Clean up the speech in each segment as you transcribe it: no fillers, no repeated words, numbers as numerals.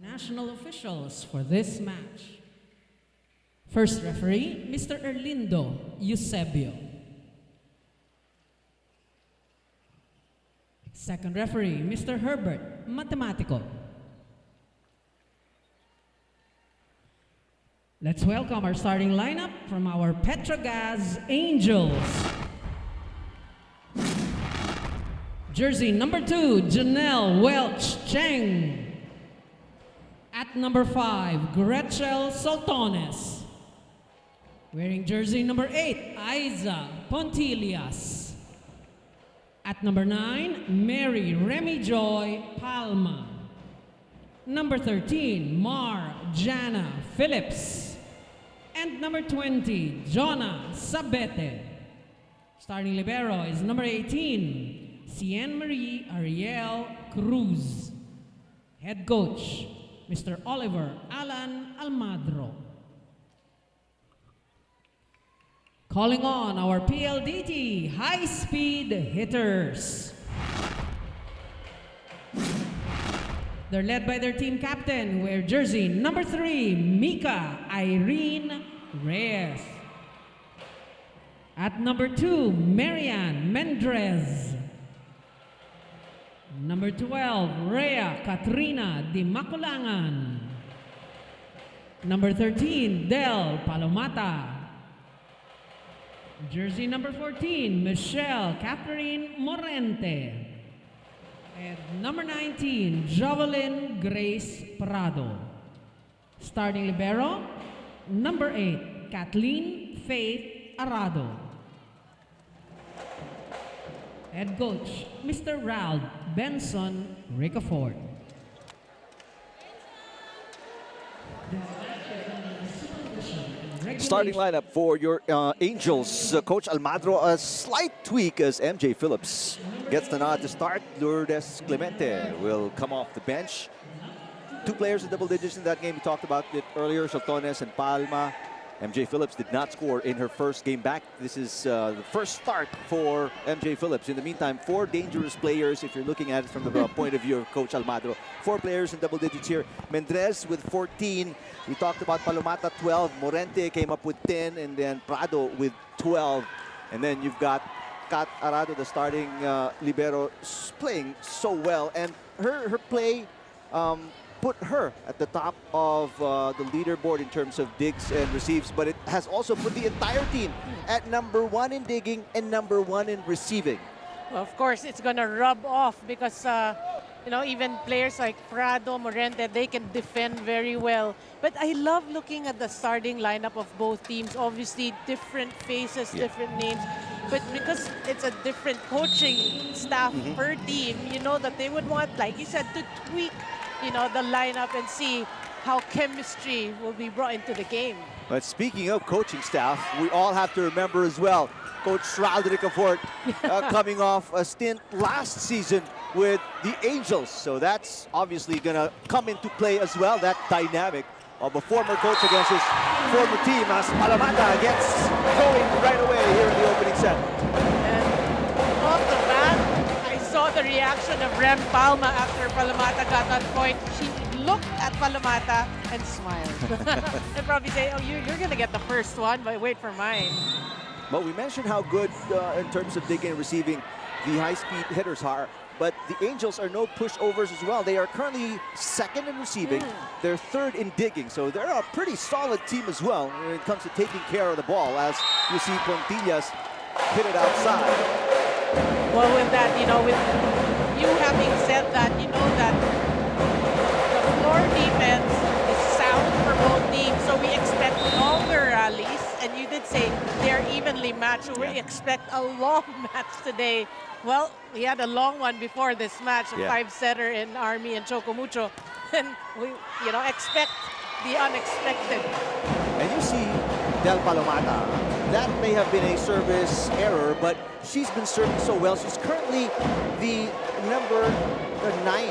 National officials for this match. First referee, Mr. Erlindo Eusebio. Second referee, Mr. Herbert Matematico. Let's welcome our starting lineup from our PETRO GAZZ Angels. Jersey number 2, Janelle Welch Cheng. At number 5, Gretchel Soltones. Wearing jersey number 8, Aiza Pontilias. At number 9, Mary Remy Joy Palma. Number 13, Mar Jana Phillips. And number 20, Jonah Sabete. Starting libero is number 18, Cien Marie Ariel Cruz. Head coach, Mr. Oliver Alan Almadro. Calling on our PLDT high-speed hitters. They're led by their team captain, wear jersey number 3, Mika Irene Reyes. At number 2, Marian Mendrez. Number 12, Rhea Katrina Di Maculangan. Number 13, Del Palomata. Jersey number 14, Michelle Catherine Morente. And number 19, Jovelyn Grace Prado. Starting libero, number 8, Kathleen Faith Arado. Head coach, Mr. Ralph Benson Ricafort. Starting lineup for your Angels. Coach Almadro, a slight tweak as MJ Phillips gets the nod to start. Lourdes Clemente will come off the bench. 2 players in double digits in that game. We talked about it earlier, Soltones and Palma. MJ Phillips did not score in her first game back. This is the first start for MJ Phillips. In the meantime, 4 dangerous players, if you're looking at it from the point of view of Coach Almadro. 4 players in double digits here. Mendrez with 14. We talked about Palomata, 12. Morente came up with 10. And then Prado with 12. And then you've got Kat Arado, the starting libero, playing so well. And her play put her at the top of the leaderboard in terms of digs and receives, but it has also put the entire team at number 1 in digging and number 1 in receiving. Well, of course, it's going to rub off because, you know, even players like Prado, Morente, they can defend very well. But I love looking at the starting lineup of both teams. Obviously, different faces, different names. But because it's a different coaching staff per team, you know that they would want, like you said, to tweak, you know, the lineup and see how chemistry will be brought into the game. But speaking of coaching staff, we all have to remember as well, Coach Ralph Ricafort coming off a stint last season with the Angels. So that's obviously going to come into play as well, that dynamic of a former coach against his former team as Palomata gets going right away here in the opening set. And off the bat, I saw the reaction of Rem Palma after Palomata got that point. She looked at Palomata and smiled. And probably say, oh, you're going to get the first one, but wait for mine. But we mentioned how good in terms of digging and receiving the high-speed hitters are. But the Angels are no pushovers as well. They are currently 2nd in receiving. They're 3rd in digging. So they're a pretty solid team as well when it comes to taking care of the ball. As you see Pontillas hit it outside. Well, with that, you know, with you having said that, you know that the floor defense is sound for both teams. So we expect longer rallies. And you did say they're evenly matched. So we expect a long match today. Well, we had a long one before this match, a 5-setter in Army and Chocomucho. And we, you know, expect the unexpected. And you see Del Palomata. That may have been a service error, but she's been serving so well. She's currently the number 9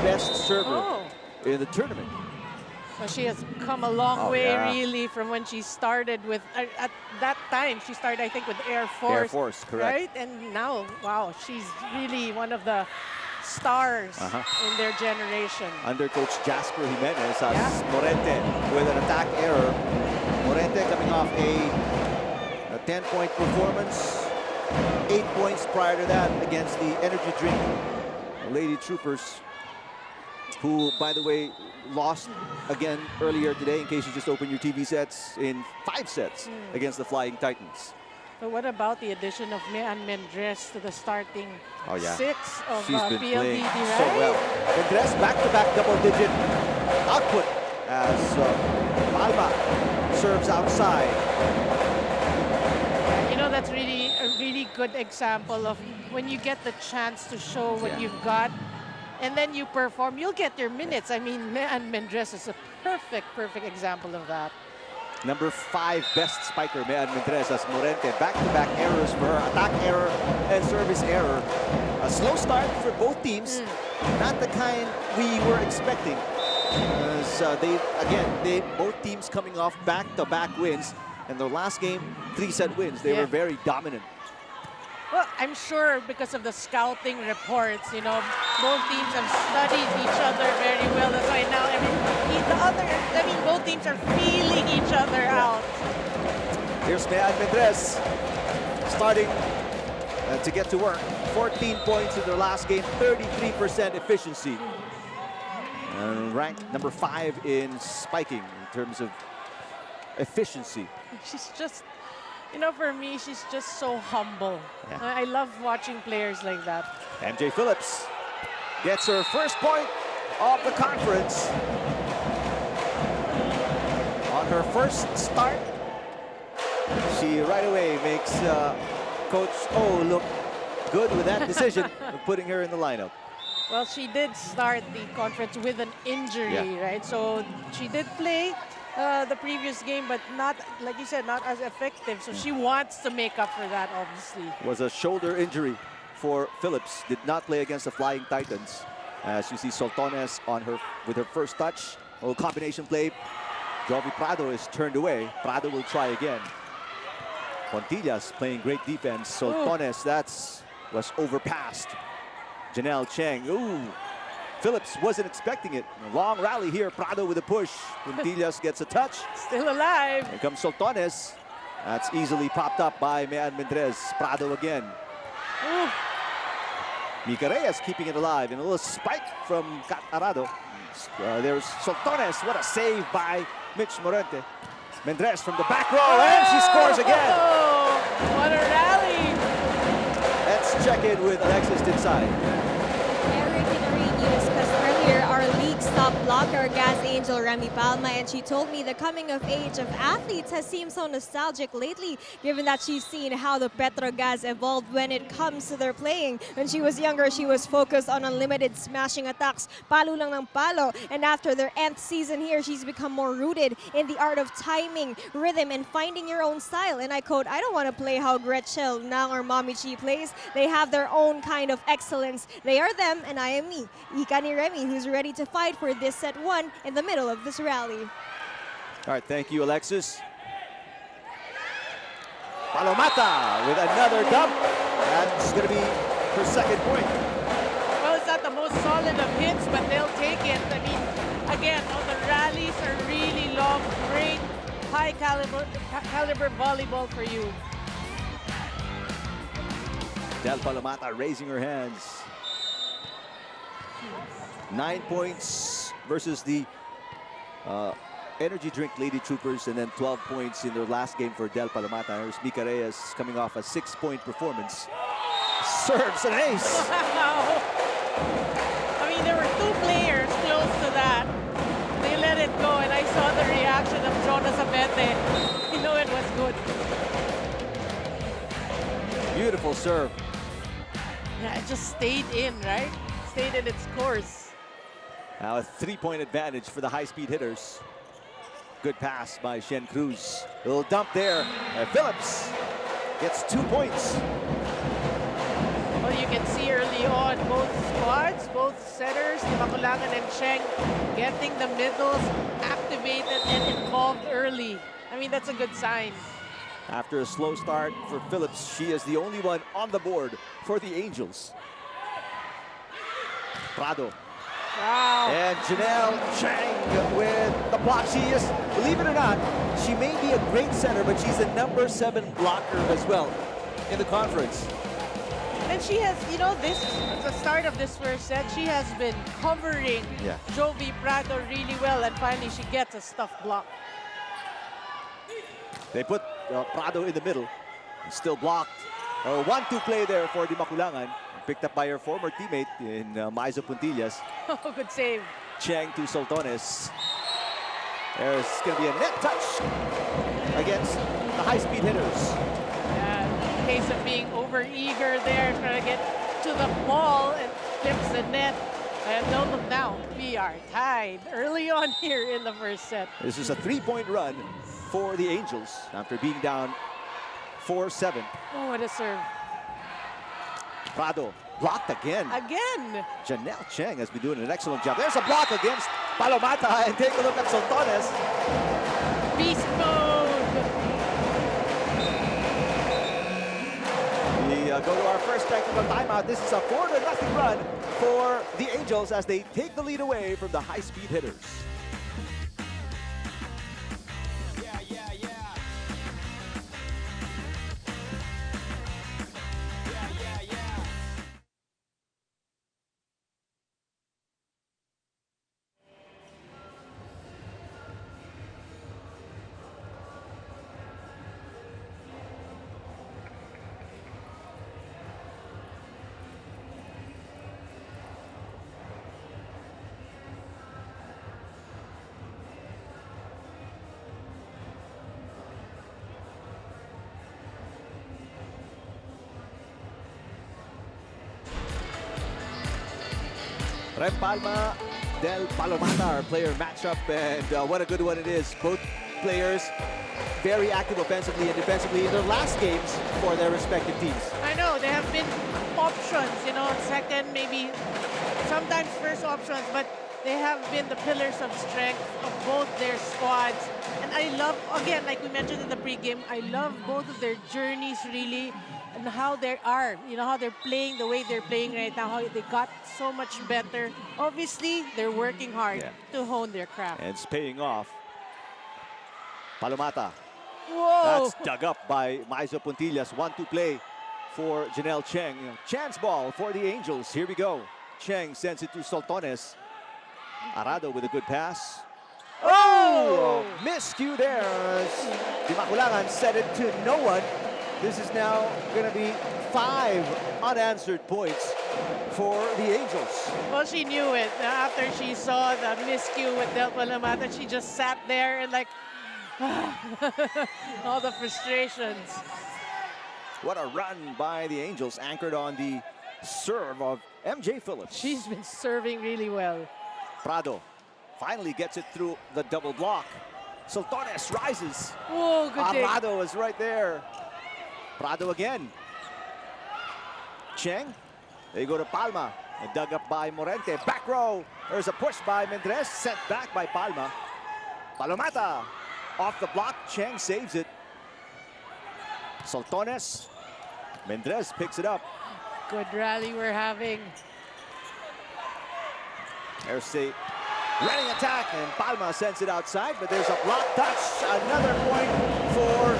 best server in the tournament. So she has come a long way, really, from when she started with, at that time, she started, I think, with Air Force. Air Force, correct. Right? And now, wow, she's really one of the stars in their generation. Under Coach Jasper Jimenez as Morente with an attack error. Morente coming off a 10-point performance. 8 points prior to that against the energy drink Lady Troopers, who, by the way, lost again earlier today, in case you just opened your TV sets, in 5 sets against the Flying Titans. But what about the addition of Mean Mendres to the starting 6 of She's been PLDT, playing right? so well. Mendres back-to-back double-digit output as Palma serves outside. You know, that's really a really good example of when you get the chance to show what you've got, and then you perform, you'll get your minutes. I mean, Mean Mendres is a perfect example of that. Number 5 best spiker, Mean Mendres, as Morente. Back-to-back errors for her. Attack error and service error. A slow start for both teams. Not the kind we were expecting. Both teams coming off back-to-back wins. And their last game, 3-set wins. They were very dominant. Well, I'm sure because of the scouting reports, you know, both teams have studied each other very well. That's why now both teams are feeling each other out. Here's Mean Mendres starting to get to work. 14 points in their last game, 33% efficiency. Ranked number 5 in spiking in terms of efficiency. She's just, you know, for me, she's just so humble. I love watching players like that. MJ Phillips gets her first point of the conference. On her first start, she right away makes Coach O look good with that decision of putting her in the lineup. Well, she did start the conference with an injury, right? So she did play the previous game, but not, like you said, not as effective. So she wants to make up for that, obviously. Was a shoulder injury for Phillips. Did not play against the Flying Titans. As you see, Soltones on her with her first touch. A little combination play. Jovi Prado is turned away. Prado will try again. Pontillas playing great defense. Soltones, was overpassed. Janelle Cheng. Ooh. Phillips wasn't expecting it. A long rally here. Prado with a push. Pontillas gets a touch. Still alive. Here comes Soltones. That's easily popped up by Mean Mendres. Prado again. Ooh. Mika Reyes keeping it alive. And a little spike from Kat Arado. There's Soltones. What a save by Mitch Morente. Mendres from the back row. And she scores again. What a rally. Let's check in with Alexis Tinsay. Our league's top blocker, Gaz Angel Remy Palma, and she told me the coming of age of athletes has seemed so nostalgic lately, given that she's seen how the PETRO GAZZ evolved when it comes to their playing. When she was younger, she was focused on unlimited smashing attacks, palo lang ng palo, and after their nth season here, she's become more rooted in the art of timing, rhythm, and finding your own style. And I quote, "I don't want to play how Gretchel, Nang, or Mommy Chi plays. They have their own kind of excellence. They are them, and I am me." Ika ni Remy, who's ready to fight for this set 1 in the middle of this rally. All right, thank you, Alexis. Palomata with another dump. That's going to be her second point. Well, it's not the most solid of hits, but they'll take it. I mean, again, all the rallies are really long, great, high caliber volleyball for you. Del Palomata raising her hands. 9 points versus the energy drink Lady Troopers, and then 12 points in their last game for Del Palomata. There's Mika Reyes coming off a 6-point performance. Serves an ace. Wow. I mean, there were 2 players close to that. They let it go, and I saw the reaction of Jonas Abete. You know it was good. Beautiful serve. Yeah, it just stayed in, right? Stayed in its course. Now a 3-point advantage for the high-speed hitters. Good pass by Shen Cruz. Little dump there. Phillips gets 2 points. Well, you can see early on both squads, both setters, Makulangan and Cheng, getting the middles activated and involved early. I mean, that's a good sign. After a slow start for Phillips, she is the only one on the board for the Angels. Prado. Wow. And Janelle Chang with the block. She is, believe it or not, she may be a great center, but she's a #7 blocker as well in the conference. And she has, you know, this at the start of this first set, she has been covering Jovi Prado really well, and finally she gets a stuffed block. They put Prado in the middle. Still blocked. A 1-2 play there for Di Maculangan. Picked up by her former teammate in Maiza Puntillas. Oh, good save. Chang to Soltones. There's going to be a net touch against the high-speed hitters. Yeah, in case of being over-eager there, trying to get to the ball and flips the net. And don't look now, we are tied early on here in the first set. This is a 3-point run for the Angels after being down 4-7. Oh, what a serve. Prado blocked again. Again. Janelle Chang has been doing an excellent job. There's a block against Palomata, and take a look at Soltones. Beast mode. We go to our first technical timeout. This is a 4-0 run for the Angels as they take the lead away from the high-speed hitters. Rem Palma del Palomata, our player matchup, and what a good one it is. Both players very active offensively and defensively in their last games for their respective teams. I know, there have been options, you know, second, maybe sometimes first options, but they have been the pillars of strength of both their squads. And I love, again, like we mentioned in the pregame, I love both of their journeys really, and how they are, you know, how they're playing the way they're playing right now, how they got so much better. Obviously, they're working hard to hone their craft. And it's paying off. Palomata. Whoa! That's dug up by Maiza Puntillas. 1-2 play for Janelle Chang. Chance ball for the Angels. Here we go. Chang sends it to Soltones. Arado with a good pass. Oh! Miscue there. Di Maculangan set it to no one. This is now going to be 5 unanswered points for the Angels. Well, she knew it. After she saw the miscue with Del Palomata, she just sat there and like, all the frustrations. What a run by the Angels, anchored on the serve of MJ Phillips. She's been serving really well. Prado finally gets it through the double block. Soltones rises. Oh, good dig. Arado is right there. Prado again. Cheng. They go to Palma. And dug up by Morente. Back row. There's a push by Mendres. Sent back by Palma. Palomata. Off the block. Cheng saves it. Soltones. Mendres picks it up. Good rally we're having. There's a running attack, and Palma sends it outside, but there's a block touch. Another point for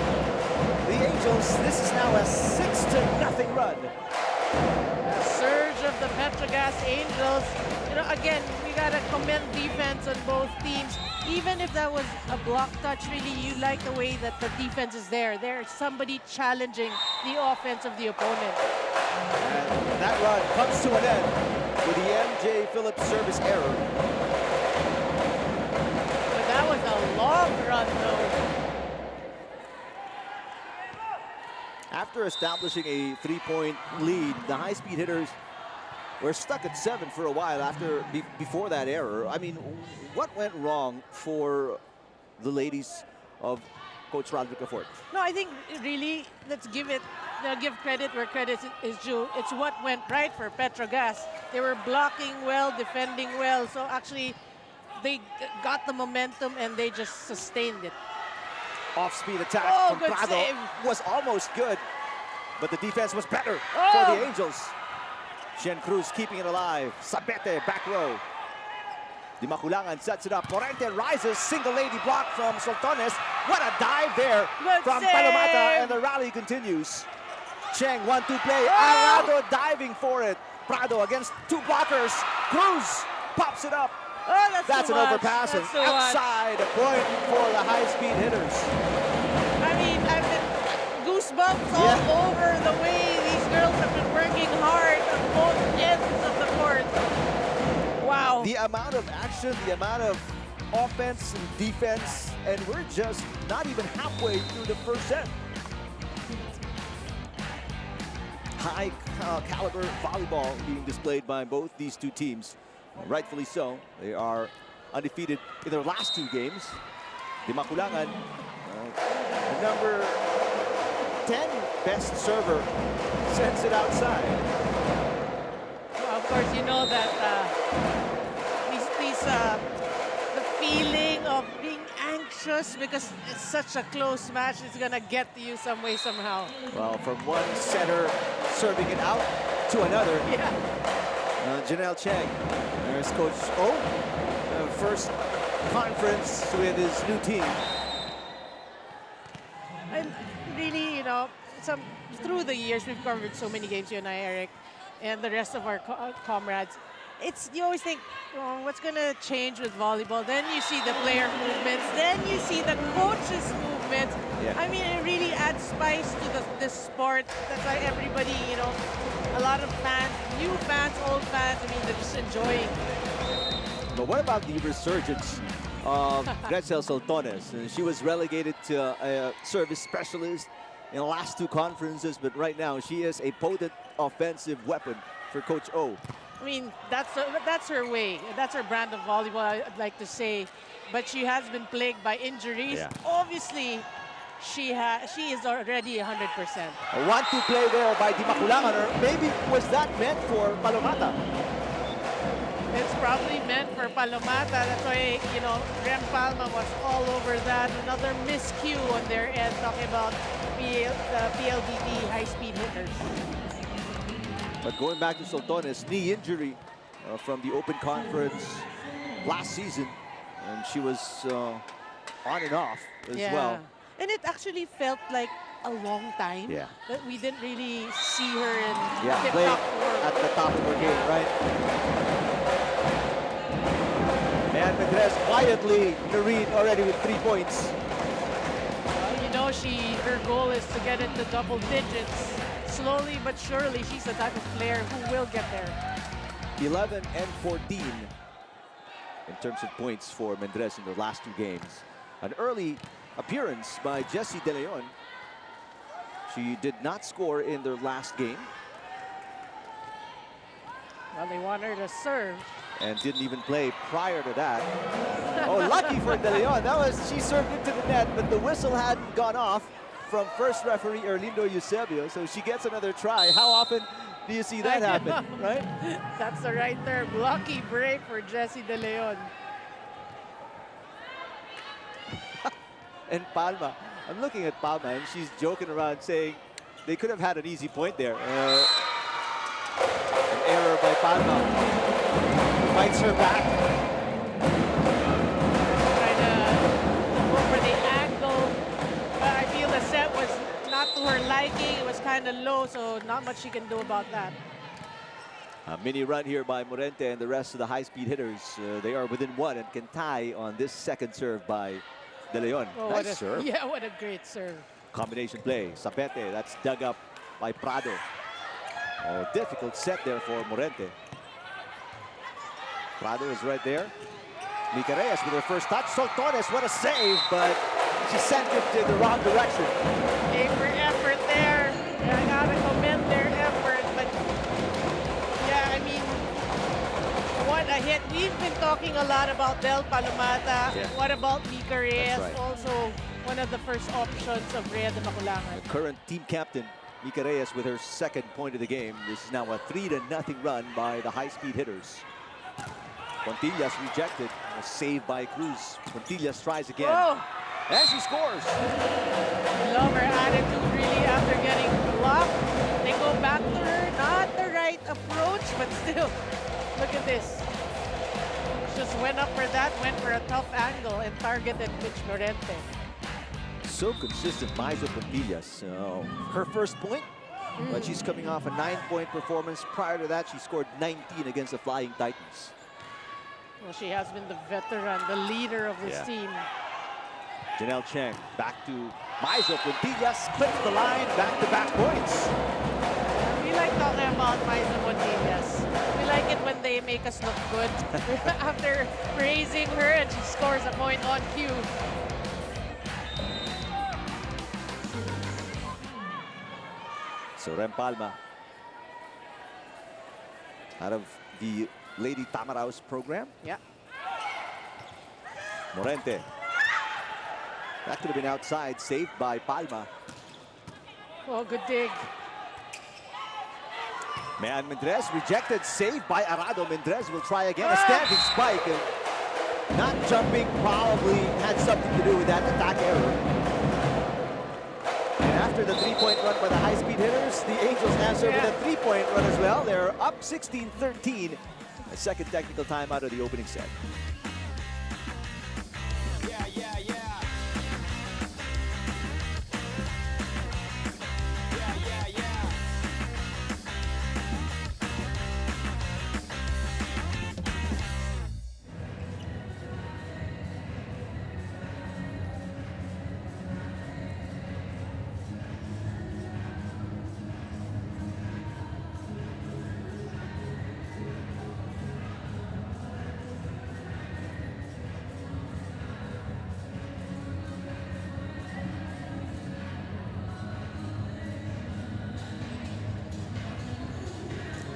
the Angels. This is now a 6-0 run. A surge of the PETRO GAZZ Angels. You know, again, we gotta commend defense on both teams. Even if that was a block touch, really, you like the way that the defense is there. There's somebody challenging the offense of the opponent. And that run comes to an end with the MJ Phillips service error. But that was a long run, though. After establishing a 3-point lead, the high-speed hitters were stuck at 7 for a while before that error. I mean, what went wrong for the ladies of Coach Roderick Fort? No, I think really, let's give credit where credit is due. It's what went right for PETRO GAZZ. They were blocking well, defending well, so actually they got the momentum and they just sustained it. Off-speed attack from good Prado save. was almost good, but the defense was better for the Angels. Jen Cruz keeping it alive. Sabete, back row. Di Maculangan sets it up. Morente rises, single lady block from Soltones. What a dive there Good from save. Palomata, and the rally continues. Cheng, 1-2 play. Oh. Arado diving for it. Prado against two blockers. Cruz pops it up. Oh, That's too an much. overpass and That's too much. outside. A point for the high-speed hitters. I mean, I've been goosebumps Yeah. all over the way these girls have been working hard on both ends of the court. Wow. The amount of action, the amount of offense and defense, and we're just not even halfway through the first set. High caliber volleyball being displayed by both these two teams. Rightfully so. They are undefeated in their last two games. Di Maculangan, the number 10 best server, sends it outside. Well, of course, you know that the feeling of being anxious because it's such a close match is gonna get to you some way, somehow. Well, from one center serving it out to another. Yeah. Janelle Cheng, there's Coach O. First conference with his new team. And really, you know, through the years we've covered so many games, you and I, Eric, and the rest of our comrades. You always think, oh, what's gonna change with volleyball? Then you see the player movements, then you see the coaches' movements. Yeah. I mean, it really adds spice to this sport. That's why everybody, you know, a lot of fans, new fans, old fans, I mean, they're just enjoying. But what about the resurgence of Gretzel Soltones? She was relegated to a service specialist in the last two conferences, but right now she is a potent offensive weapon for Coach O. I mean, that's her way. That's her brand of volleyball, I'd like to say. But she has been plagued by injuries. Yeah. Obviously, she is already 100%. A 1-2 play there by Di Maculangan, or maybe was that meant for Palomata? It's probably meant for Palomata. That's why, you know, Rem Palma was all over that. Another miscue on their end, talking about the PLDT high-speed hitters. But going back to Soltones, knee injury from the Open Conference last season, and she was on and off as well. And it actually felt like a long time that we didn't really see her in play tip-top form. at the top of her game, right? And Medres quietly, Noreen already with 3 points. Well, you know, her goal is to get into double digits. Slowly but surely, she's the type of player who will get there. 11 and 14 in terms of points for Mendres in the last two games. An early appearance by Jessie De Leon. She did not score in their last game. Well, they want her to serve. And didn't even play prior to that. Oh, lucky for De Leon. She served into the net, but the whistle hadn't gone off from first referee Erlindo Eusebio, so she gets another try. How often do you see that happen, right? That's the right term. Lucky break for Jessie De Leon. And Palma, I'm looking at Palma, and she's joking around saying they could have had an easy point there. An error by Palma. Fights her back. Trying to go for the angle. But I feel the set was not to her liking. It was kind of low, so not much she can do about that. A mini run here by Morente and the rest of the high-speed hitters. They are within one and can tie on this second serve by De Leon. Oh, nice serve. Yeah, what a great serve. Combination play. Sapete, that's dug up by Prado. Oh, difficult set there for Morente. Prado is right there. Mica Reyes with her first touch. Soltones, what a save, but she sent it in the wrong direction. Gave her effort there. I gotta commend their effort, but yeah, I mean, what a hit. We've been talking a lot about Del Palomata. Yeah. What about Mica Reyes? Right. Also, one of the first options of Rhea de Maculangan. The current team captain, Mica Reyes, with her second point of the game. This is now a 3-0 run by the high-speed hitters. Pontillas rejected. A save by Cruz. Pontillas tries again. Oh, And she scores. love her attitude really after getting blocked. They go back to her. Not the right approach, but still, look at this. Just went up for that, went for a tough angle and targeted Mitch Lorente. So consistent, Maizo Pontillas. Her first point, but she's coming off a 9-point performance. Prior to that, she scored 19 against the Flying Titans. Well, she has been the veteran, the leader of this team. Janelle Cheng back to Maizo Pontillas, clips the line, back-to-back points. We like talking about Maizo Pontillas. We like it when they make us look good after praising her and she scores a point on cue. So Rem Palma, out of the Lady Tamaraos program. Yeah. Morente. That could have been outside, saved by Palma. Oh, good dig. Man, Mendrez rejected, saved by Arado. Mendrez will try again, a standing spike. And not jumping probably had something to do with that attack error. And after the three-point run by the high-speed hitters, the Angels answer with a three-point run as well. They're up 16-13. A second technical time out of the opening set.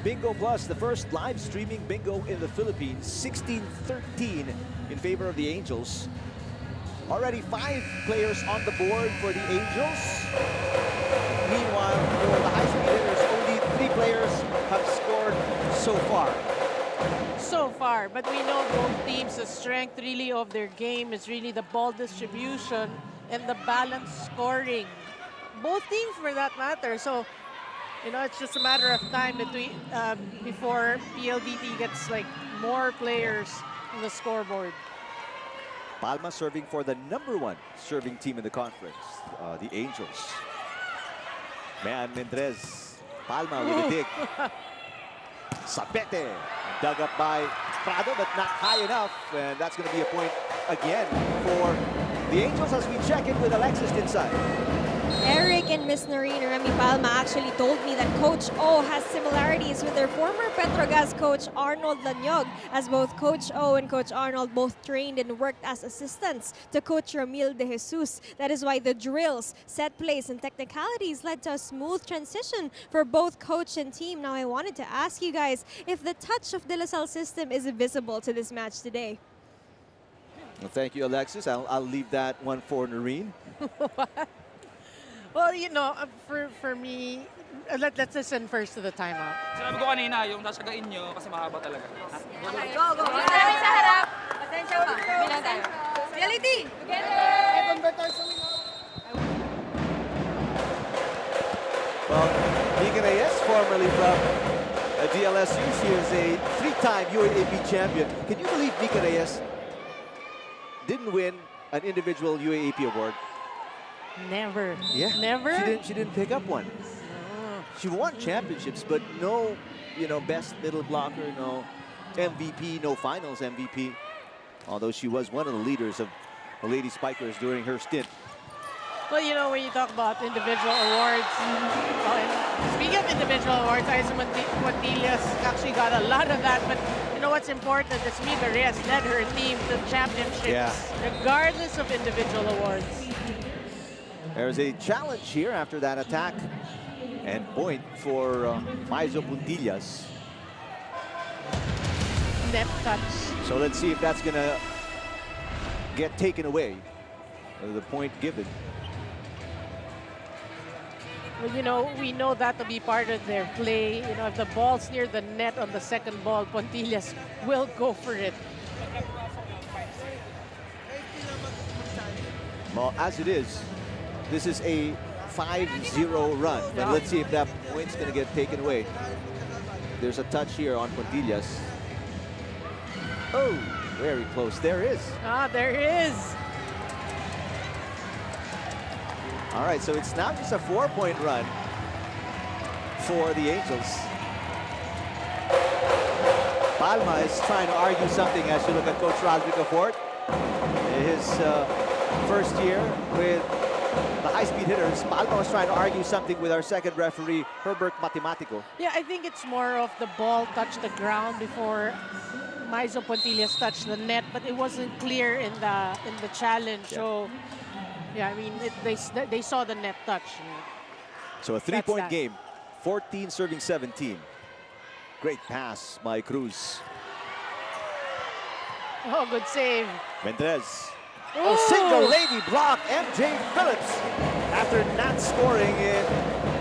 Bingo Plus, the first live streaming bingo in the Philippines, 16-13 in favor of the Angels. Already 5 players on the board for the Angels. Meanwhile, for the high-speed hitters, only 3 players have scored so far. So far, but we know both teams, the strength really of their game is really the ball distribution and the balanced scoring. Both teams for that matter. So, you know, it's just a matter of time between before PLDT gets like more players on the scoreboard. Palma serving for the #1 serving team in the conference, the Angels. Man, Mendrez, Palma with a dig. Sapete, dug up by Prado, but not high enough, and that's going to be a point again for the Angels as we check in with Alexis inside. Eric and Miss Noreen Remy Palma actually told me that Coach O has similarities with their former PETRO GAZZ coach Arnold Lanyog, as both Coach O and Coach Arnold both trained and worked as assistants to Coach Ramil De Jesus. That is why the drills, set plays, and technicalities led to a smooth transition for both coach and team. Now I wanted to ask you guys if the touch of De La Salle system is visible to this match today. Well, thank you, Alexis. I'll leave that one for Noreen. Well, you know, for me, let's listen first to the timeout. Sinabi ko kanina, yung nasagain nyo kasi mahaba talaga. Okay, go, go. Maraming sa harap. Pasensya ka. Bilang tayo. Reality! Together! Well, Mika Reyes, formerly from DLSU, she is a 3-time UAAP champion. Can you believe Mika Reyes didn't win an individual UAAP award? Never. Yeah. Never? She didn't pick up one. She won championships, but no, you know, best middle blocker, no MVP, no finals MVP. Although she was one of the leaders of the Lady Spikers during her stint. Well, you know, when you talk about individual awards, and speaking of individual awards, Isa Montillas actually got a lot of that, but you know what's important is Mika Reyes led her team to championships, regardless of individual awards. There's a challenge here after that attack and point for Maizo Pontillas. Net touch. So let's see if that's going to get taken away. The point given. Well, you know, we know that to be part of their play. You know, if the ball's near the net on the second ball, Pontillas will go for it. Well, as it is, this is a 5-0 run. But let's see if that point's going to get taken away. there's a touch here on Puntillas. Oh, very close. There is. Ah, there is. All right, so it's now just a 4-point run for the Angels. Palma is trying to argue something as you look at Coach Rodrigo Fort. His first year with the high-speed hitters. Palma was trying to argue something with our second referee, Herbert Matematico. Yeah, I think it's more of the ball touched the ground before Maizo Puntillas touched the net, but it wasn't clear in the challenge. Yeah. So, yeah, I mean, they saw the net touch. So a 3-point game, 14 serving 17. Great pass by Cruz. Oh, good save. Mendez. Ooh. Oh, single lady block, MJ Phillips. After not scoring in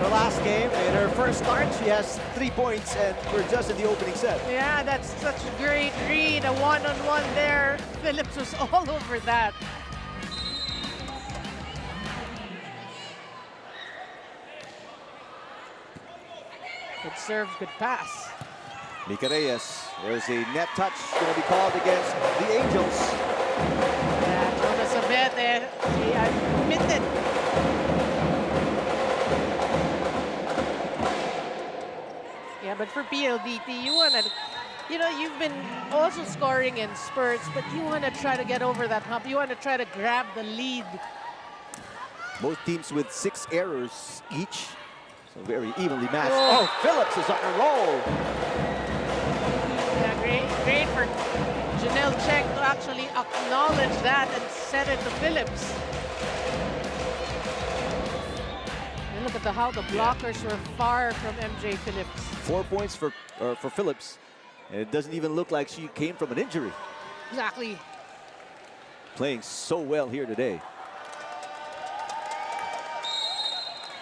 her last game, in her first start, she has 3 points, and we're just in the opening set. Yeah, that's such a great read. A one-on-one there. Phillips was all over that. Good serve, good pass. Mika Reyes, there's a net touch going to be called against the Angels. Yeah, Jonas Abete, he admitted. Yeah, but for PLDT, you want to, you know, you've been also scoring in spurts, but you want to try to get over that hump. You want to try to grab the lead. Both teams with 6 errors each. So very evenly matched. Oh. Oh, Phillips is on a roll. Yeah, great for Janelle Check to actually acknowledge that and set it to Phillips. And look at how the blockers were far from MJ Phillips. 4 points for Phillips. And it doesn't even look like she came from an injury. Exactly. Playing so well here today.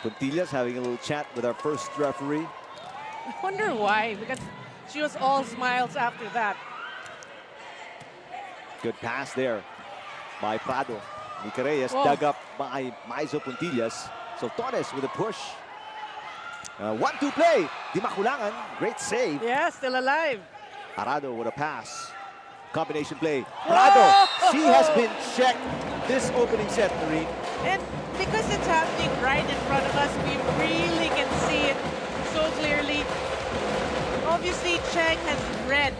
Puntillas having a little chat with our first referee. I wonder why, because she was all smiles after that. Good pass there by Prado. Mika Reyes dug up by Maizo Puntillas. So Torres with a push. 1-2 play. Di makulangan. Great save. Yeah, still alive. Arado with a pass. Combination play. Prado. She has been checked this opening set, Marine. And because it's happening right in front of us, we really can see it so clearly. Obviously, Cheng has read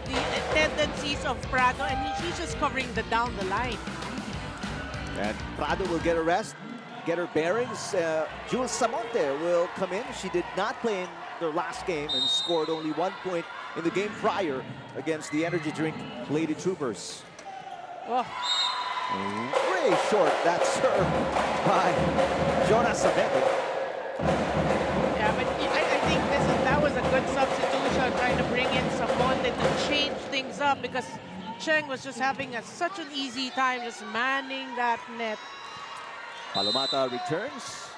the tendencies of Prado, and he's just covering down the line. And Prado will get a rest, get her bearings. Jules Samonte will come in. She did not play in their last game and scored only 1 point in the game prior against the Energy Drink Lady Troopers. Oh. Way short, that serve by Jonas Sabete. Yeah, but I think that was a good substitution, trying to bring in Samonte to change things up, because Cheng was just having such an easy time just manning that net. Palomata returns.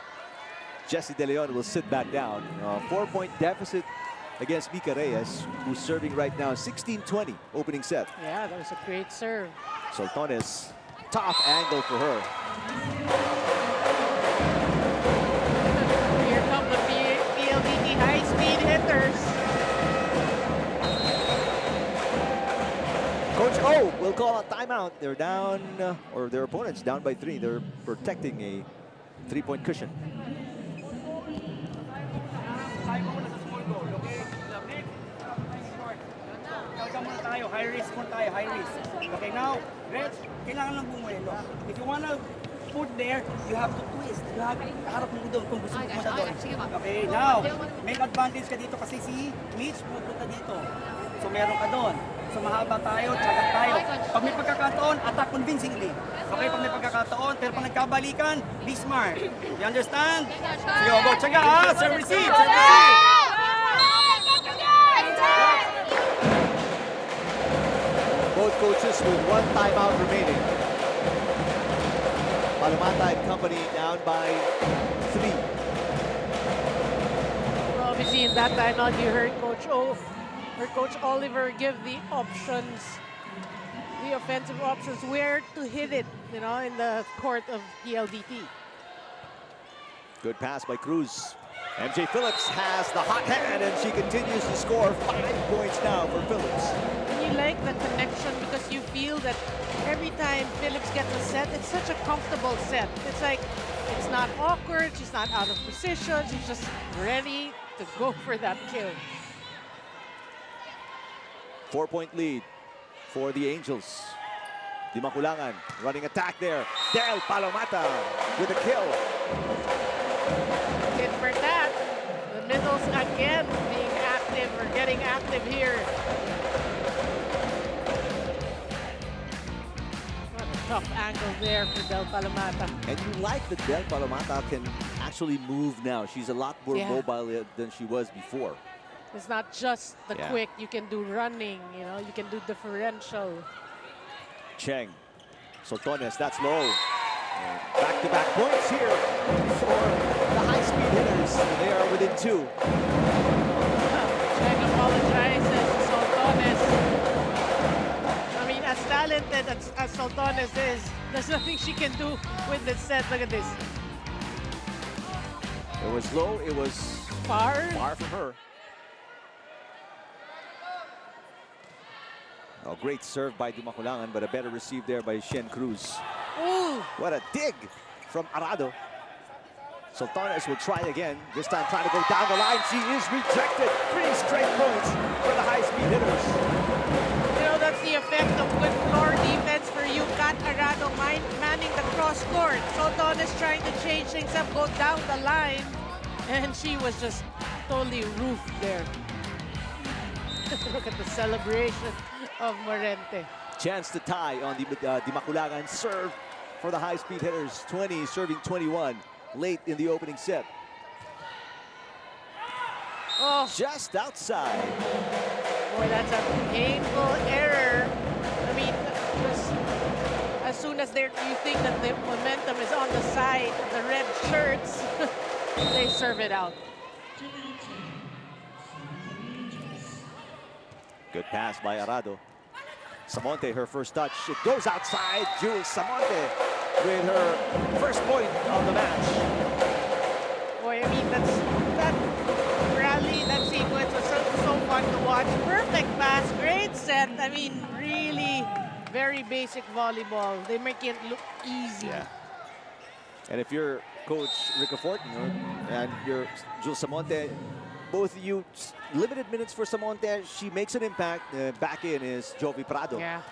Jessie De Leon will sit back down. 4-point deficit against Mika Reyes, who's serving right now 16-20 opening set. Yeah, that was a great serve. Soltones, tough angle for her. Here come the PLDT high-speed hitters. Coach O will call a timeout. They're down, or their opponents down by 3. They're protecting a 3-point cushion. High risk mo tayo, high risk. Okay, now, Reg, kailangan lang bumuelo. If you wanna put there, you have to twist. You have to harap mo doon kung gusto mo na doon. Okay, now, may advantage ka dito kasi si Mitch pupunta dito. So meron ka doon. So mahaba tayo, tsagat tayo. Pag may pagkakataon, attack convincingly. Okay, pag may pagkakataon, pero pag nagkabalikan, be smart. You understand? Sige, go, tsaga ha! Serve receive! Serve receive! Both coaches with 1 timeout remaining. Palomata and company down by 3. Well, obviously, in that timeout, you heard Coach O or Coach Oliver give the options, the offensive options, where to hit it, you know, in the court of PLDT. Good pass by Cruz. MJ Phillips has the hot hand, and she continues to score 5 points now for Phillips. And you like the connection because you feel that every time Phillips gets a set, it's such a comfortable set. It's like, it's not awkward, she's not out of position, she's just ready to go for that kill. 4-point lead for the Angels. Di Makulangan running attack there. Del Palomata with a kill. Good for that. The middles again being active or getting active here. What a tough angle there for Del Palomata. And you like that Del Palomata can actually move now. She's a lot more mobile than she was before. It's not just the quick. You can do running, you know, you can do differential. Cheng. Sotones, that's low. Back-to-back points here for the high-speed hitters. They are within 2. Cheng apologizes to Sotones. I mean, as talented as Sotones is, there's nothing she can do with this set. Look at this. It was low. It was far from her. Oh, great serve by Dumakulangan, but a better receive there by Shen Cruz. Ooh. What a dig from Arado. Sultanes will try again. This time trying to go down the line. She is rejected. 3 straight points for the high-speed hitters. You know, that's the effect of good floor defense for you. Got Arado manning the cross court. Sultanes trying to change things up, go down the line. And she was just totally roofed there. Look at the celebration of Morente. Chance to tie on the Dimakulangan serve for the high-speed hitters. 20 serving 21 late in the opening set. Oh, just outside. Boy, that's a painful error. I mean, as soon as you think that the momentum is on the side of the red shirts, they serve it out. Good pass by Arado. Samonte, her first touch. It goes outside. Jules Samonte with her first point of the match. Boy, I mean, that rally, that sequence was so fun to watch. Perfect pass, great set. I mean, really very basic volleyball. They make it look easy. Yeah. And if you're Coach Ricafort, and you're Jules Samonte, both of you, limited minutes for Samonte. She makes an impact. Back in is Jovi Prado. Yeah.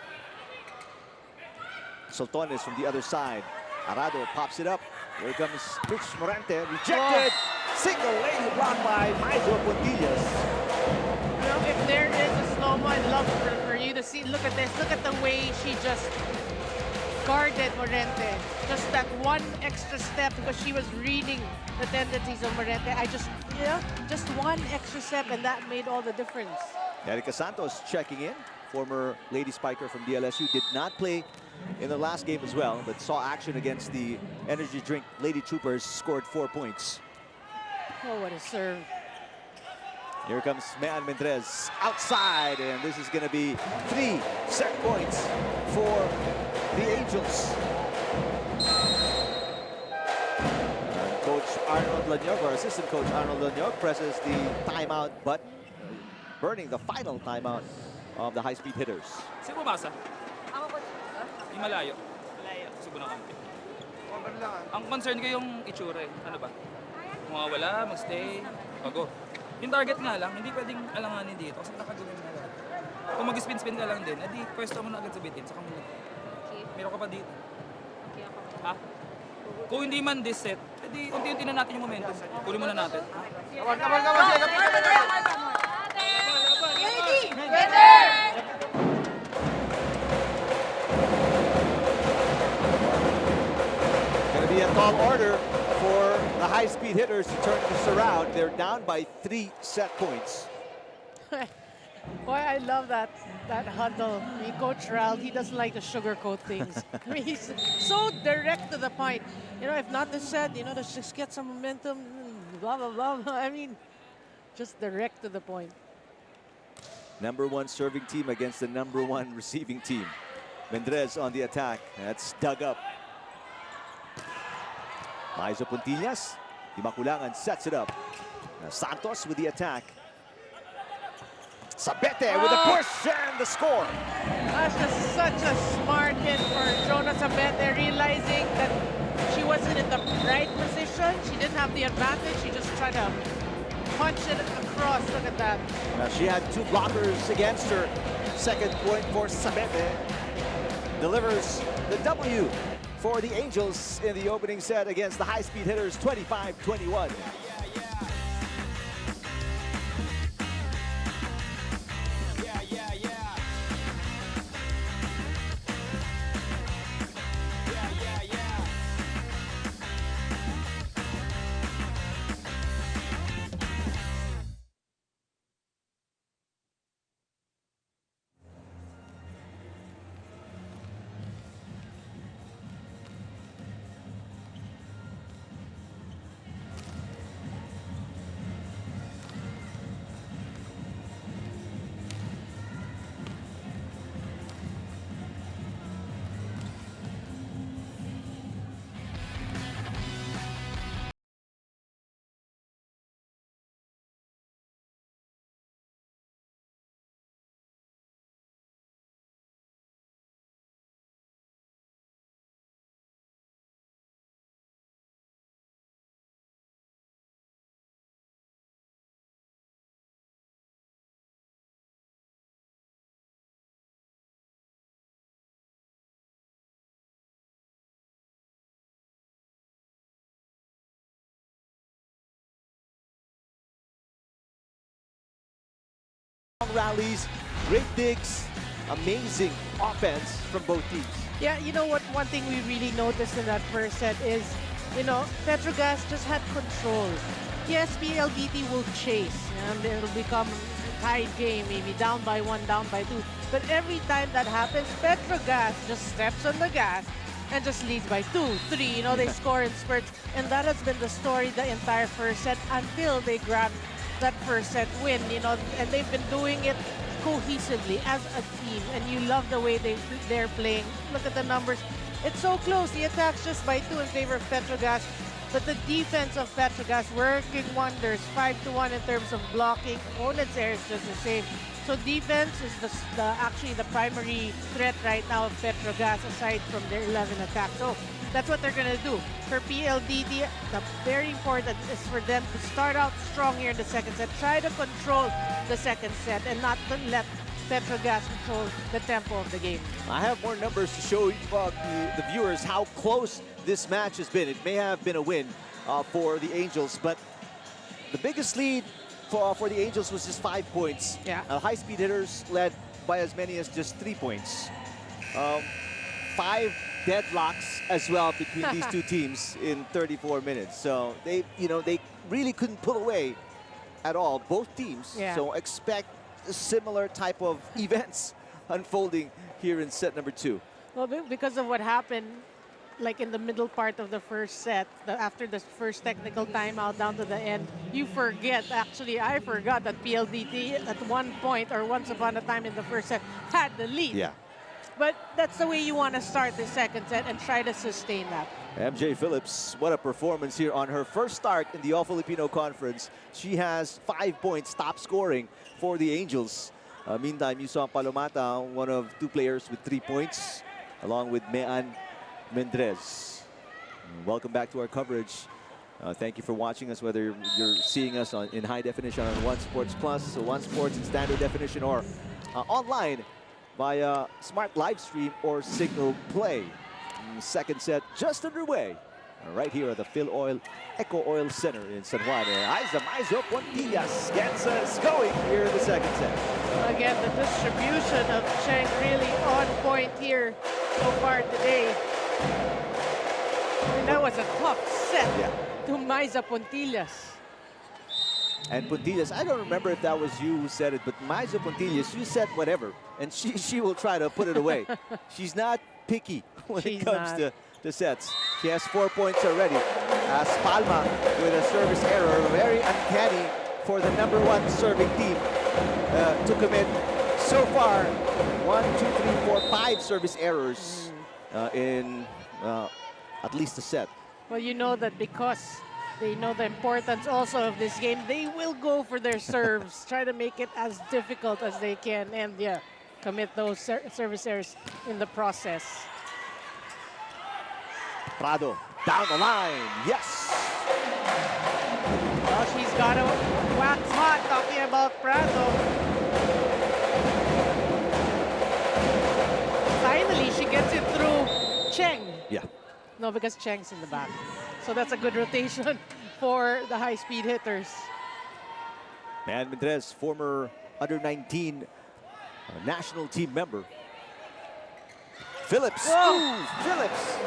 Sultanes from the other side. Arado pops it up. Here comes Rich Morante. Rejected. Single lane block by Maizo Pontillas. You know, if there is a slow-mo, I'd love for you to see. Look at this. Look at the way she just guarded Morente. Just that one extra step because she was reading the tendencies of Morente. Just one extra step, and that made all the difference. Erica Santos checking in. Former lady spiker from DLSU. Did not play in the last game as well, but saw action against the energy drink Lady Troopers. Scored 4 points. Oh, what a serve. Here comes Mean Mendrez outside, and this is going to be 3 set points for the Angels. Coach Arnold Lanyog, or assistant coach Arnold Lanyog, presses the timeout button, burning the final timeout of the high-speed hitters. Sino bumasa? Yung malayo. Malayo. Subo na kami. Ang concern ko yung itsura eh. Ano ba? Mawawala, magstay, bago. Yung target nga lang, hindi pwedeng alanganin dito kasi nakagawin na lang. Kung mag-spin-spin ka lang din, edi pwesto mo na agad sa bitin, saka mo lang. Meron ka pa dito. Ha? Kung hindi man this set, edi unti-unti na natin yung momentum. Kunin mo na natin. Gonna be a tall order for the high-speed hitters to turn this around. They're down by 3 set points. Boy, I love that huddle. I mean, Coach Ralph, he doesn't like to sugarcoat things. I mean, he's so direct to the point. You know, if not the set, you know, let's just get some momentum, blah, blah, blah. I mean, just direct to the point. #1 serving team against the #1 receiving team. Mendrez on the attack. That's dug up. Maizo Pontillas. Dimakulangan sets it up. Santos with the attack. Sabete with the push and the score. That's just such a smart hit for Jonah Sabete, realizing that she wasn't in the right position. She didn't have the advantage. She just tried to punch it across. Look at that. She had 2 blockers against her. Second point for Sabete. Delivers the W for the Angels in the opening set against the high-speed hitters, 25-21. Rallies, great digs, amazing offense from both teams. Yeah, you know what? One thing we really noticed in that first set is, you know, PETRO GAZZ just had control. Yes, PLDT will chase, and it'll become a tied game, maybe down by 1, down by 2. But every time that happens, PETRO GAZZ just steps on the gas and just leads by 2, 3. You know, they score in spurts, and that has been the story the entire first set until they grab that first set win, you know, and they've been doing it cohesively as a team, and you love the way they're playing. Look at the numbers. It's so close. The attack's just by 2 in favor of PETRO GAZZ, but the defense of PETRO GAZZ working wonders. 5-1 in terms of blocking. Opponent's air is just the same. So defense is actually the primary threat right now of PETRO GAZZ aside from their 11 attack. So that's what they're gonna do. For PLDT, the very important is for them to start out strong here in the second set. Try to control the second set and not to let PETRO GAZZ control the tempo of the game. I have more numbers to show the viewers how close this match has been. It may have been a win for the Angels, but the biggest lead for the Angels was just 5 points. Yeah. High-speed hitters led by as many as just 3 points. 5 deadlocks as well between these two teams in 34 minutes. So they really couldn't pull away at all, both teams. Yeah. So expect a similar type of events unfolding here in set number 2. Well, because of what happened, like in the middle part of the first set, after the first technical timeout down to the end, you forget, actually I forgot that PLDT at one point or once upon a time in the first set had the lead. Yeah. But that's the way you want to start the second set and try to sustain that. MJ Phillips, what a performance here on her first start in the All-Filipino Conference. She has 5 points, top scoring for the Angels. Meantime, you saw Palomata, one of 2 players with 3 points, along with Mean Mendrez. Welcome back to our coverage. Thank you for watching us, whether you're seeing us in high definition on One Sports Plus, so One Sports in standard definition, or online via smart live stream or Signal Play. Second set just underway right here at the Phil Oil Eco Oil Center in San Juan. Maizo Pontillas gets us going here in the second set. Again, the distribution of Cheng really on point here so far today. And that was a tough set to Maiza Pontillas. And Pontillas, I don't remember if that was you who said it, but Maizo Pontillas, you said whatever, and she will try to put it away. She's not picky when it comes to sets. She has 4 points already. As Palma with a service error, very uncanny for the #1 serving team to commit so far 1, 2, 3, 4, 5 service errors in at least a set. Well, you know that because They know the importance also of this game. They will go for their serves, try to make it as difficult as they can, and yeah, commit those service errors in the process. Prado down the line. Yes. Well, she's got to wax hot talking about Prado. Finally, she gets it through Cheng. Yeah. No, because Cheng's in the back. So that's a good rotation for the high-speed hitters. Man Mendrez, former under-19 national team member. Phillips. Ooh, Phillips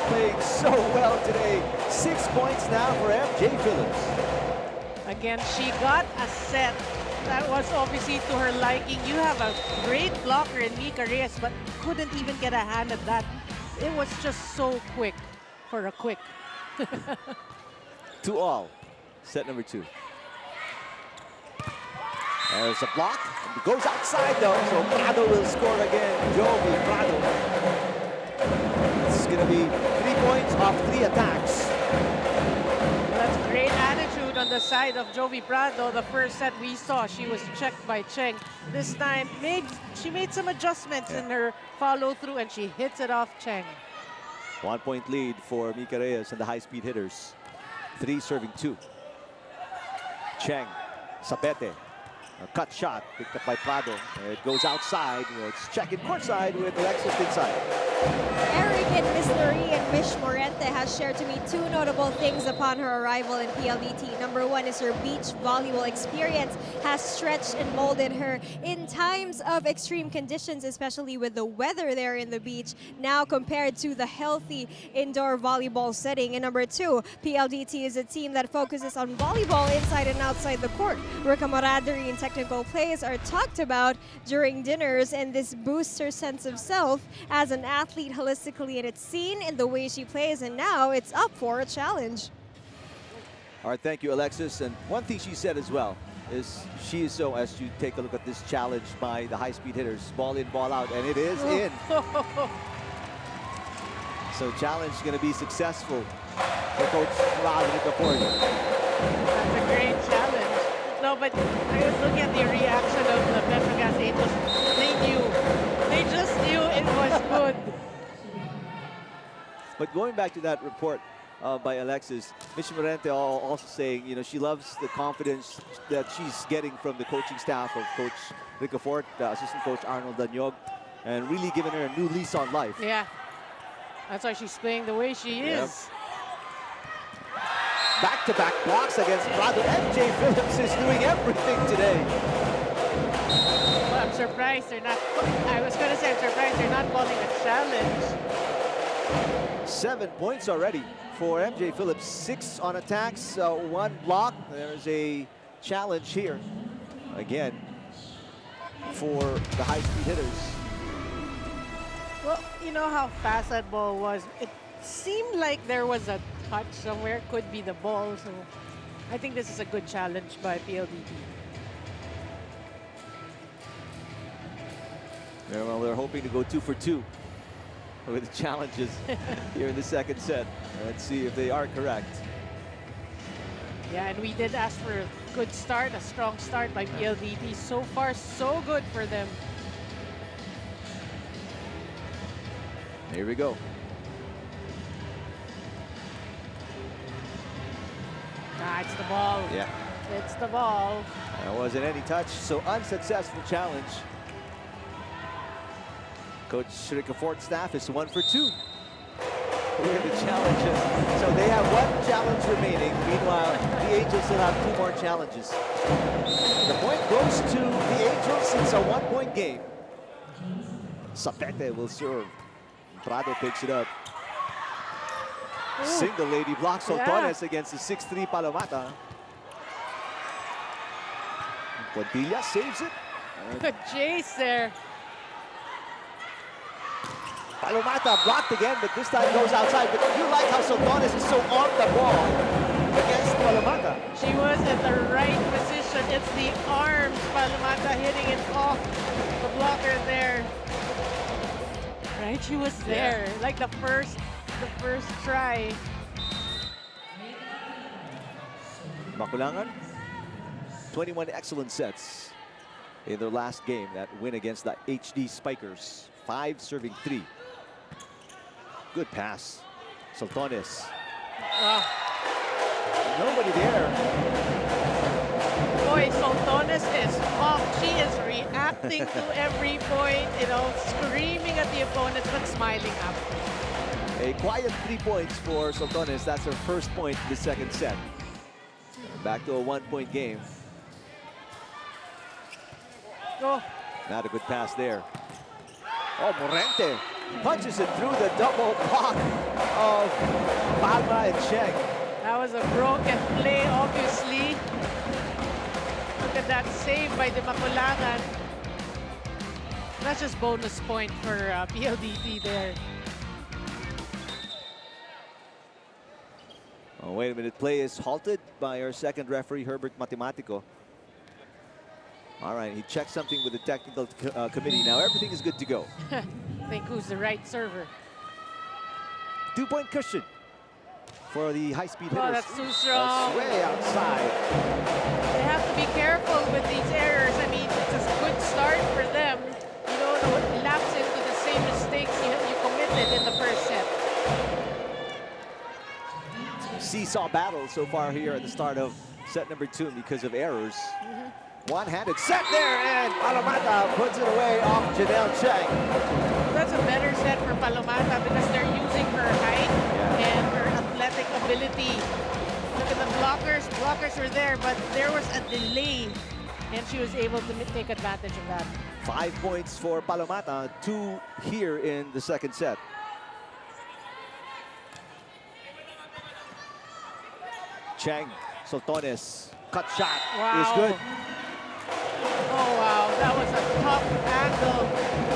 playing so well today. 6 points now for MJ Phillips. Again, she got a set that was obviously to her liking. You have a great blocker in Mika Reyes, but couldn't even get a hand at that. It was just so quick for a quick. 2-all. Set number 2. There's a block. It goes outside though, so Prado will score again. Jovi Prado. It's going to be 3 points off 3 attacks. Well, that's great attitude on the side of Jovi Prado. The first set we saw, she was checked by Cheng. This time, she made some adjustments in her follow-through, and she hits it off Cheng. 1 point lead for Mika Reyes and the high-speed hitters. 3 serving 2. Cheng, Sapete. A cut shot picked up by Prado. It goes outside. It's checking courtside with Alexis inside. Eric and Miss Marie and Mish Morente has shared to me 2 notable things upon her arrival in PLDT. Number 1 is her beach volleyball experience has stretched and molded her in times of extreme conditions, especially with the weather there in the beach, now compared to the healthy indoor volleyball setting. And number 2, PLDT is a team that focuses on volleyball inside and outside the court, where camaraderie and technical plays are talked about during dinners, and this boosts her sense of self as an athlete holistically, and it's seen in the way she plays, and now it's up for a challenge. All right, thank you, Alexis. And one thing she said as well is she is so, as you take a look at this challenge by the high-speed hitters, ball in, ball out, and it is in. So challenge is going to be successful for Coach Roderick Aporte. That's a great challenge. No, but I was looking at the reaction of the PETRO GAZZ Angels. They knew. They just knew it was good. But going back to that report by Alexis, Miss Morente also saying, you know, she loves the confidence that she's getting from the coaching staff of Coach Ricafort, assistant coach Arnold Danyog, and really giving her a new lease on life. Yeah. That's why she's playing the way she is. Back-to-back blocks against Prado. MJ Phillips is doing everything today. Well, I'm surprised they're not, I was going to say I'm surprised they're not calling a challenge. 7 points already for MJ Phillips. 6 on attacks, 1 block. There's a challenge here again for the high-speed hitters. Well, you know how fast that ball was. It seemed like there was a touch somewhere. Could be the ball. So I think this is a good challenge by PLDT. Yeah, well, they're hoping to go 2 for 2 with the challenges here in the second set. Let's see if they are correct. Yeah, and we did ask for a good start, a strong start by PLDT. So far, so good for them. Here we go. Ah, it's the ball. Yeah. It's the ball. There wasn't any touch, so unsuccessful challenge. Coach Ricafort's staff is 1 for 2 with the challenges. So they have 1 challenge remaining. Meanwhile, the Angels still have 2 more challenges. The point goes to the Angels. It's a 1-point game. Sapete will serve. Prado picks it up. Single lady block Soltones against the 6'3 Palomata. Padilla saves it. Good chase there. Palomata blocked again, but this time goes outside. But you like how Soltones is so on the ball against Palomata. She was in the right position. It's the arms. Palomata hitting it off the blocker there. Right, she was there. Like the first try. Maculangan, 21 excellent sets in their last game, that win against the HD Spikers. 5 serving 3. Good pass. Soltones. Nobody there. Boy, Soltones is off. She is reacting to every point, you know, screaming at the opponents but smiling up. A quiet 3 points for Soltones. That's her first point in the second set. Back to a 1-point game. Oh. Not a good pass there. Oh, Morente punches it through the double block of Palma and Cheng. That was a broken play, obviously. Look at that save by the Maculangan. That's just bonus point for PLDT there. Oh, wait a minute. Play is halted by our second referee, Herbert Matematico. All right, he checked something with the technical committee. Now everything is good to go. Think who's the right server. 2-point cushion for the high-speed hitters. Oh, that's too strong. That's way outside. They have to be careful with these errors. I mean, it's a good start for them. You don't know what lapse into the same mistakes you committed in the first set. Seesaw battle so far here at the start of set number 2 because of errors. One-handed set there, and Palomata puts it away off Janelle Cheng. That's a better set for Palomata because they're using her height and her athletic ability. Look at the blockers. Blockers were there, but there was a delay, and she was able to take advantage of that. 5 points for Palomata, 2 here in the second set. Cheng, Soltones, cut shot is good. Oh, wow, that was a tough angle.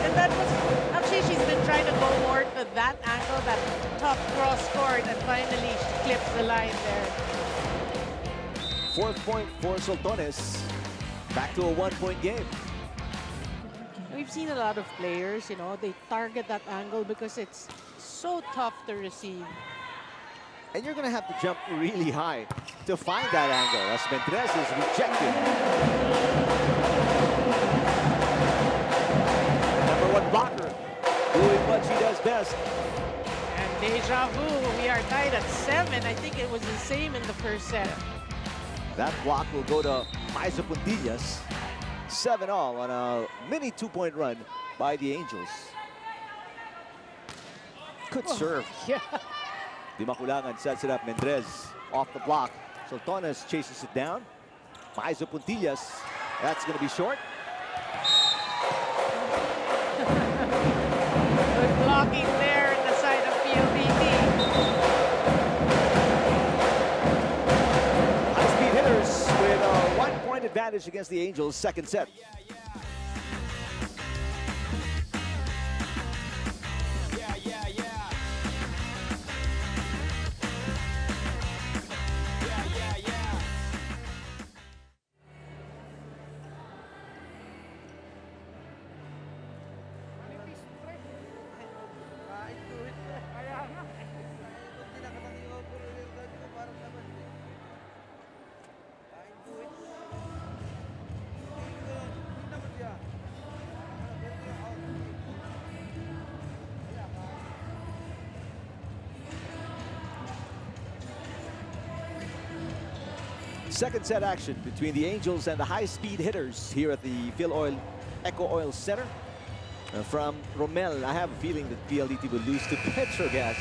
And that was, actually, she's been trying to go more to that angle, that tough cross court, and finally she clips the line there. 4th point for Soltones. Back to a 1-point game. We've seen a lot of players, you know, they target that angle because it's so tough to receive. And you're going to have to jump really high to find that angle, as Mendrez is rejected. #1 blocker, doing what she does best. And deja vu, we are tied at 7. I think it was the same in the first set. That block will go to Maisa Puntillas. 7-all on a mini 2-point run by the Angels. Good serve. Yeah. Di Maculangan sets it up. Mendrez off the block. Soltones chases it down. Maisa Puntillas. That's going to be short. Good blocking there in the side of PLDT. High-speed hitters with a 1-point advantage against the Angels. Second set. Second set action between the Angels and the high-speed hitters here at the Phil Oil Eco Oil Center. From Romel, I have a feeling that PLDT will lose to PETRO GAZZ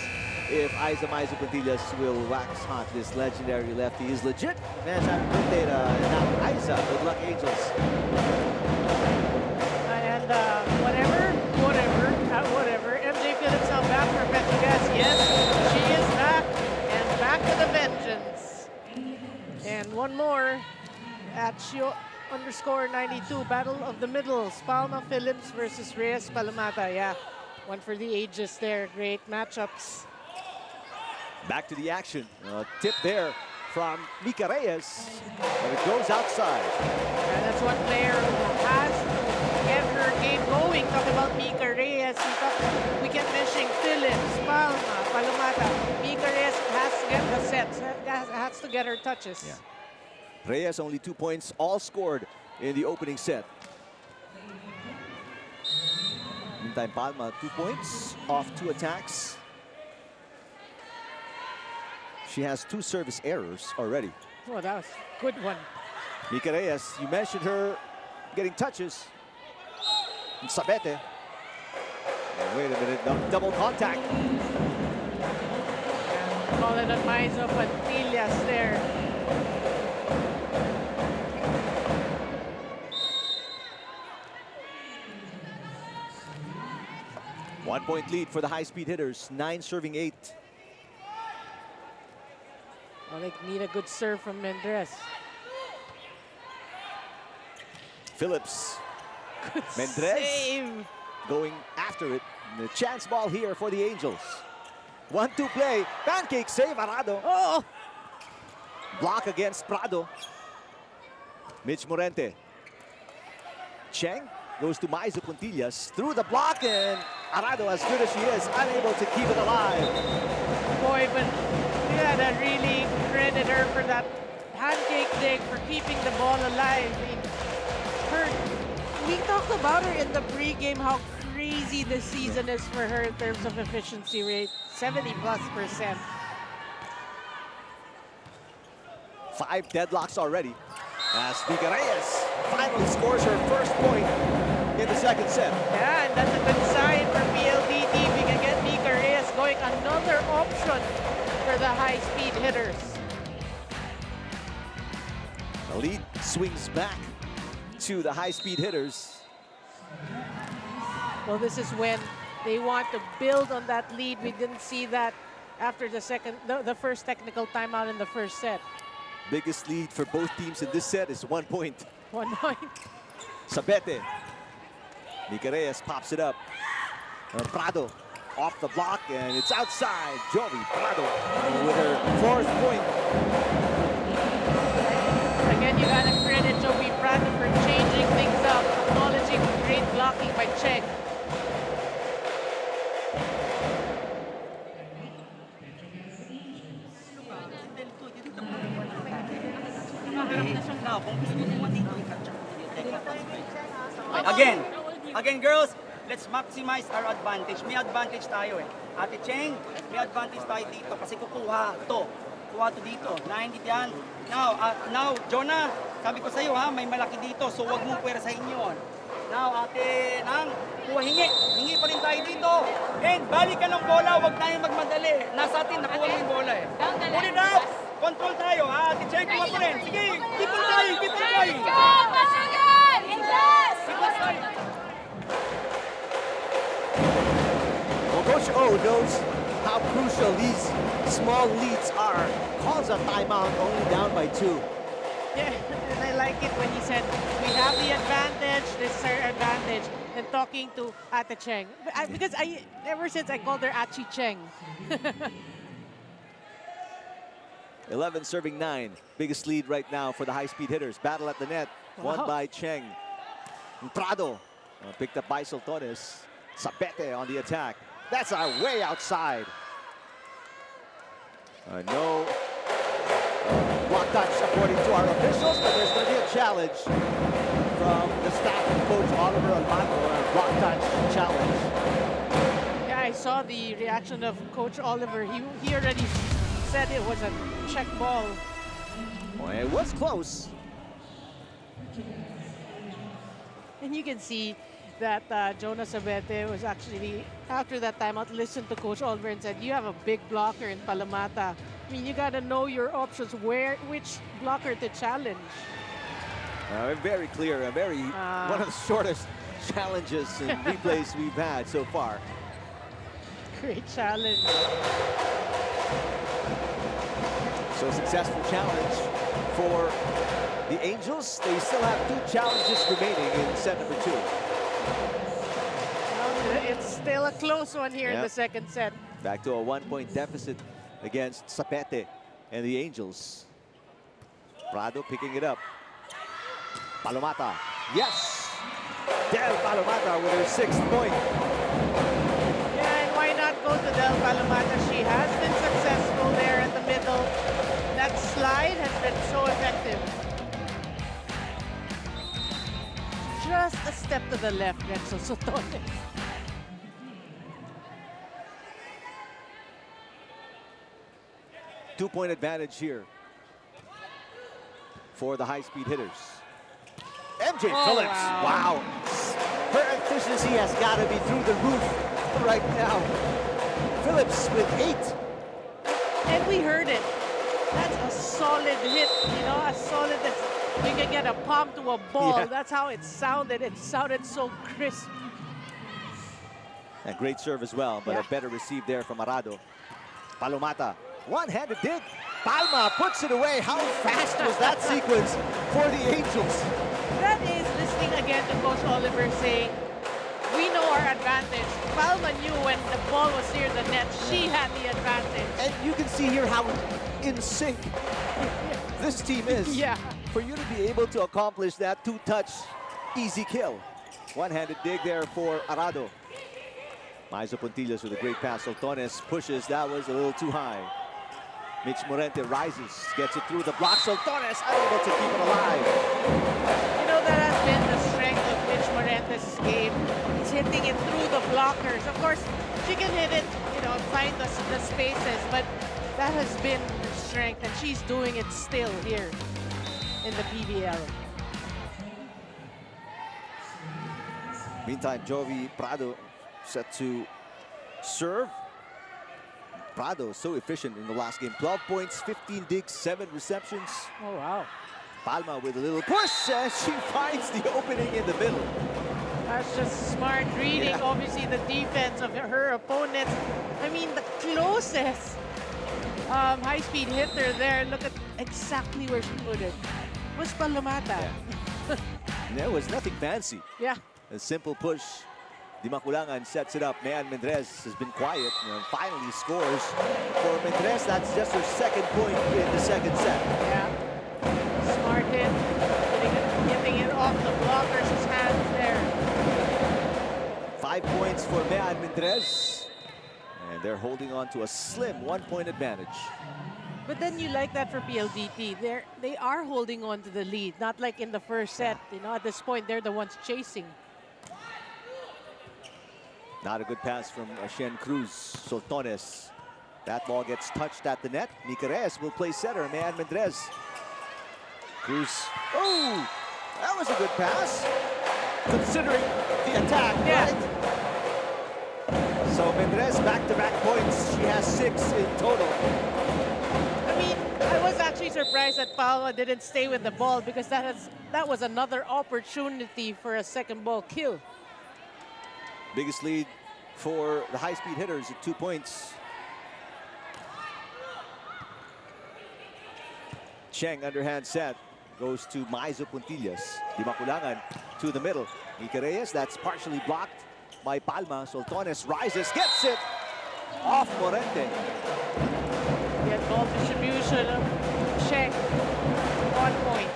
if Maisa Puntillas will wax hot. This legendary lefty is legit. Man, happy birthday to now Isa. Good luck, Angels. And whatever. MJ Phillips now back for PETRO GAZZ. Yes, she is back. And back to the vengeance. And one more at Shio_92, Battle of the Middles. Palma Phillips versus Reyes Palomata. Yeah, one for the ages there. Great matchups. Back to the action. Tip there from Mika Reyes, but it goes outside. And that's one player who has to get her game going. Talk about Mika Reyes. We kept mentioning Phillips, Palma, Palomata. Mika Reyes has to get the sets, has to get her touches. Yeah. Reyes only 2 points, all scored in the opening set. Meantime, Palma 2 points off 2 attacks. She has 2 service errors already. Oh, that was a good one. Mika Reyes, you mentioned her getting touches. And Sabete. And wait a minute, double contact. Call it on Maizo Pantillas there. One-point lead for the high-speed hitters, 9 serving 8. Well, they need a good serve from Mendres. Phillips. Good Mendres save. going after it. The chance ball here for the Angels. 1-2 play. Pancake save, Arado. Oh! Block against Prado. Mitch Morente. Cheng goes to Maizo Puntillas through the block, and Arado, as good as she is, unable to keep it alive. Boy, but you gotta really credit her for that pancake dig, for keeping the ball alive. I mean, we talked about her in the pregame, how crazy this season is for her in terms of efficiency rate, 70+%. 5 deadlocks already. As Mika Reyes finally scores her first point in the second set. Yeah, and that's a good sign for PLDT. We can get Mika Reyes going, another option for the high-speed hitters. The lead swings back to the high-speed hitters. Well, this is when they want to build on that lead. We didn't see that after the first technical timeout in the first set. Biggest lead for both teams in this set is 1 point. 1 point. Sabete. Mika Reyes pops it up. Prado off the block, and it's outside. Joey Prado with her 4th point. Again, you gotta credit Joey Prado for changing things up, acknowledging great blocking by Cheng. Again, girls, let's maximize our advantage. May advantage tayo eh. Ate Cheng, may advantage tayo dito kasi kukuha to. Kuha to dito. Naintindihan? Now, Jonah, sabi ko sa iyo ha, may malaki dito, so wag mong pwersahin yun. Now, Ate Nang, hingi pa rin tayo dito. And balik ka ng bola, wag tayong magmadali. Nasa atin, nakuha mo yung bola eh. Pull it up! Control tayo ha, Ate Cheng, kuha pa rin. Sige, keep on trying, keep on trying. Well, Coach O knows how crucial these small leads are. Calls a timeout only down by 2. Yeah, and I like it when he said, we have the advantage, this is our advantage, and talking to Ate Cheng. Because ever since I called her Achi Cheng. 11 serving 9. Biggest lead right now for the high-speed hitters. Battle at the net, won by Cheng. Prado picked up by Soltones. Sabete on the attack. That's our way outside. No block touch according to our officials, but there's going to be a challenge from the staff of Coach Oliver Almagro, a block touch challenge. Yeah, I saw the reaction of Coach Oliver. He already said it was a check ball. Well, it was close. And you can see that Jonah Sabete was actually, after that timeout, listened to Coach Oliver and said, you have a big blocker in Palamata. I mean, you got to know your options, which blocker to challenge. Very clear, one of the shortest challenges and replays we've had so far. Great challenge. So successful challenge for the Angels. They still have 2 challenges remaining in set number 2. It's still a close one here in the second set. Back to a 1-point deficit against Sapete and the Angels. Prado picking it up. Palomata. Yes! Del Palomata with her 6th point. Yeah, and why not go to Del Palomata? She has been successful there at the middle. That slide has been so effective. the left, Renzo Sotones. Two-point advantage here for the high-speed hitters. MJ Phillips, wow. Her efficiency has got to be through the roof right now. Phillips with 8. And we heard it. That's a solid hit, you know, a solid, you can get a palm to a ball. Yeah. That's how it sounded. It sounded so crisp. And great serve as well, but Yeah. a better receive there from Arado. Palomata, one-handed dig. Palma puts it away. How fast was that sequence for the Angels? That is listening again to Coach Oliver saying, we know our advantage. Palma knew when the ball was near the net, she had the advantage. And you can see here how in sync this team is. Yeah. For you to be able to accomplish that two-touch easy kill. One-handed dig there for Arado. Maizo Puntillas with a great pass. Soltones pushes. That was a little too high. Mitch Morente rises, gets it through the block. Soltones unable to keep it alive. You know, that has been the strength of Mitch Morente's game. He's hitting it through the blockers. Of course, she can hit it, you know, find the spaces, but that has been her strength, and she's doing it still here in the PVL. Meantime, Jovi Prado set to serve. Prado so efficient in the last game. 12 points, 15 digs, 7 receptions. Oh, wow. Palma with a little push, and she finds the opening in the middle. That's just smart reading, Yeah. obviously, the defense of her opponents. I mean, the closest high-speed hitter there. Look at exactly where she put it. Was Palomata. Yeah. There was nothing fancy. Yeah. A simple push. Di Maculangan sets it up. Mayan Mendrez has been quiet and finally scores for Mendrez. That's just her second point in the second set. Yeah. Smart hit. Getting it off the blockers' hands there. 5 points for Mayan Mendrez. And they're holding on to a slim 1-point advantage. But then you like that for PLDT. They are holding on to the lead, not like in the first set. You know, at this point, they're the ones chasing. Not a good pass from Shen Cruz. Soltones. That ball gets touched at the net. Mika Reyes will play center. Mayan Mendrez. Cruz. Oh, that was a good pass. Considering the attack, Yeah. right? So Mendrez back-to-back points. She has 6 in total. I mean, I was actually surprised that Palma didn't stay with the ball because that was another opportunity for a second ball kill. Biggest lead for the high-speed hitters at 2 points. Cheng underhand set. Goes to Maizo Puntillas. Di Maculangan to the middle. Mika Reyes, that's partially blocked by Palma. Soltones rises, gets it off Morente. Get ball distribution. Check. 1 point.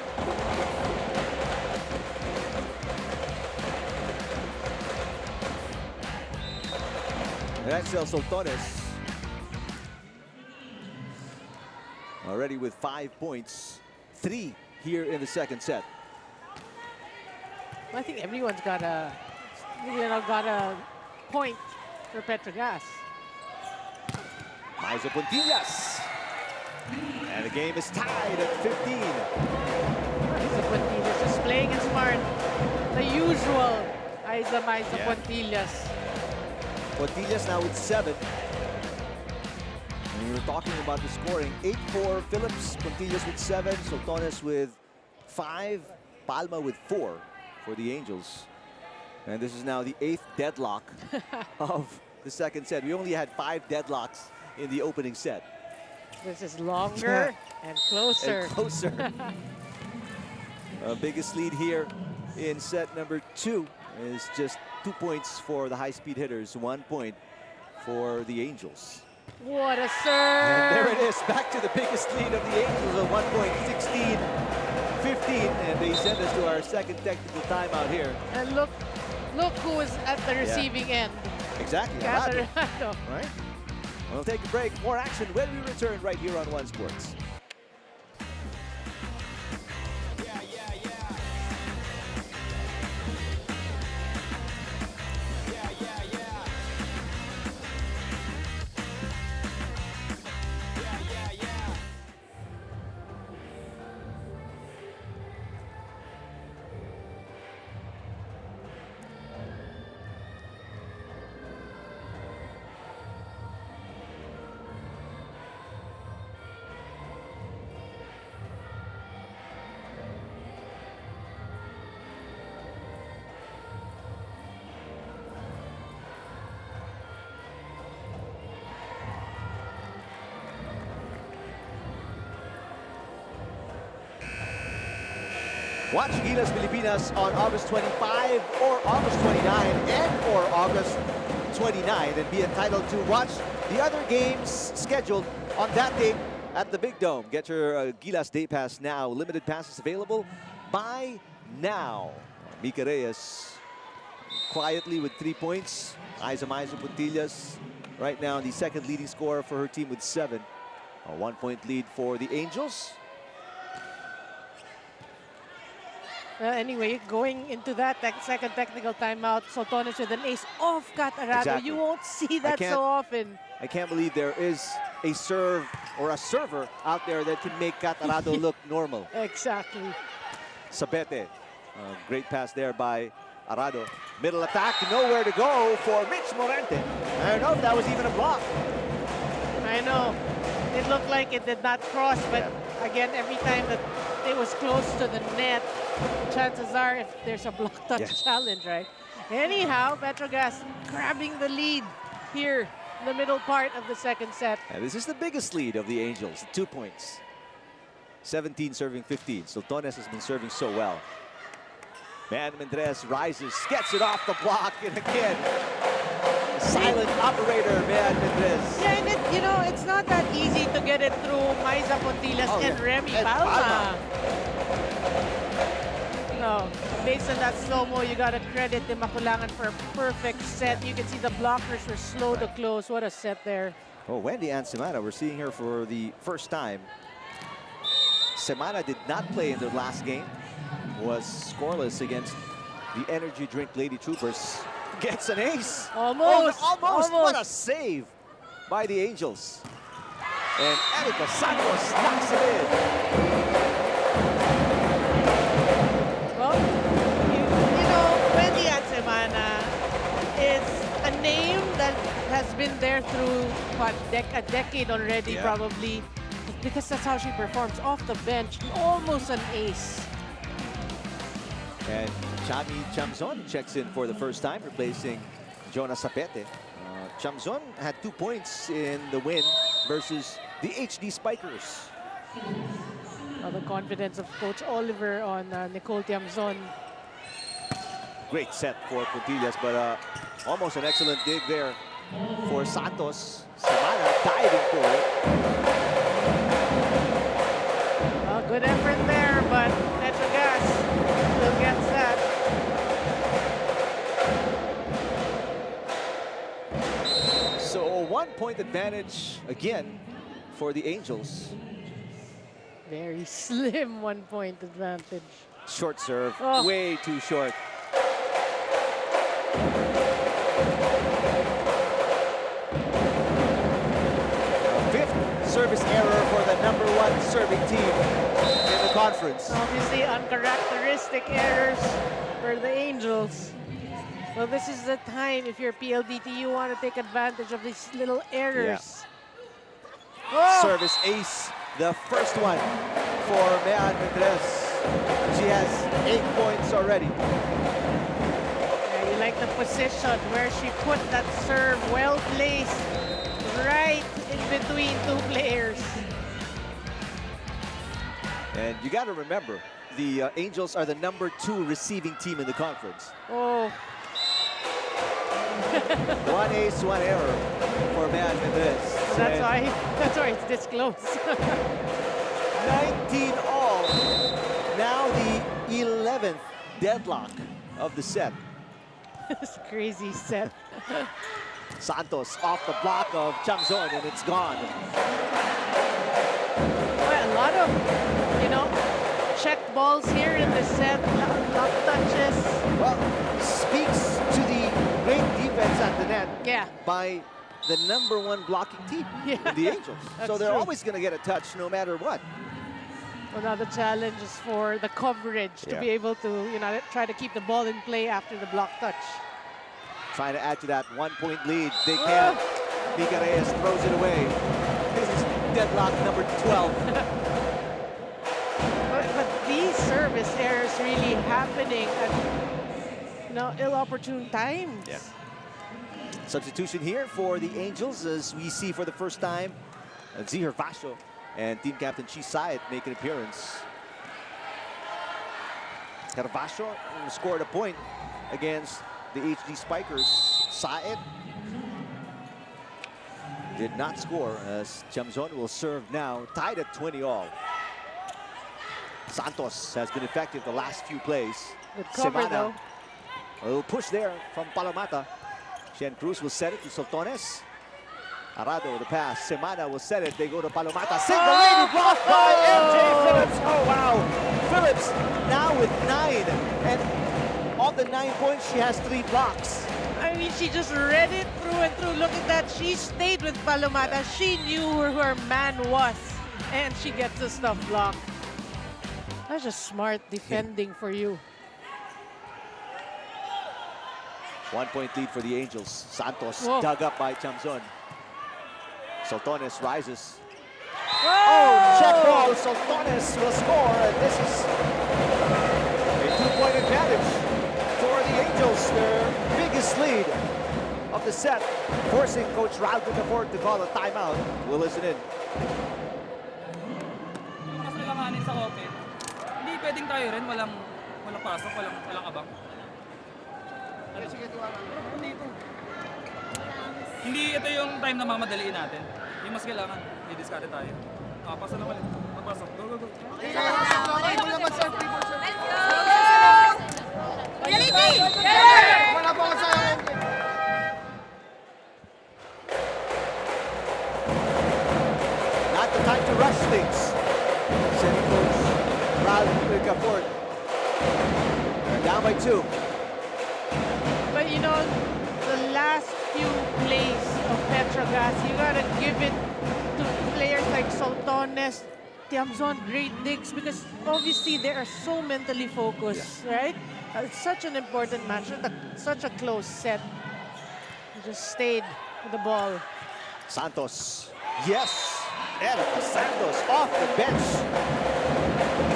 Rexel Soltones already with 5 points. 3 here in the second set. I think everyone's got a point for PETRO GAZZ. Maizo Puntillas. And the game is tied at 15. Maizo Puntillas just playing it smart. The usual Maizo Yeah. Puntillas. Puntillas now with 7. And we were talking about the scoring. 8 for Phillips, Puntillas with 7, Soltones with 5, Palma with 4 for the Angels. And this is now the 8th deadlock of the second set. We only had 5 deadlocks in the opening set. This is longer and closer. And closer. Biggest lead here in set number 2 is just 2 points for the high-speed hitters, 1 point for the Angels. What a And serve! there it is, back to the biggest lead of the Angels at 1 point, 16-15, and they send us to our second technical timeout here. And look who is at the receiving end. Exactly, Arado. Arado, right? We'll take a break. More action when we return right here on One Sports. Watch Gilas Pilipinas on August 25 or August 29 and or August 29 and be entitled to watch the other games scheduled on that date at the Big Dome. Get your Gilas Day Pass now. Limited passes available. Buy now. Mika Reyes quietly with 3 points. Aiza Puntillas right now the second leading scorer for her team with 7. A 1-point lead for the Angels. Anyway, going into that second technical timeout, Sotones with an ace off Kat Arado. Exactly. You won't see that so often. I can't believe there is a serve or a server out there that can make Kat Arado look normal. Exactly. Sabete, great pass there by Arado. Middle attack, nowhere to go for Mitch Morente. I don't know if that was even a block. I know. It looked like it did not cross, but again, every time that it was close to the net, chances are if there's a block touch challenge, right? Anyhow, PETRO GAZZ grabbing the lead here in the middle part of the second set. And this is the biggest lead of the Angels, 2 points. 17 serving 15. Sultones has been serving so well. Man Mendrez rises, gets it off the block, and again, silent operator, Man Mendrez. Yeah, and you know, it's not that easy to get it through Aiza Puntillas and Remy Palma. No, based on that slow-mo, you got to credit the Makulangan for a perfect set. You can see the blockers were slow to close. What a set there. Oh, Wendy Ann Semana, we're seeing her for the first time. Semana did not play in their last game. Was scoreless against the Energy Drink Lady Troopers. Gets an ace. Almost. Oh, almost. What a save by the Angels. And Erica Santos knocks it in. Well, you know, Wendy Ann Semana is a name that has been there through what, a decade already, probably. Because that's how she performs off the bench. Almost an ace. And Chami Chamzon checks in for the first time, replacing Jonas Sapete. Chamzon had 2 points in the win versus the HD Spikers. The confidence of Coach Oliver on Nicole Tiamzon. Great set for Puntillas, but almost an excellent dig there for Santos. Semana diving for it. Good effort there, but PETRO GAZZ still gets that. So a 1-point advantage again for the Angels. Very slim 1-point advantage. Short serve, Oh. way too short. Fifth service error for the #1 serving team in the conference. Obviously, uncharacteristic errors for the Angels. Well, this is the time, if you're PLDT, you want to take advantage of these little errors. Oh! Service ace, the first one for Mean Mendrez. She has 8 points already. Yeah, you like the position where she put that serve well placed right in between 2 players. And you got to remember, the Angels are the #2 receiving team in the conference. Oh. 1 ace, 1 error for Man Mendrez. That's why it's this close. 19 all. Now the 11th deadlock of the set. This crazy set. Santos off the block of Chamzon, and it's gone. Well, a lot of, you know, check balls here in the set. Lock touches. Well, speaks to the great defense at the net by the #1 blocking team in the Angels. So they're always going to get a touch no matter what. Well, now the challenge is for the coverage to be able to, you know, try to keep the ball in play after the block touch. Trying to add to that 1-point lead. They can't. Mika Reyes throws it away. This is deadlock number 12. But these service errors really happening at, you know, ill-opportune times. Yeah. Substitution here for the Angels as we see for the first time Zihar Vasho and team captain Chi Sayat make an appearance. Gervasio scored a point against the HD Spikers. Saed did not score as Tiamzon will serve now, tied at 20-all. Santos has been effective the last few plays. Good cover, though. A little push there from Palomata. Shen Cruz will set it to Soltones. Arado, the pass. Semana will set it. They go to Palomata. Single lady blocked by MJ Phillips. Oh, wow. Phillips now with 9. And on the 9 points, she has 3 blocks. I mean, she just read it through and through. Look at that. She stayed with Palomata. She knew who her man was. And she gets the stuff blocked. That's just smart defending for you. 1 point lead for the Angels. Santos dug up by Tiamzon. Soltones rises. Oh, check ball. Soltones will score. And this is a 2-point advantage for the Angels. Their biggest lead of the set, forcing Coach Ralph Ford to call a timeout. We'll listen in. Mas kailanganin sa open. Hindi pwedeng tayo rin, walang pasok, walang abang. Hindi ito yung time na mamadaliin natin. Yung mas kailangan, i-discard tayo. Pasa na ulit. Papasok. Go, go, go. Let's go! Reality! Wala po ako sa... Not the time to rush things, said Coach Ralph Ford. They're down by 2. But you know, the last few plays of PETRO GAZZ, you gotta give it to players like Soltones, Tiamzon, great digs, because obviously they are so mentally focused, right? It's such an important match, such a close set. You just stayed with the ball. Santos, yes! Erica Santos off the bench.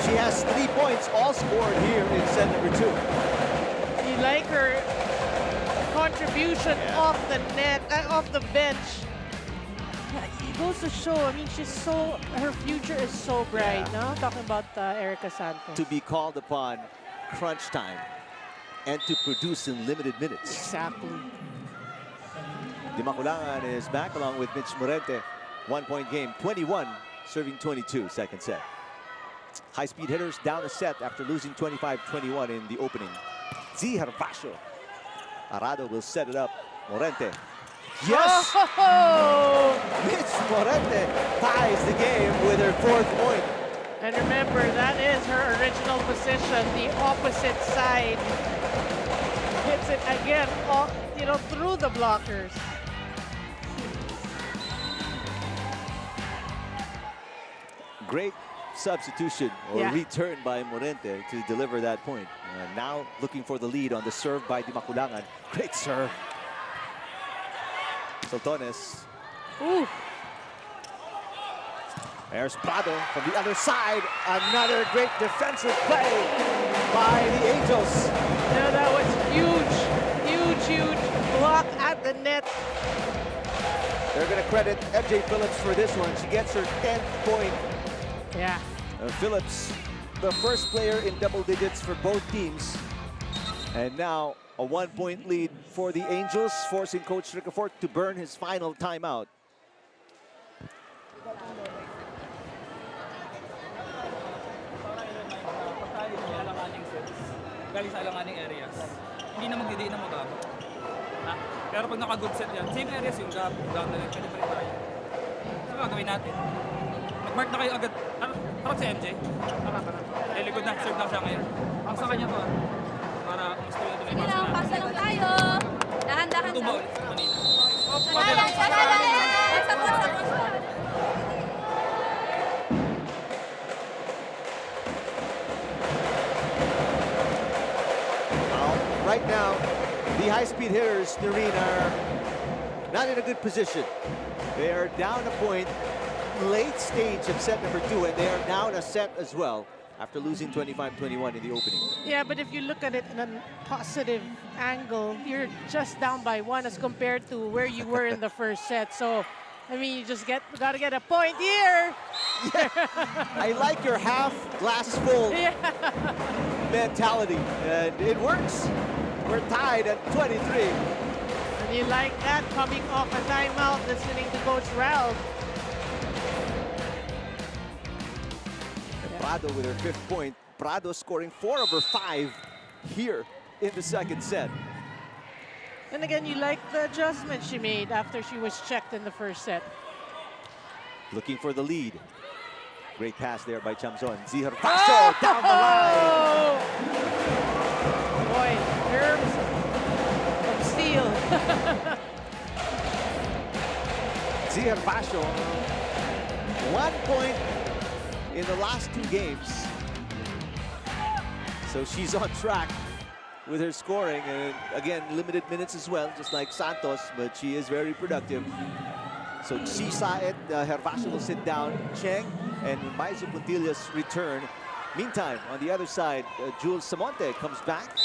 She has 3 points, all scored here in set number 2. You like her contribution off the net, off the bench. It goes to show, I mean, her future is so bright, no? Talking about Erica Santos. To be called upon crunch time and to produce in limited minutes. Exactly. Dimaculangan is back along with Mitch Morente. 1-point game, 21, serving 22, second set. High-speed hitters down a set after losing 25-21 in the opening. Gervasio. Arado will set it up. Morente. Yes! Oh! Mitch Morente ties the game with her 4th point. And remember, that is her original position, the opposite side. Hits it again, you know, through the blockers. Great substitution or return by Morente to deliver that point. Now looking for the lead on the serve by Dimaculangan. Great serve. Soltones. Ooh. There's Prado from the other side. Another great defensive play by the Angels. Yeah, that was huge block at the net. They're going to credit MJ Phillips for this one. She gets her 10th point. Yeah. Phillips, the first player in double digits for both teams. And now a 1-point lead for the Angels, forcing Coach Ricafort to burn his final timeout. Galing sa alanganing areas. Hindi na magdidiin na magabo. Pero pag naka-good set yan, same areas yung gap na lang, pwede pa rin tayo. So gagawin natin. Mag-mark na kayo agad. Harap si MJ. Harap. Likod na, serve lang siya ngayon. Ang sa kanya to para umusto yung tuloy pass na. Pasa lang tayo. Dahan-dahan Tuba lang. ulit sa kanina. Right now, the high-speed hitters, Noreen, are not in a good position. They are down a point, late stage of set number 2, and they are down a set as well after losing 25-21 in the opening. Yeah, but if you look at it in a positive angle, you're just down by 1 as compared to where you were in the first set. So, I mean, you just gotta get a point here. Yeah. I like your half glass full. Yeah. mentality, and it works. We're tied at 23. And you like that, coming off a timeout, listening to Coach Ralph. And Prado with her 5th point. Prado scoring 4 over 5 here in the second set. And again, you like the adjustment she made after she was checked in the first set. Looking for the lead. Great pass there by Chamzon. Zihar Paso down the line. Boy, nerves of steel. Zihar Paso, 1 point in the last 2 games. So she's on track with her scoring, and again, limited minutes as well, just like Santos, but she is very productive. So she saw it, Hervasio will sit down, Cheng and Maizu Puntillas return. Meantime, on the other side, Jules Samonte comes back.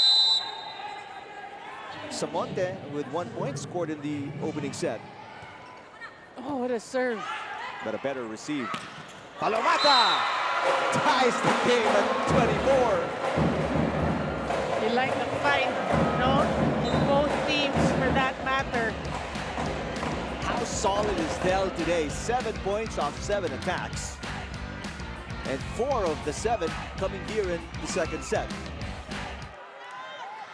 Samonte with 1 point scored in the opening set. Oh, what a serve. But a better receive. Palomata ties the game at 24. You like the fight, no? In both teams, for that matter. How solid is Del today? 7 points off 7 attacks. And 4 of the 7 coming here in the second set.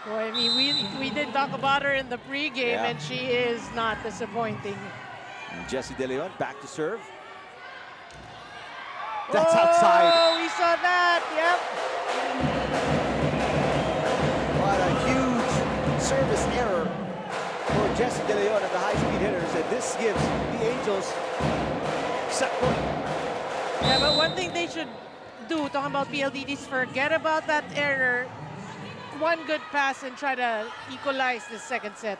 Boy, I mean, we did talk about her in the pregame, and she is not disappointing. And Jessie De Leon back to serve. That's outside. Oh, we saw that, yep. What a huge service error for Jessie De Leon and the high-speed hitters, and this gives the Angels set point. Yeah, but one thing they should do, talking about PLDTs, forget about that error. One good pass and try to equalize the second set.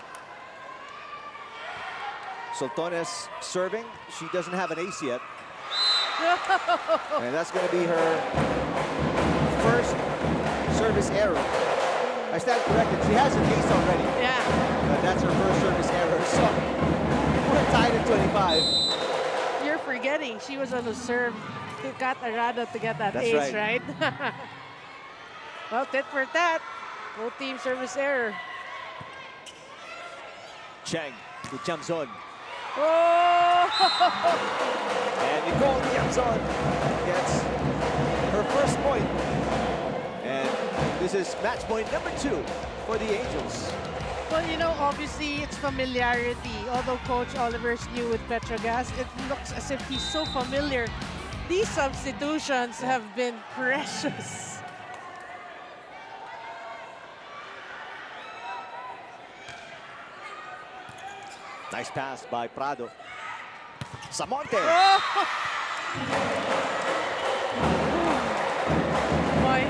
Soltones serving. She doesn't have an ace yet. And that's going to be her first service error. I stand corrected. She has an ace already. Yeah. But that's her first service error. So we're tied at 25. You're forgetting she was on the serve to got Arado to get that That's ace, right. right? Well, tit for tat. Both team service error. Cheng to Chamzon. Oh! And Nicole Chamzon gets her first point. And this is match point number 2 for the Angels. Well, you know, obviously it's familiarity. Although Coach Oliver's new with PETRO GAZZ, it looks as if he's so familiar. These substitutions have been precious. Nice pass by Prado. Samonte. Oh! Boy,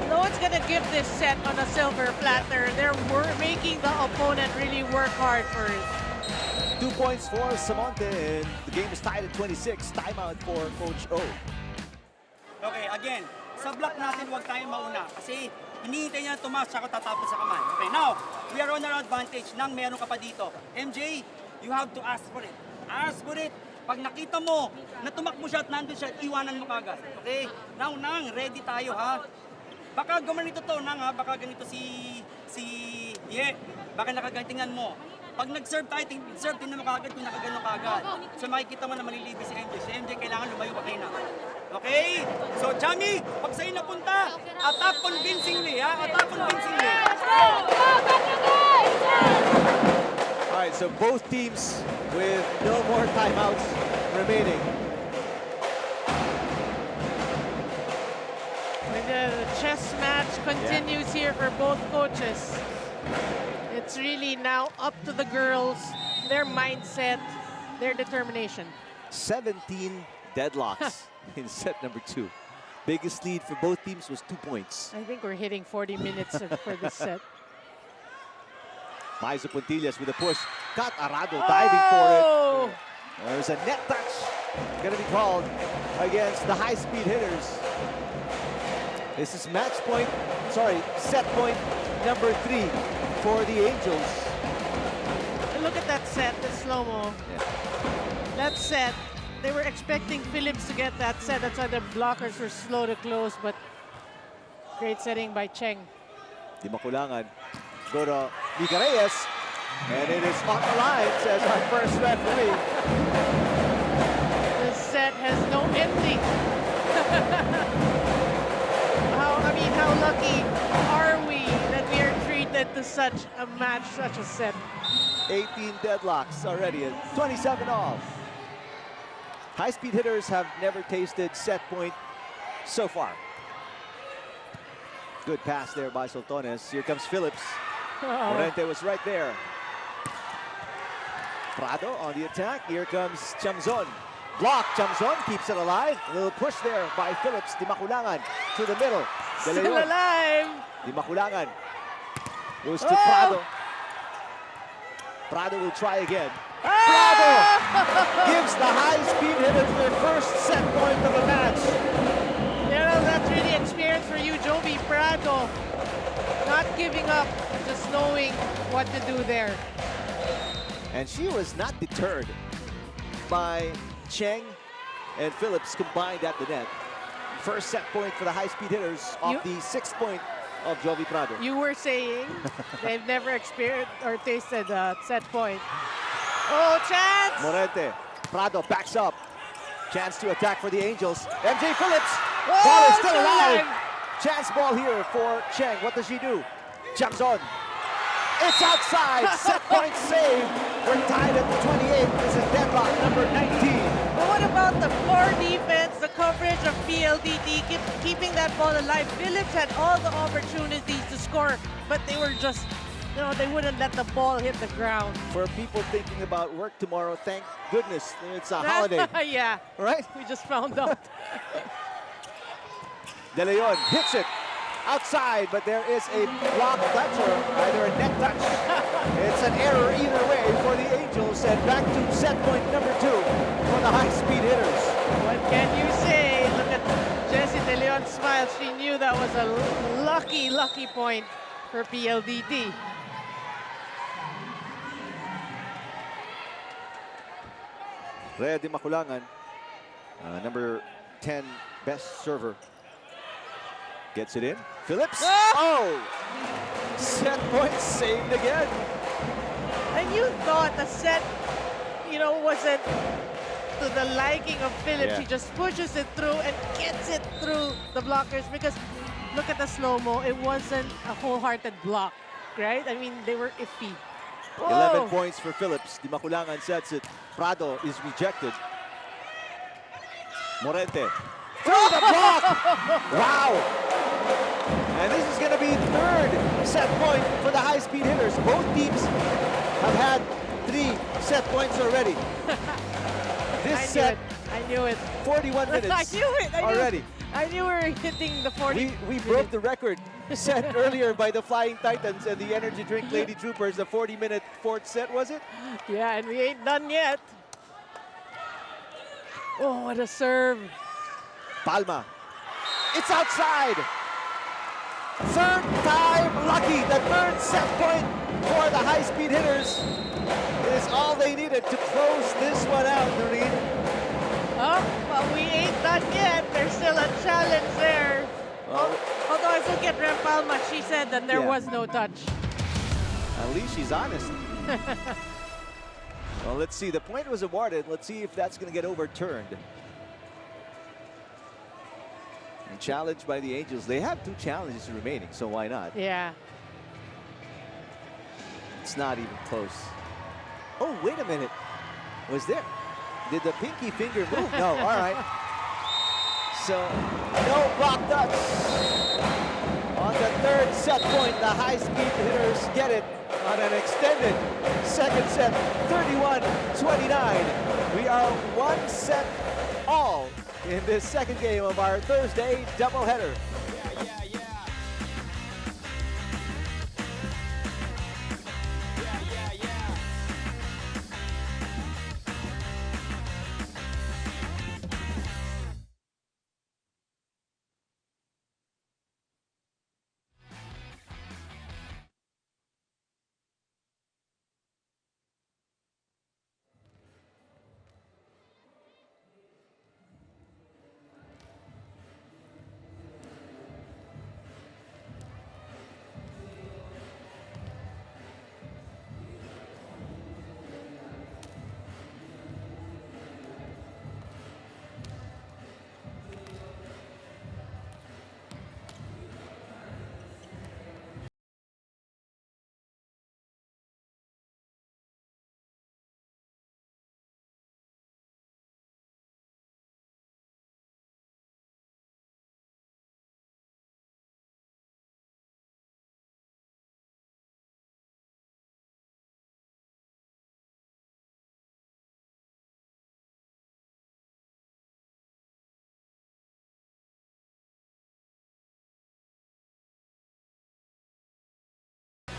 no one's gonna give this set on a silver platter. They're making the opponent really work hard for it. 2 points for Samonte, and the game is tied at 26. Timeout for Coach O. Okay, again, sa block natin huwag tayong mauna kasi hinihintay niya na tumaas siya tatapos sa kamay. Okay, now, we are on our advantage nang meron ka pa dito. MJ, you have to ask for it. Ask for it. Pag nakita mo na tumakbo siya at nandun siya, iwanan mo kagad. Okay? Now, Nang, ready tayo ha. Baka gumanito to, Nang ha. Baka ganito baka nakagantingan mo. Pag nag-serve tayo, serve din mo kagad kung nakagano kagad. So makikita mo na malilibi si MJ. Si MJ kailangan lumayo pa kayo na. Okay? So, Jamie, pag sa'yo napunta, attack convincingly, ha? Attack convincingly. All right, so both teams with no more timeouts remaining. And the chess match continues here for both coaches. It's really now up to the girls, their mindset, their determination. 17 deadlocks in set number 2. Biggest lead for both teams was 2 points. I think we're hitting 40 minutes for this set. Maizu Puntillas with a push. Got Arado diving for it. There's a net touch going to be called against the high-speed hitters. This is set point number 3 for the Angels. Look at that set, the slow-mo. Yeah. That set, they were expecting Phillips to get that set. That's why the blockers were slow to close, but great setting by Cheng. Di makulangan. Go to Mika Reyes. And it is on the line, says our first referee. This set has no ending. How lucky are we that we are treated to such a match, such a set? 18 deadlocks already, and 27 all. High-speed hitters have never tasted set point so far. Good pass there by Soltones. Here comes Phillips. Morente was right there. Prado on the attack. Here comes Chamzon. Block. Chamzon keeps it alive. A little push there by Phillips. Di makulangan to the middle. Still alive. Di makulangan. Goes to Prado. Prado will try again. Prado gives the high-speed hitters their first set point of the match. Yeah, that's really experience for you, Jovi. Prado. Not giving up, just knowing what to do there. And she was not deterred by Cheng and Phillips combined at the net. First set point for the high-speed hitters off the 6th point of Jovi Prado. You were saying they've never experienced or tasted a set point. Oh, chance! Morente. Prado backs up. Chance to attack for the Angels. MJ Phillips. Oh, Ball is still alive. Chance ball here for Cheng. What does she do? Jumps on. It's outside. Set point saved. We're tied at 28. This is deadlock number 19. But what about the floor defense, the coverage of PLDT, keeping that ball alive? Phillips had all the opportunities to score, but they were just, they wouldn't let the ball hit the ground. For people thinking about work tomorrow, thank goodness it's a holiday. Yeah. Right? We just found out. De Leon hits it outside, but there is a block touch or either a net touch. It's an error either way for the Angels, and back to set point number 2 for the high-speed hitters. What can you say? Look at Jessie De Leon's smile. She knew that was a lucky point for PLDT. Rhea Di Maculangan, number 10 best server. Gets it in. Phillips. Oh! Set point saved again. And you thought the set, wasn't to the liking of Phillips. Yeah. He just pushes it through and gets it through the blockers, because look at the slow-mo. It wasn't a wholehearted block, right? I mean, they were iffy. 11 points for Phillips. Di Maculangan sets it. Prado is rejected. Morente. Through the block! Wow! And this is going to be third set point for the high-speed hitters. Both teams have had 3 set points already. This set, I knew it. 41 minutes I knew it. already. I knew we were hitting the 40. We broke the record set earlier by the Flying Titans and the Energy Drink Lady Troopers, the 40-minute 4th set, was it? Yeah, and we ain't done yet. Oh, what a serve. Palma. It's outside. Third time lucky. The third set point for the high-speed hitters is all they needed to close this one out, Noreen. Oh, well, we ain't done yet. There's still a challenge there. Although I look at Rem Palma, she said that there was no touch. At least she's honest. Well, let's see. The point was awarded. Let's see if that's going to get overturned. And challenged by the Angels. They have 2 challenges remaining, so why not? Yeah. It's not even close. Oh, wait a minute. Was there? Did the pinky finger move? No, all right. So, no block touch. On the third set point, the high-speed hitters get it on an extended second set, 31-29. We are 1 set all in this second game of our Thursday doubleheader.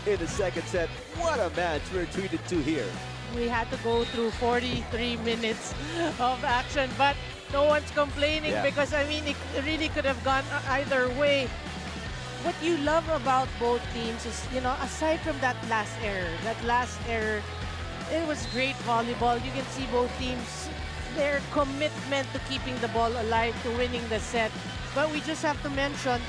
in the second set. What a match we're treated to here. We had to go through 43 minutes of action, but no one's complaining because, I mean, it really could have gone either way. What you love about both teams is, you know, aside from that last error, it was great volleyball. You can see both teams, their commitment to keeping the ball alive, to winning the set. But we just have to mention,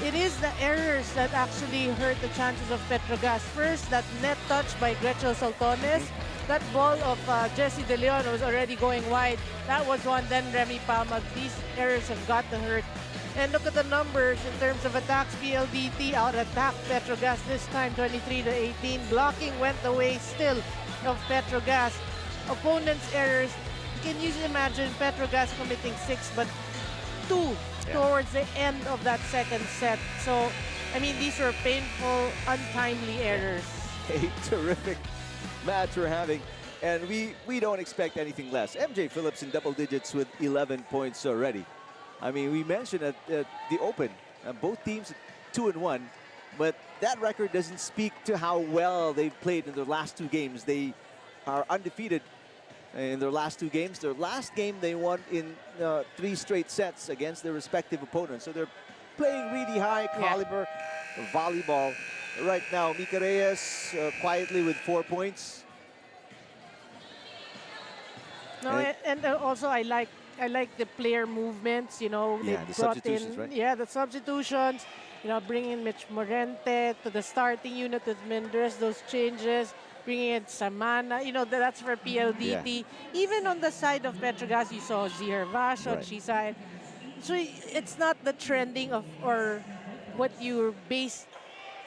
it is the errors that actually hurt the chances of PETRO GAZZ. First, that net touch by Gretchen Soltones. That ball of Jessie De Leon was already going wide. That was one. Then Remy Palma. These errors have got to hurt. And look at the numbers in terms of attacks. PLDT out-attacked PETRO GAZZ this time, 23-18. Blocking went the way still of PETRO GAZZ. Opponents' errors. Can you imagine PETRO GAZZ committing 6, but 2 towards the end of that second set? So, I mean, these were painful, untimely errors. A terrific match we're having, and we don't expect anything less. MJ Phillips in double digits with 11 points already. I mean, we mentioned at the Open, both teams 2-1, but that record doesn't speak to how well they've played in their last 2 games. They are undefeated in their last 2 games. Their last game they won in 3 straight sets against their respective opponents. So they're playing really high caliber volleyball. Right now, Mika Reyes quietly with 4 points. No, and also I like the player movements. You know, they the brought substitutions, in right? the substitutions. You know, bringing Mitch Morente to the starting unit with Mendres. Those changes, bringing in Samana. You know, that's for PLDT. Even on the side of PETRO GAZZ, you saw Zihar Vash on she side. So it's not the trending of or what you base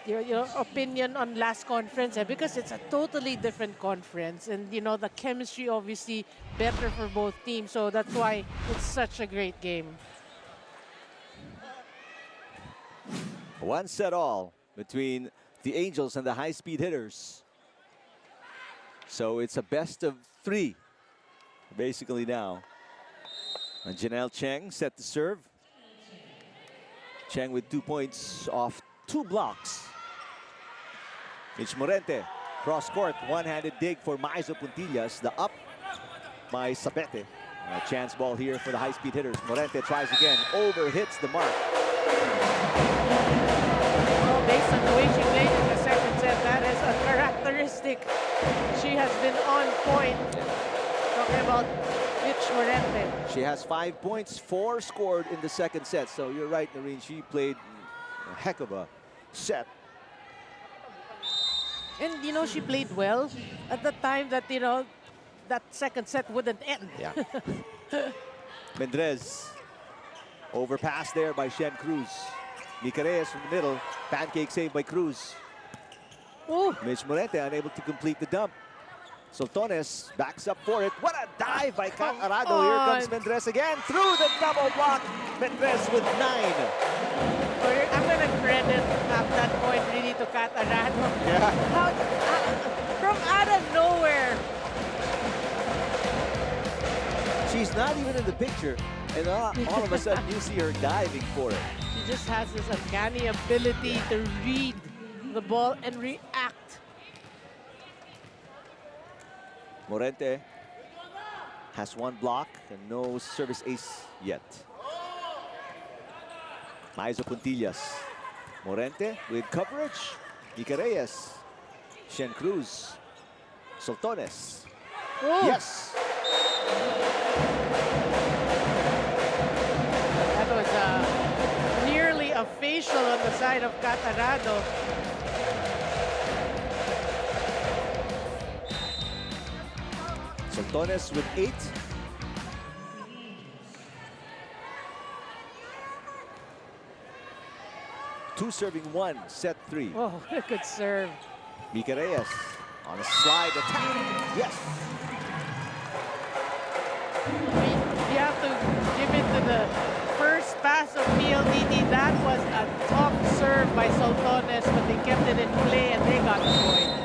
your opinion on last conference, because it's a totally different conference, and you know the chemistry obviously better for both teams, so that's why it's such a great game. 1 set all between the Angels and the high-speed hitters. So it's a best of 3 basically now. And Janelle Cheng set to serve. Cheng with 2 points off 2 blocks. Mitch Morente, cross court, one-handed dig for Maizo Puntillas. The up by Sabete. A chance ball here for the high-speed hitters. Morente tries again, overhits the mark. Well, based on the way she played in the second set, that is a characteristic. She has been on point. Talking about Mitch Morente. She has 5 points, 4 scored in the second set. So you're right, Noreen, she played a heck of a set. And, you know, she played well at the time that, you know, that second set wouldn't end. Yeah. Mendres. Overpass there by Shen Cruz. Mika Reyes from the middle. Pancake save by Cruz. Ooh. Mitch Morente unable to complete the dump. Soltones backs up for it. What a dive by Kat Arado. Here comes Mendres again. Through the double block. Mendres with 9. I'm going to credit at that point really to Kat Arado. Yeah. From out of nowhere. She's not even in the picture. And all of a sudden you see her diving for it. She just has this uncanny ability to read the ball and react. Morente has 1 block and no service ace yet. Maizo Puntillas. Morente with coverage. Mika Reyes. Shen Cruz. Soltones. Ooh. Yes. That was nearly a facial on the side of Kat Arado. Soltones with 8. Two serving 1, set 3. Oh, good serve. Mika Reyes on a slide attack. Yes. I mean, you have to give it to the first pass of PLDT. That was a tough serve by Soltones, but they kept it in play and they got the point.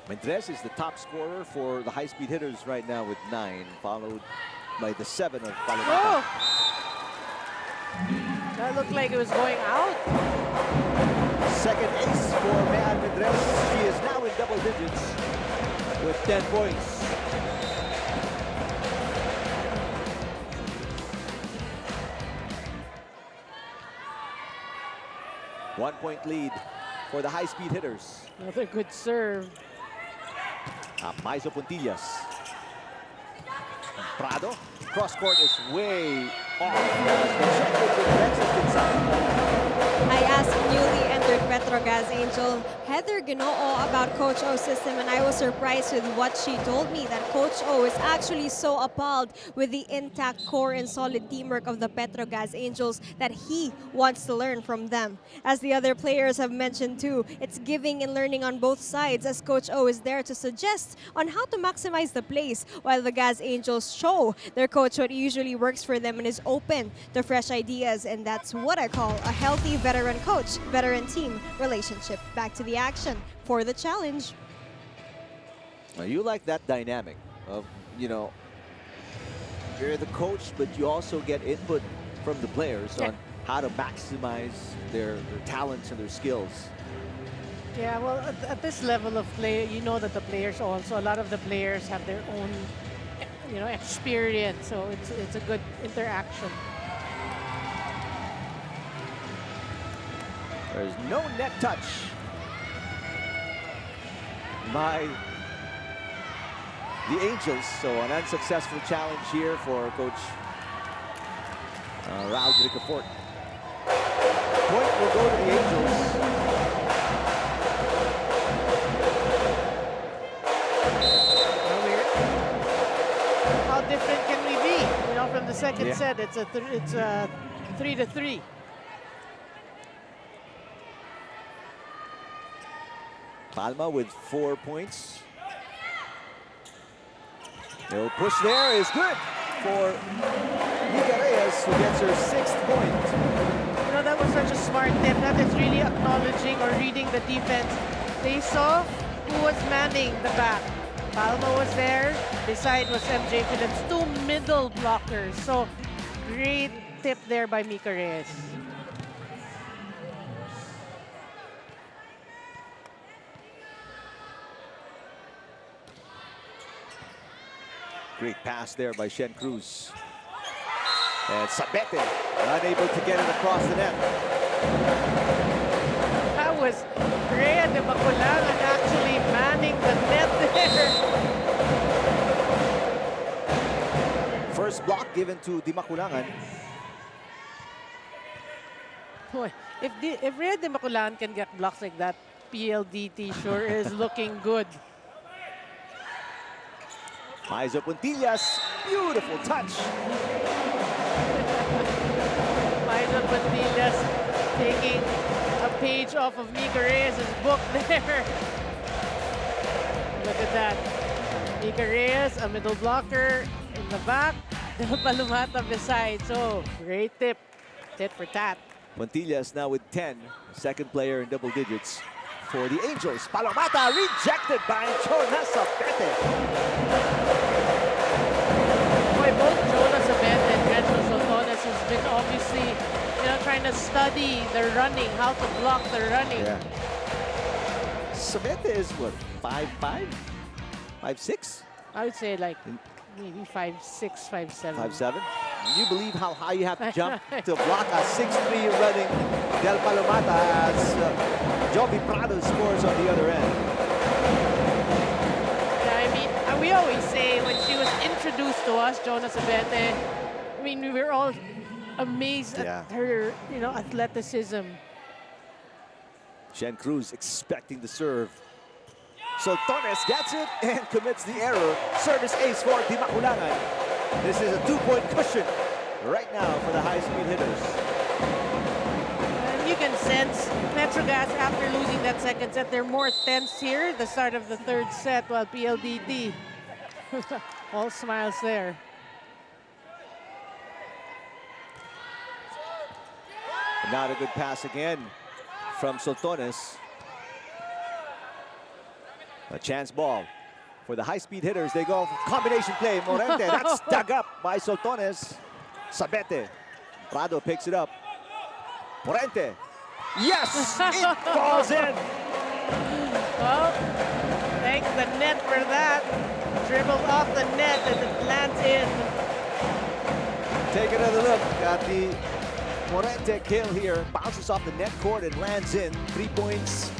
Mendres is the top scorer for the high-speed hitters right now with 9, followed by the 7 of Palamita. Oh! That looked like it was going out. Second ace for Mehan Medres. She is now in double digits with 10 points. One-point lead for the high-speed hitters. Another good serve. Maizo Puntillas. Prado. Cross-court is way off. I asked newly entered Petro Gazz Angel Heather Ginoo about Coach O's system, and I was surprised with what she told me, that Coach O is actually so appalled with the intact core and solid teamwork of the Petro Gazz Angels that he wants to learn from them. As the other players have mentioned too, it's giving and learning on both sides, as Coach O is there to suggest on how to maximize the plays, while the Gazz Angels show their coach what usually works for them and is open to fresh ideas, and that's what I call a healthy veteran coach, veteran team relationship. Back to the action for the challenge. Now, you like that dynamic of, you know, you're the coach, but you also get input from the players on how to maximize their talents and their skills. Yeah, well, at this level of play, you know that the players also, a lot of the players have their own, you know, experience, so it's a good interaction. There's no net touch by the Angels, so an unsuccessful challenge here for Coach Raul Ricafort. Point will go to the Angels. How different can we be? You know, from the second set, it's a 3-3. Palma with 4 points. The push there is good for Nika Reyes, who gets her 6th point. You know, that was such a smart tip. That is really acknowledging or reading the defense. They saw who was manning the back. Palma was there. Beside was MJ Phillips. 2 middle blockers. So, great tip there by Mika Reyes. Great pass there by Shen Cruz. And Sabete unable to get it across the net. That was Rhea de Maculangan actually manning the net there. First block given to Di Maculangan. Boy, if Rhea de Maculangan can get blocks like that, PLDT sure is looking good. Maizo Puntillas, beautiful touch. Maizo Puntillas taking a page off of Mika Reyes' book there. Look at that. Mika Reyes, a middle blocker in the back. Del Palomata beside. So, great tip. Tit for tat. Puntillas now with 10. Second player in double digits for the Angels. Palomata rejected by Jonas Sabete. Boy, both Jonas Sabete and Retro Sotones has been obviously, you know, trying to study the running, how to block the running. Yeah. Sabete is what, 5'5"? 5'6"? I would say like maybe 5'6", 5'7". 5'7"? You believe how high you have to jump to block a 6'3" running Del Palomata as Jovi Prado scores on the other end. Yeah, I mean, we always say when she was introduced to us, Jonas Sabete, I mean, we were all amazed at her, you know, athleticism. Shen Cruz expecting the serve. So Torres gets it and commits the error. Service ace for Di Maculangan. This is a 2-point cushion right now for the high-speed hitters. And you can sense Petro Gazz, after losing that second set, they're more tense here, the start of the third set, while PLDT, all smiles there. Not a good pass again from Soltones. A chance ball for the high-speed hitters. They go for combination play. Morente, that's dug up by Soltones. Sabete. Prado picks it up. Morente. Yes! It falls in! Well, thank the net for that. Dribbled off the net and it lands in. Take another look at the Morente kill here. Bounces off the net court and lands in. 3 points.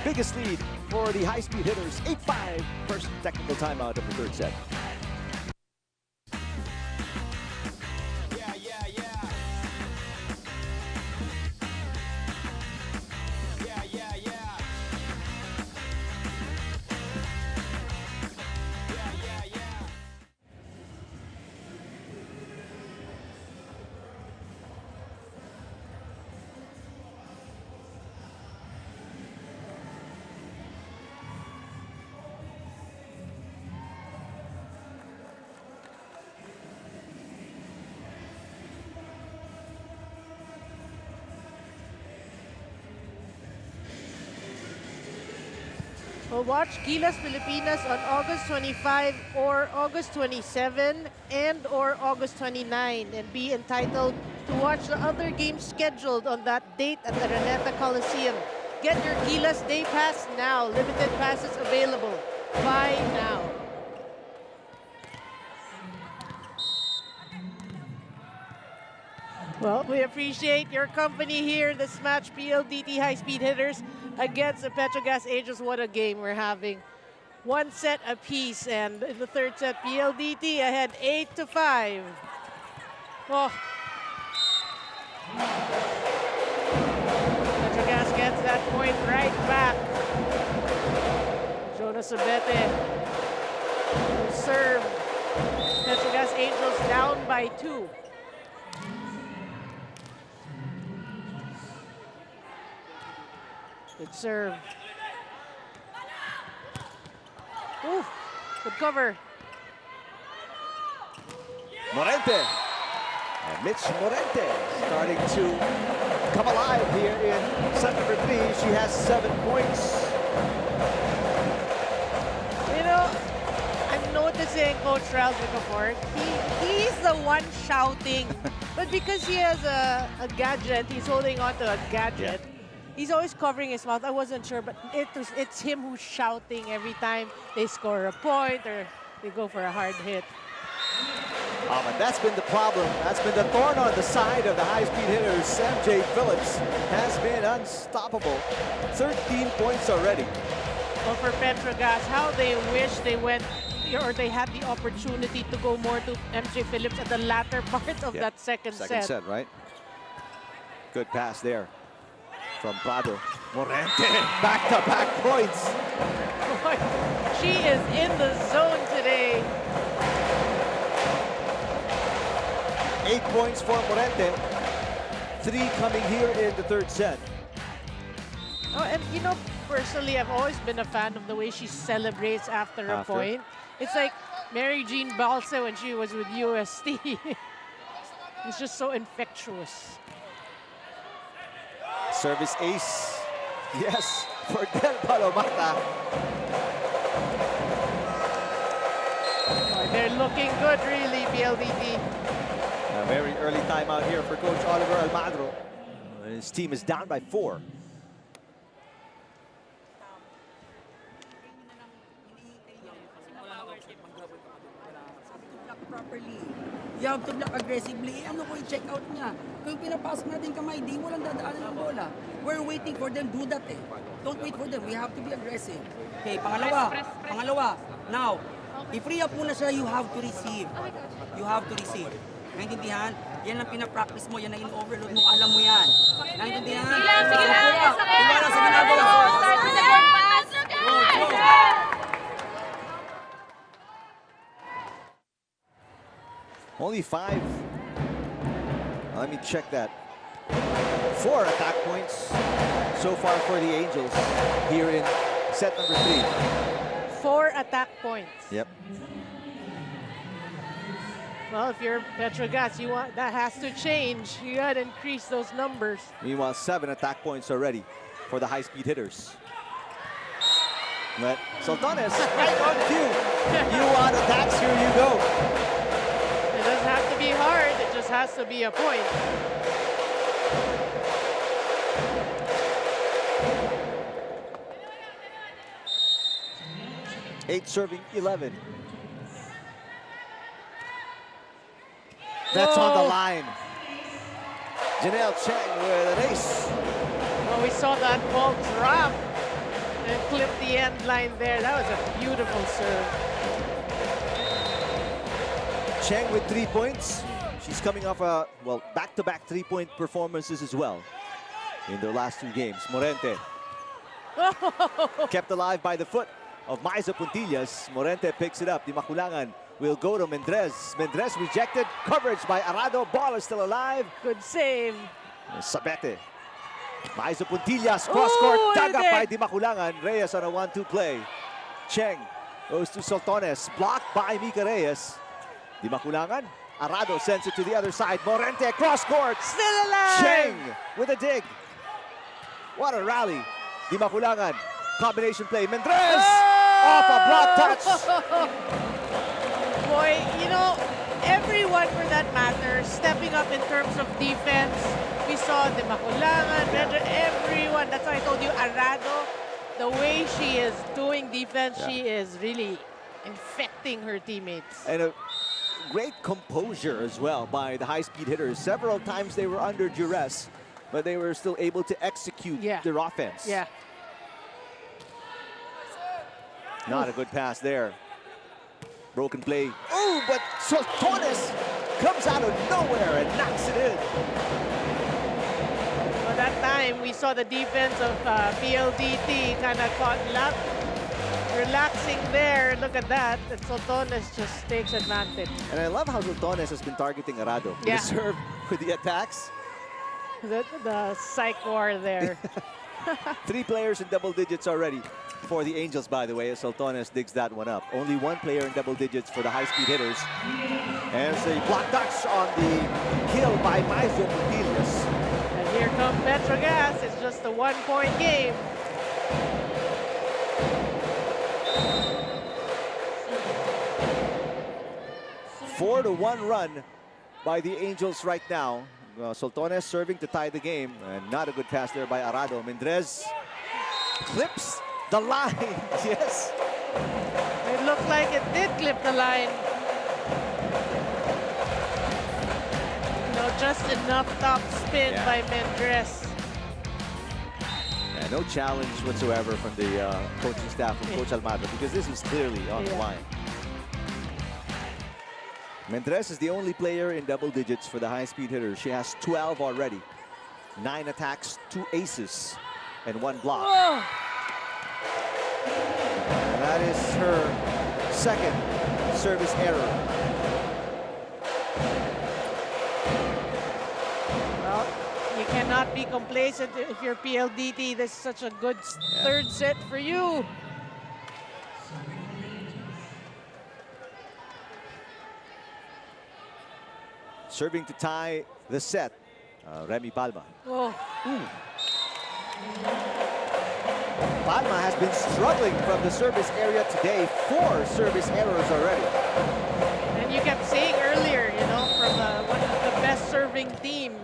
Biggest lead for the high-speed hitters. 8-5. First technical timeout of the third set. Well, watch Gilas Pilipinas on August 25 or August 27 and or August 29 and be entitled to watch the other games scheduled on that date at the Araneta Coliseum. Get your Gilas Day Pass now. Limited passes available. Buy now. Well, we appreciate your company here. This match, PLDT high-speed hitters against the PETRO GAZZ Angels. What a game we're having. 1 set apiece, and in the third set, PLDT ahead 8-5. Oh. PETRO GAZZ gets that point right back. Jonas Abete will serve. PETRO GAZZ Angels down by 2. Good serve. Ooh, good cover. Morente. And Mitch Morente starting to come alive here in set number 3. She has 7 points. You know, I'm noticing Coach Ralph Ricafort, he's the one shouting. But because he has a gadget, he's holding on to a gadget. Yeah. He's always covering his mouth. I wasn't sure, but it's him who's shouting every time they score a point or they go for a hard hit. But that's been the problem. That's been the thorn on the side of the high-speed hitters. MJ Phillips has been unstoppable. 13 points already. Well, for PETRO GAZZ, how they wish they went or they had the opportunity to go more to MJ Phillips at the latter part of that second set. Second set, right? Good pass there from Prado. Morente, back-to-back points. Boy, she is in the zone today. 8 points for Morente. 3 coming here in the third set. Oh, and you know, personally, I've always been a fan of the way she celebrates after a point. It's like Mary Jean Balsa when she was with UST. It's just so infectious. Service ace. Yes, for Del Palomata. Oh, they're looking good, really, PLDT. A very early timeout here for Coach Oliver Almagro. His team is down by 4. Properly. You have to block aggressively. Ano ko i-check out niya? Kung pinapasok natin kamay, di walang dadaanan ng bola. We're waiting for them. Do that eh. Don't wait for them. We have to be aggressive. Okay, pangalawa. Now, i-free up muna siya, you have to receive. You have to receive. Naintindihan? Yan ang pinapractice mo, yan ang in-overload mo, alam mo yan. Naintindihan? Sige lang. Iwala sa ginagawa. Start with the goal pass. Only 5. Let me check that. 4 attack points so far for the Angels here in set number 3. 4 attack points. Yep. Well, if you're PETRO GAZZ, that has to change. You got to increase those numbers. Meanwhile, 7 attack points already for the high-speed hitters. But Sultanes right on cue. You want attacks, here you go. It doesn't have to be hard. It just has to be a point. 8 serving 11. That's on the line. Janelle Chang with an ace. Well, we saw that ball drop and clip the end line there. That was a beautiful serve. Chang with 3 points. She's coming off a, well, back-to-back 3-point performances as well in their last 2 games. Morente kept alive by the foot of Maiza Puntillas. Morente picks it up. Di Maculangan will go to Mendrez. Mendrez rejected. Coverage by Arado. Ball is still alive. Good save. Sabete. Maiza Puntillas. Cross-court. Dug up by Di Maculangan. Reyes on a 1-2 play. Cheng goes to Soltones. Blocked by Mika Reyes. Di Maculangan. Arado sends it to the other side. Morente cross-court. Still alive. Cheng with a dig. What a rally. Di Maculangan. Combination play. Mendrez off a block touch. Boy, you know, everyone for that matter stepping up in terms of defense. We saw Di Maculangan, everyone. That's why I told you, Arado, the way she is doing defense, she is really infecting her teammates. And a great composure as well by the high-speed hitters. Several times they were under duress, but they were still able to execute their offense. Yeah. Not a good pass there. Broken play. Oh, but Soltones comes out of nowhere and knocks it in. Well, that time we saw the defense of PLDT kind of caught relaxing there. Look at that. And Soltones just takes advantage. And I love how Soltones has been targeting Arado. Yeah. The serve with the attacks. The psych war there. 3 players in double digits already for the Angels, by the way, as Soltones digs that one up. Only 1 player in double digits for the high-speed hitters. And it's a block touch on the kill by Maiza Puntillas. And here comes PETRO GAZZ. It's just a 1-point game. A 4-1 run by the Angels right now. Soltones serving to tie the game, and not a good pass there by Arado. Mendrez clips the line. Yes. It looked like it did clip the line. You know, just enough top spin by Mendrez. Yeah, no challenge whatsoever from the coaching staff of Coach Almagro, because this is clearly on the line. Mendrez is the only player in double digits for the high-speed hitters. She has 12 already. 9 attacks, 2 aces, and 1 block. Whoa. And that is her 2nd service error. Well, you cannot be complacent if you're PLDT. This is such a good 3rd set for you. Serving to tie the set, Remy Palma. Oh. Palma has been struggling from the service area today. 4 service errors already. And you kept saying earlier, you know, from one of the best serving team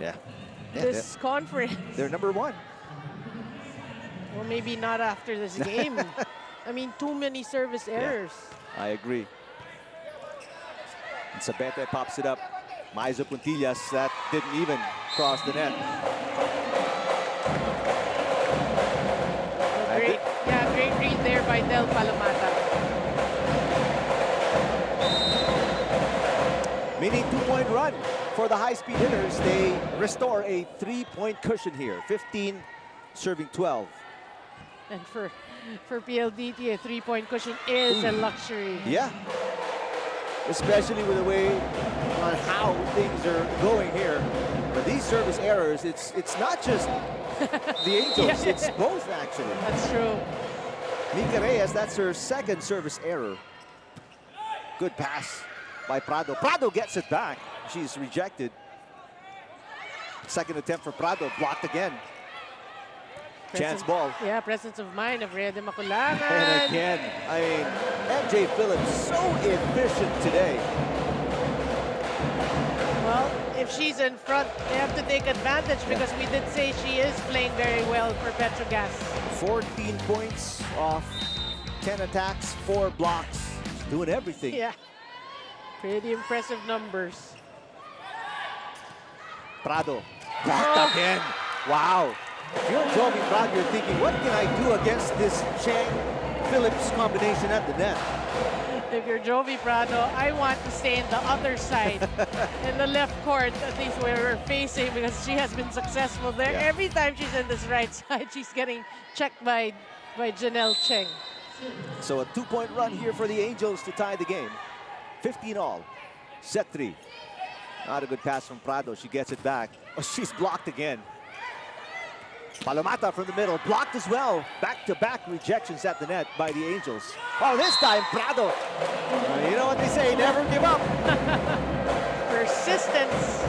this conference. They're number 1. Well, maybe not after this game. I mean, too many service errors. I agree. And Sabete pops it up. Maiza Puntillas, that didn't even cross the net. Great read there by Del Palomata. Meaning 2-point run for the high-speed hitters. They restore a 3-point cushion here. 15 serving 12. And for PLDT, a 3-point cushion is a luxury. Yeah. Especially with the way on how things are going here. But these service errors, it's not just the Angels, it's both actually. That's true. Mika Reyes, that's her 2nd service error. Good pass by Prado. Prado gets it back. She's rejected. 2nd attempt for Prado, blocked again. Chance ball. Yeah, presence of mind of Rhea Di Maculangan. And again, I mean, MJ Phillips so efficient today. Well, if she's in front, they have to take advantage because we did say she is playing very well for PETRO GAZZ. 14 points off 10 attacks, 4 blocks. She's doing everything. Yeah. Pretty impressive numbers. Prado. Blocked again. Wow. If you're Jovi Prado, you're thinking, what can I do against this Chang-Phillips combination at the net? If you're Jovi Prado, I want to stay in the other side, in the left court, at least where we're facing, because she has been successful there. Yeah. Every time she's in this right side, she's getting checked by Janelle Cheng. So a 2-point run here for the Angels to tie the game. 15 all. Set 3. Not a good pass from Prado. She gets it back. Oh, she's blocked again. Palomata from the middle, blocked as well. Back-to-back rejections at the net by the Angels. Oh, this time, Prado. You know what they say, never give up. Persistence.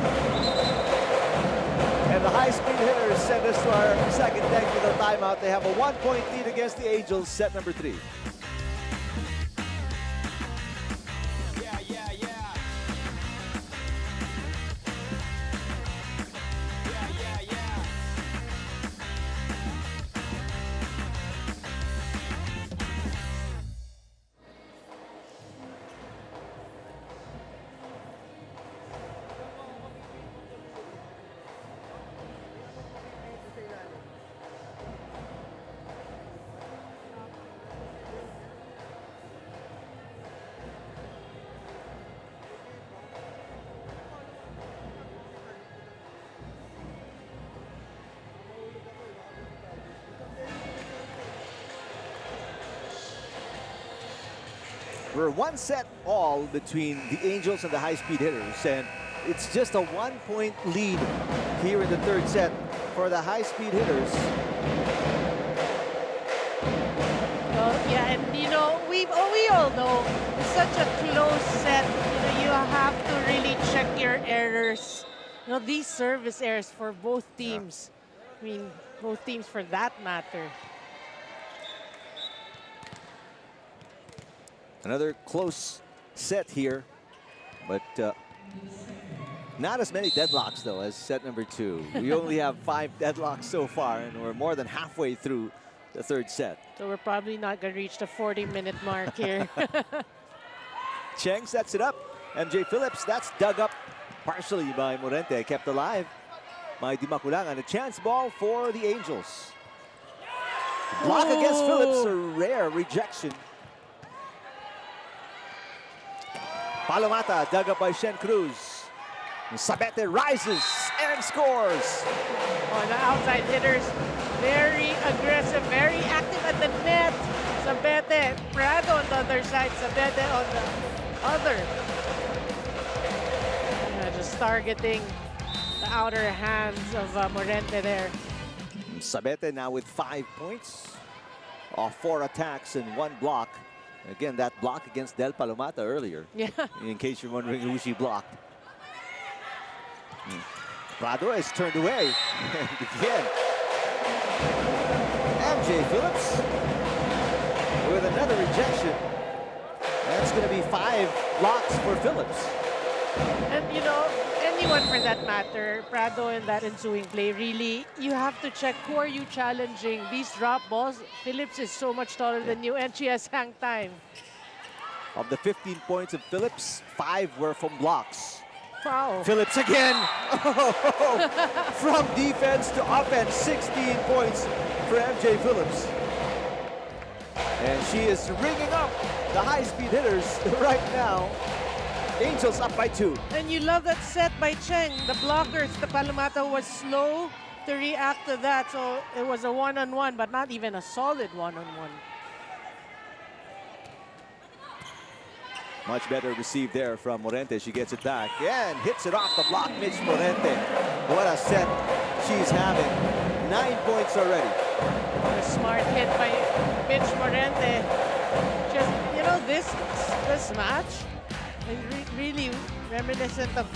And the high-speed hitters send us to our second technical timeout. They have a 1-point lead against the Angels, set number 3. We're 1 set all between the Angels and the high-speed hitters, and it's just a 1-point lead here in the 3rd set for the high-speed hitters. Well, yeah, and you know, we all know it's such a close set. You know, you have to really check your errors. You know, these service errors for both teams. I mean, both teams for that matter. Another close set here, but not as many deadlocks, though, as set number 2. We only have 5 deadlocks so far, and we're more than halfway through the 3rd set. So we're probably not going to reach the 40-minute mark here. Cheng sets it up. MJ Phillips, that's dug up partially by Morente, kept alive by Dimaculang, and a chance ball for the Angels. Block against Phillips, a rare rejection. Palomata dug up by Shen Cruz. Sabete rises and scores. Oh, the outside hitters, very aggressive, very active at the net. Sabete, Prado on the other side, Sabete on the other. Yeah, just targeting the outer hands of Morente there. Sabete now with 5 points off 4 attacks and 1 block. Again, that block against Del Palomata earlier. Yeah. In case you're wondering who she blocked. Prado is turned away. And again, MJ Phillips with another rejection. That's going to be 5 blocks for Phillips. And you know, anyone for that matter, Prado in that ensuing play, really, you have to check who are you challenging. These drop balls, Phillips is so much taller than you, and she has hang time. Of the 15 points of Phillips, 5 were from blocks. Wow. Phillips again. From defense to offense, 16 points for MJ Phillips. And she is ringing up the high-speed hitters right now. Angels up by 2. And you love that set by Cheng. The blockers, the Palomata was slow to react to that. So it was a one-on-one, but not even a solid one-on-one. Much better received there from Morente. She gets it back and hits it off the block. Mitch Morente. What a set she's having. 9 points already. A smart hit by Mitch Morente. Just, you know, this match is really reminiscent of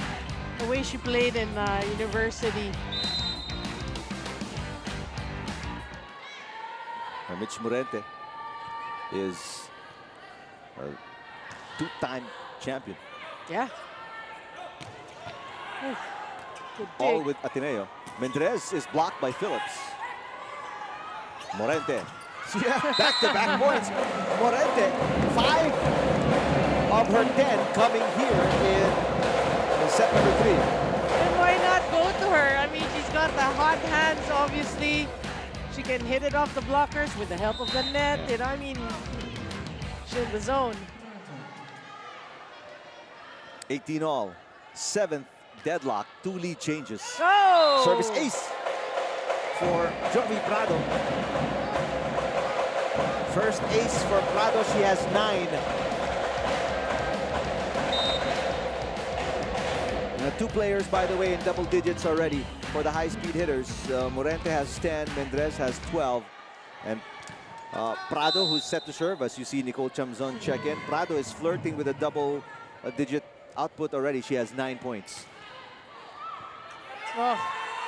the way she played in university. Mitch Morente is a 2-time champion. Yeah. Ooh, good All dig. with Ateneo. Mendrez is blocked by Phillips. Morente Yeah, back-to-back points. Morente, 5 of her 10 coming here in set number 3. And why not go to her? I mean, she's got the hot hands, obviously. She can hit it off the blockers with the help of the net. You know, I mean, she's in the zone. 18 all. 7th deadlock. 2 lead changes. Go! Service ace for Jovi Prado. First ace for Prado. She has 9. Now 2 players, by the way, in double digits already for the high-speed hitters. Morente has 10, Mendrez has 12. And Prado, who's set to serve, as you see Nicole Chamzon check in. Prado is flirting with a double-digit output already. She has 9 points. Oh.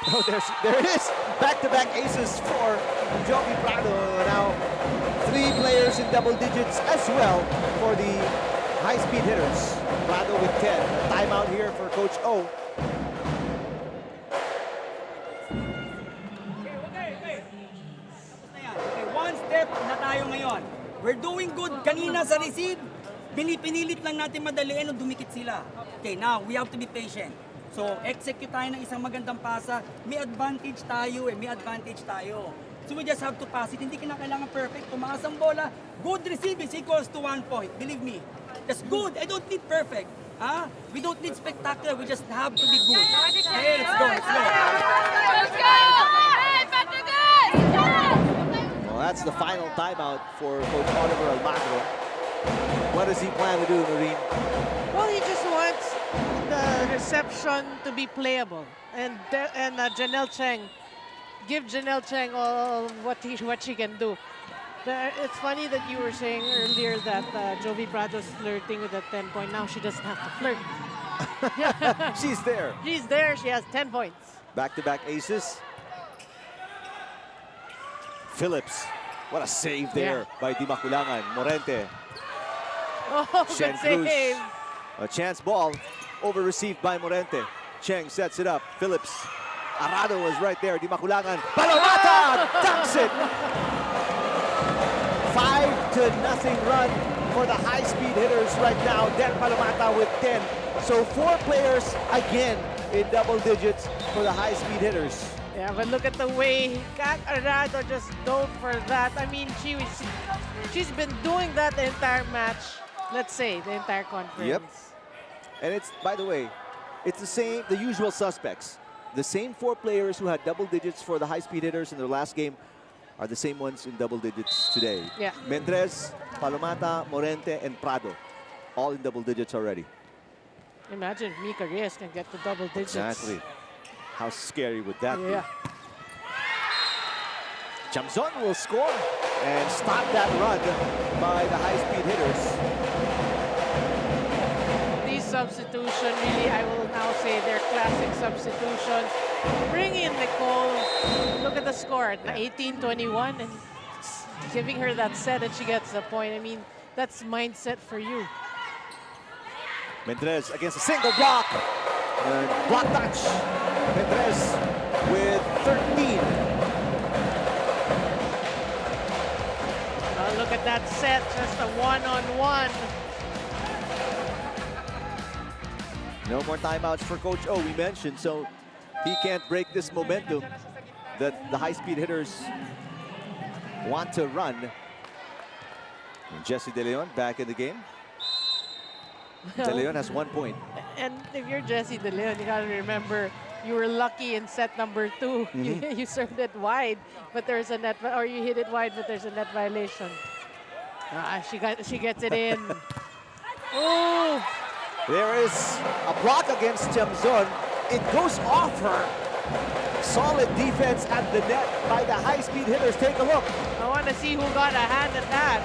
Oh, there it is. Back-to-back aces for Jovi Prado. Now 3 players in double digits as well for the high-speed hitters. Prado with 10. A timeout here for Coach O. Okay. One step na tayo ngayon. We're doing good. Kanina sa receive, pinipilit lang natin madaliin o dumikit sila. Okay, now we have to be patient. So, execute tayo ng isang magandang pasa. May advantage tayo May advantage tayo. So, we just have to pass it. Hindi kailangan perfect. Tumaas ang bola. Good receive is equals to 1 point. Believe me. That's good. I don't need perfect. We don't need spectacular. We just have to be good. Okay, let's go. Let's go! Hey, PETRO GAZZ! Well, that's the final timeout for Coach Oliver Almagro. What does he plan to do, Noreen? Well, he just wants the reception to be playable. And Janelle Cheng, give Janelle Cheng all what she can do. It's funny that you were saying earlier that Jovi Prado's flirting with a 10-point. Now she doesn't have to flirt. She's there. She's there. She has 10 points. Back-to-back aces. Phillips. What a save there by Di Maculangan. Morente. Oh, good save. A chance ball over-received by Morente. Cheng sets it up. Phillips. Arado was right there. Di Maculangan. Palomata dunks it. 5-0 run for the high-speed hitters right now. Den Palomata with 10. So 4 players again in double digits for the high-speed hitters. Yeah, but look at the way Kat Arado just dove for that. I mean, she's been doing that the entire match. Let's say the entire conference. Yep. And it's, by the way, it's the usual suspects. The same 4 players who had double digits for the high-speed hitters in their last game are the same ones in double digits today. Yeah. Mendrez, Palomata, Morente, and Prado, all in double digits already. Imagine if Mika Reyes can get to double digits. Exactly. How scary would that be? Yeah. Chamzon will score and stop that run by the high-speed hitters. These substitution, really, I will now say they're classic substitutions. Bring in Nicole. Look at the score, 18-21, and giving her that set and she gets the point. I mean, that's mindset for you. Mendrez against a single block. Block touch. Mendrez with 13. Look at that set, just a one-on-one. No more timeouts for Coach O, we mentioned, so he can't break this momentum that the high-speed hitters want to run. And Jessie De Leon back in the game. De Leon has 1 point. And if you're Jessie De Leon, you gotta remember you were lucky in set number 2. You served it wide, but there's a net, or you hit it wide, but there's a net violation. She gets it in. Oh! There is a block against Chamzon. It goes off her. Solid defense at the net by the high-speed hitters. Take a look. I want to see who got a hand at that.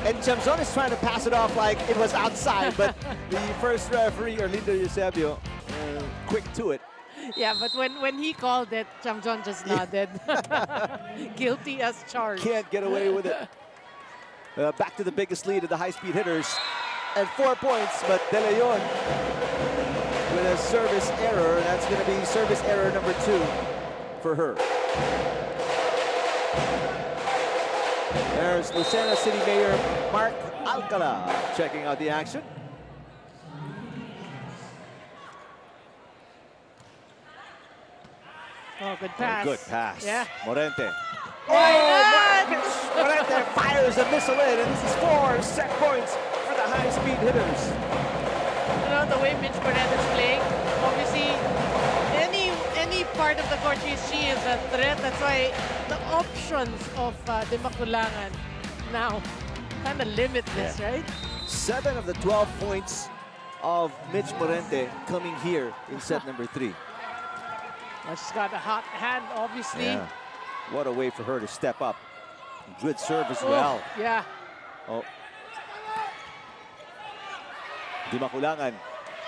And Chamzon is trying to pass it off like it was outside, but the first referee, Orlindo Eusebio, quick to it. Yeah, but when he called it, Chamzon just nodded. Guilty as charged. Can't get away with it. Back to the biggest lead of the high-speed hitters. And 4 points, but De Leon with a service error. That's going to be service error number 2 for her. There's Lucena City Mayor Mark Alcala checking out the action. Oh, good pass. Good pass. Yeah. Morente. Why not? Morente fires a missile in, and this is 4 set points for the high-speed hitters. You know, the way Mitch Morente is playing, obviously, any part of the court, she is a threat. That's why the options of the Maculangan now kind of limitless, right? 7 of the 12 points of Mitch Morente coming here in set number 3. Well, she's got a hot hand, obviously. Yeah. What a way for her to step up. Good serve as well. Yeah. Oh. Di Maculangan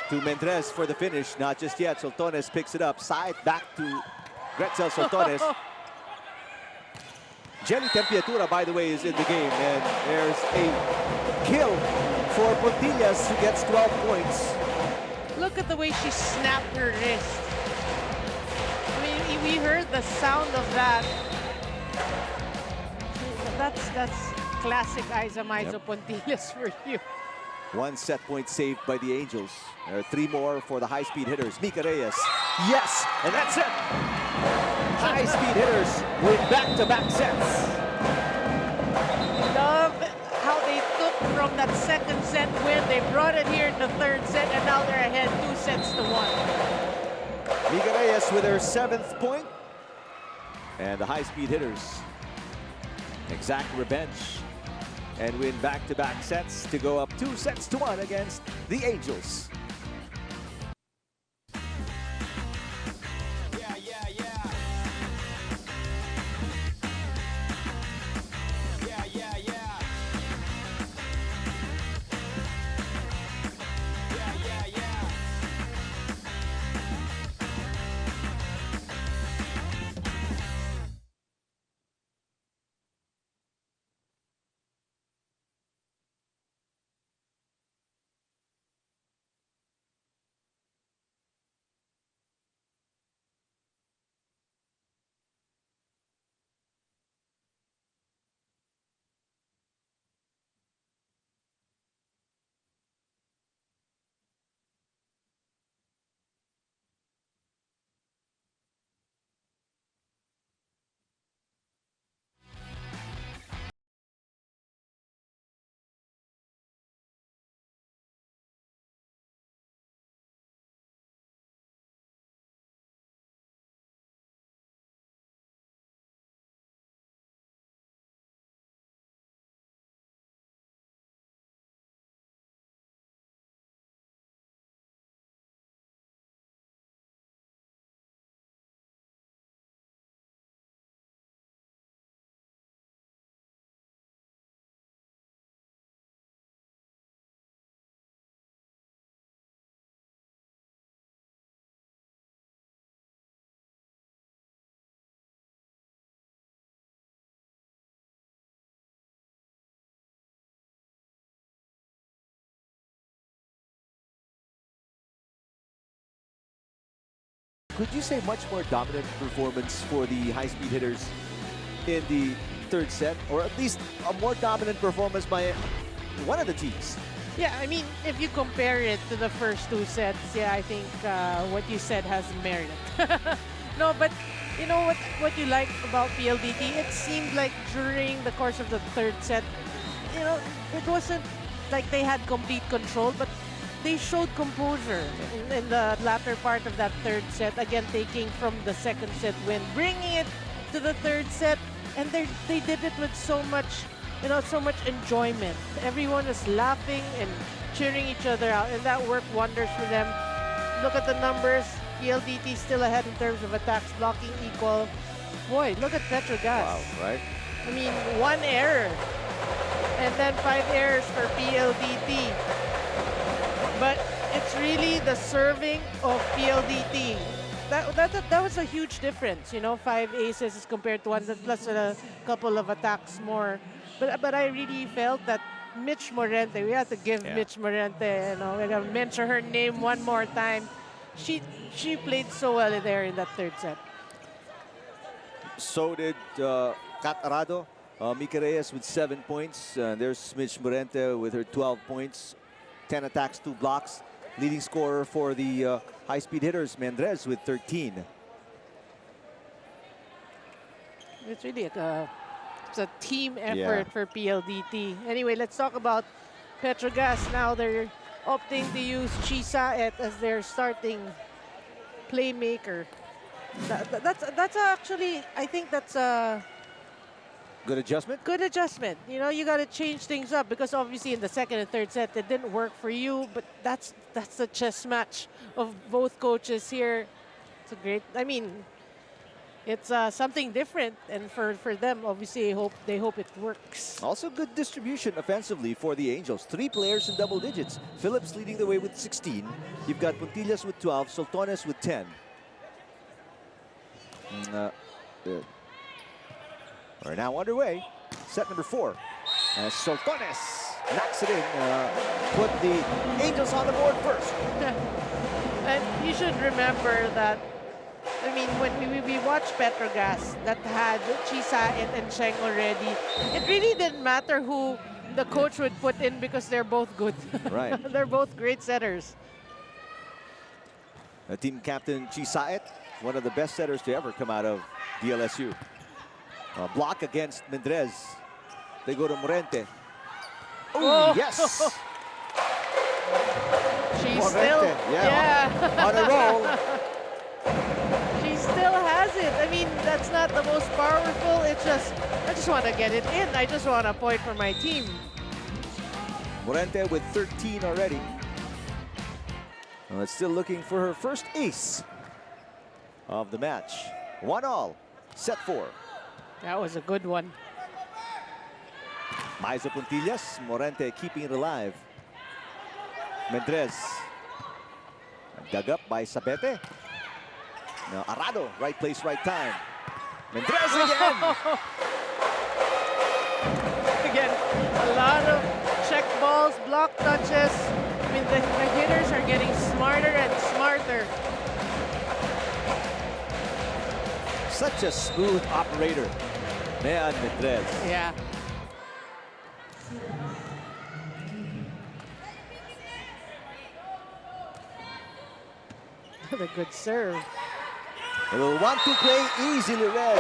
to Mendres for the finish. Not just yet. Soltones picks it up. Side back to Gretzel Soltones. Jelly Tempiatura, by the way, is in the game. And there's a kill for Portillas, who gets 12 points. Look at the way she snapped her wrist. I mean, we heard the sound of that. That's classic Aiza Maizo Pontillas for you. 1 set point saved by the Angels. There are 3 more for the high-speed hitters. Mika Reyes. Yes, and that's it. High-speed hitters with back-to-back sets. Love how they took from that second set win. They brought it here in the third set, and now they're ahead 2 sets to 1. Mika Reyes with her 7th point. And the high-speed hitters exact revenge and win back-to-back sets to go up 2 sets to 1 against the Angels. Could you say much more dominant performance for the high-speed hitters in the third set, or at least a more dominant performance by one of the teams? Yeah, I mean, if you compare it to the first 2 sets, yeah, I think what you said has merit. No, but you know what you like about PLDT? It seemed like during the course of the third set, you know, it wasn't like they had complete control, but they showed composure in the latter part of that third set, again taking from the second set win, bringing it to the third set, and they did it with so much, you know, so much enjoyment. Everyone was laughing and cheering each other out, and that worked wonders for them. Look at the numbers. PLDT still ahead in terms of attacks, blocking equal. Boy, look at PETRO GAZZ. Wow, right? I mean, 1 error, and then 5 errors for PLDT. But it's really the serving of PLDT. That was a huge difference, you know, 5 aces as compared to 1, plus a couple of attacks more. But I really felt that Mitch Morente, we have to give Mitch Morente, you know, we're gonna mention her name one more time. She played so well there in that third set. So did Kat Arado. Mika Reyes with 7 points. There's Mitch Morente with her 12 points. 10 attacks, 2 blocks. Leading scorer for the high-speed hitters, Mendrez with 13. It's really it's a team effort for PLDT. Anyway, let's talk about PETRO GAZZ. Now they're opting to use Chisaet as their starting playmaker. That's actually, I think that's a good adjustment. Good adjustment. You know, you got to change things up because obviously in the second and third set it didn't work for you. But that's a chess match of both coaches here. It's a great. I mean, it's something different, and for them, obviously, they hope it works. Also, good distribution offensively for the Angels. 3 players in double digits. Phillips leading the way with 16. You've got Puntillas with 12, Soltones with 10. We're now underway. Set number 4. Soltones knocks it in. Put the Angels on the board first. And you should remember that. I mean, when we watched PETRO GAZZ that had Chisaet and Cheng already, it really didn't matter who the coach would put in because they're both good. Right. They're both great setters. Team captain Chisaet, one of the best setters to ever come out of DLSU. Block against Mendrez. They go to Morente. Oh, yes! She's Morente, still, yeah. On a roll. She still has it. I mean, that's not the most powerful. It's just, I just want to get it in. I just want a point for my team. Morente with 13 already. Well, it's still looking for her first ace of the match. 1-all, set 4. That was a good one. Maizo Puntillas, Morente keeping it alive. Mendrez. Dug up by Sabete. Now Arado, right place, right time. Mendrez again. Again, a lot of check balls, block touches. I mean, the hitters are getting smarter and smarter. Such a smooth operator. Man, Mendrez. Yeah. What a good serve. A little 1-2 play, easily read.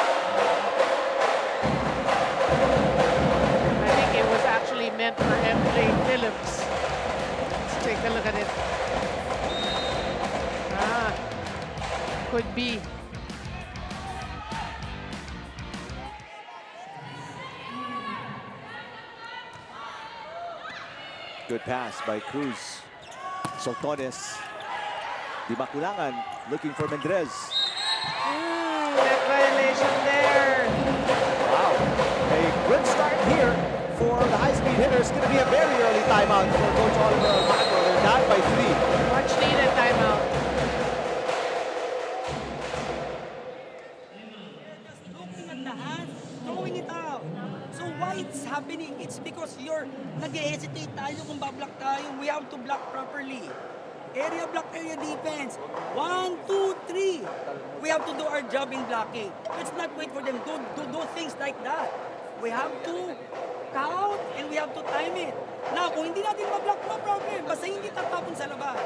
I think it was actually meant for MJ Phillips. Let's take a look at it. Could be. Good pass by Cruz. Soltones. Di Makulangan looking for Mendrez. Net violation there. Wow. A good start here for the high-speed hitters. It's going to be a very early timeout for Coach Oliver Almagro. They're down by 3. Much needed timeout. Just looking at the hand, throwing it out. So why it's happening? It's because you're nag-hesitate tayo kung bablock tayo. We have to block properly. Area block, area defense. 1, 2, 3. We have to do our job in blocking. Let's not wait for them to do things like that. We have to count and we have to time it. Now, kung hindi natin ma-block, no problem. Basta hindi tatapon sa labas.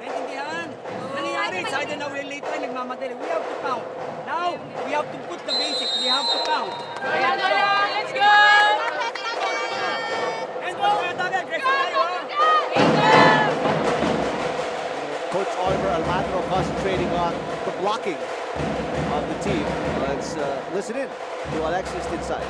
Naintindihan? Nangyayari, it's either now we're late tayo, nagmamadali. We have to count. Now, we have to put the basics. We have to count. Let's go! And go, aggressive tayo, Coach Oliver Almagro concentrating on the blocking of the team. Let's listen in to Alexis inside.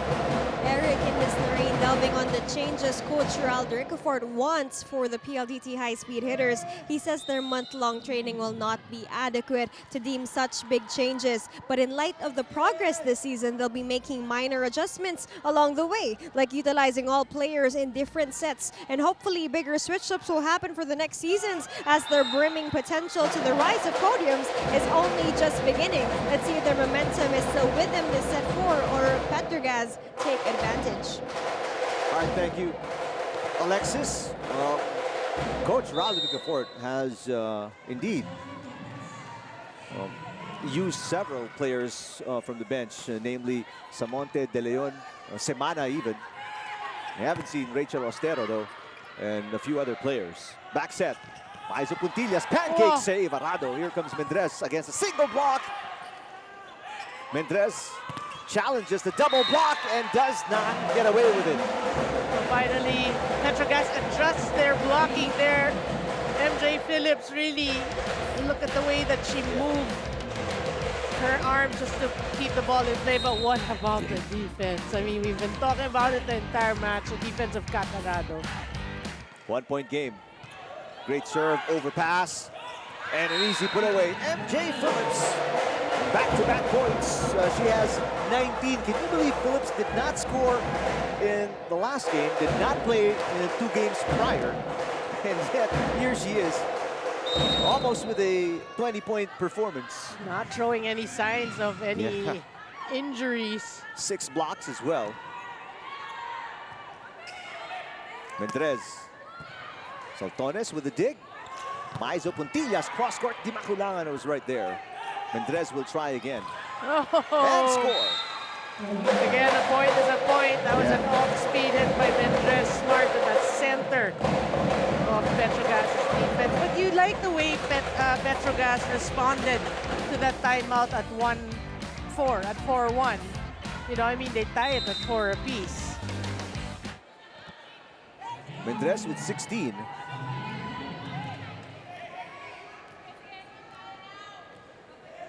Eric in Miss Lorraine delving on the changes Coach Gerald Ricafort wants for the PLDT high-speed hitters. He says their month-long training will not be adequate to deem such big changes. But in light of the progress this season, they'll be making minor adjustments along the way, like utilizing all players in different sets. And hopefully bigger switch-ups will happen for the next seasons as their brimming potential to the rise of podiums is only just beginning. Let's see if their momentum is still with them this set 4 or PETRO GAZZ take advantage. All right, thank you, Alexis. Coach Gerald Ricafort has indeed used several players from the bench, namely Samonte, De Leon, semana even. We haven't seen Rachel Ostero though, and a few other players. Back set. Maizo Puntillas, pancake save. Arado. Here comes Mendrez against a single block. Mendrez challenges the double block and does not get away with it. So finally, PETRO GAZZ adjusts their blocking there. MJ Phillips really, look at the way that she moved her arm just to keep the ball in play. But what about the defense? I mean, we've been talking about it the entire match, the defense of Catarado. 1 point game. Great serve, overpass, and an easy put away. MJ Phillips, back-to-back points. She has 19. Can you believe Phillips did not score in the last game, did not play in the 2 games prior, and yet here she is, almost with a 20-point performance. Not showing any signs of any injuries. 6 blocks as well. Mendrez. Saltones with the dig. Maizo Puntillas, cross-court. Di Maculangan was right there. Mendrez will try again. And score. Again, a point is a point. That was an off-speed hit by Mendrez. Smart in the center of PETRO GAZZ's defense. But you like the way PETRO GAZZ responded to that timeout at 1-4, at 4-1. You know, I mean, they tie it at 4 apiece. Mendrez with 16.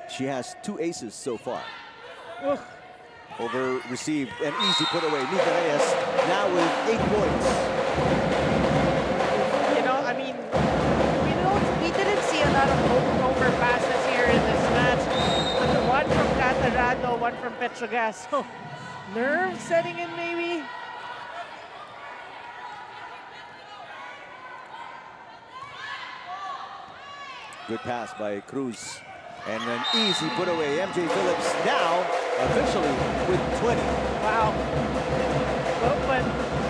She has 2 aces so far. Over received, an easy put away. Nika Reyes now with 8 points. You know, I mean, we didn't see a lot of overpasses here in this match. But one from Catarado, one from PETRO GAZZ. So, nerves setting in maybe. Good pass by Cruz. And an easy put away. MJ Phillips now officially with 20. Wow. But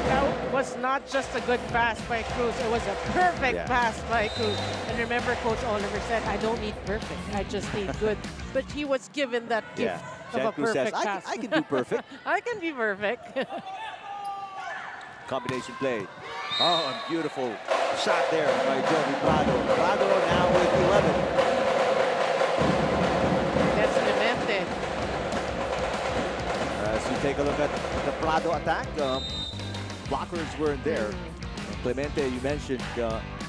that was not just a good pass by Cruz. It was a perfect pass by Cruz. And remember, Coach Oliver said, I don't need perfect. I just need good. But he was given that gift of a Cruz perfect says, pass. I can do perfect. I can be perfect. Combination play. Oh, and beautiful shot there by Jovi Prado. Prado now with 11. That's Clemente. As you take a look at the Prado attack, blockers weren't there. Clemente, you mentioned,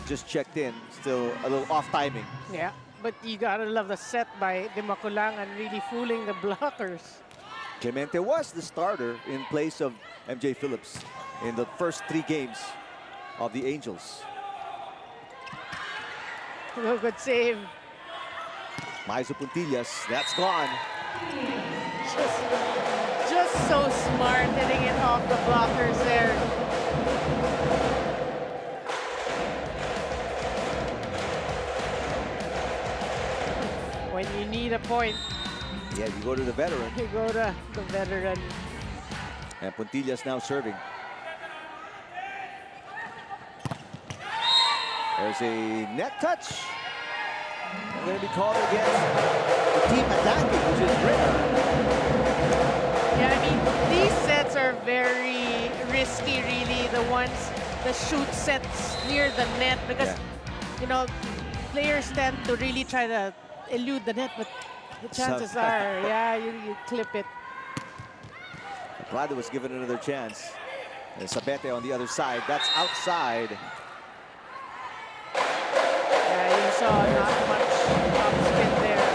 just checked in. Still a little off timing. Yeah, but you gotta love the set by Di Maculangan really fooling the blockers. Clemente was the starter in place of MJ Phillips in the first 3 games of the Angels. Oh, good save. Maizo Puntillas, that's gone. Just so smart hitting it off the blockers there. When you need a point, Yeah, you go to the veteran. you go to the veteran. And Puntillas now serving. There's a net touch. Going to be called against the team attacking, which is rare. Yeah, I mean, these sets are very risky, really. The shoot sets near the net because, you know, players tend to really try to elude the net, but the chances are, you clip it. Prado was given another chance. And Sabete on the other side. That's outside. Yeah, you saw not much topspin there.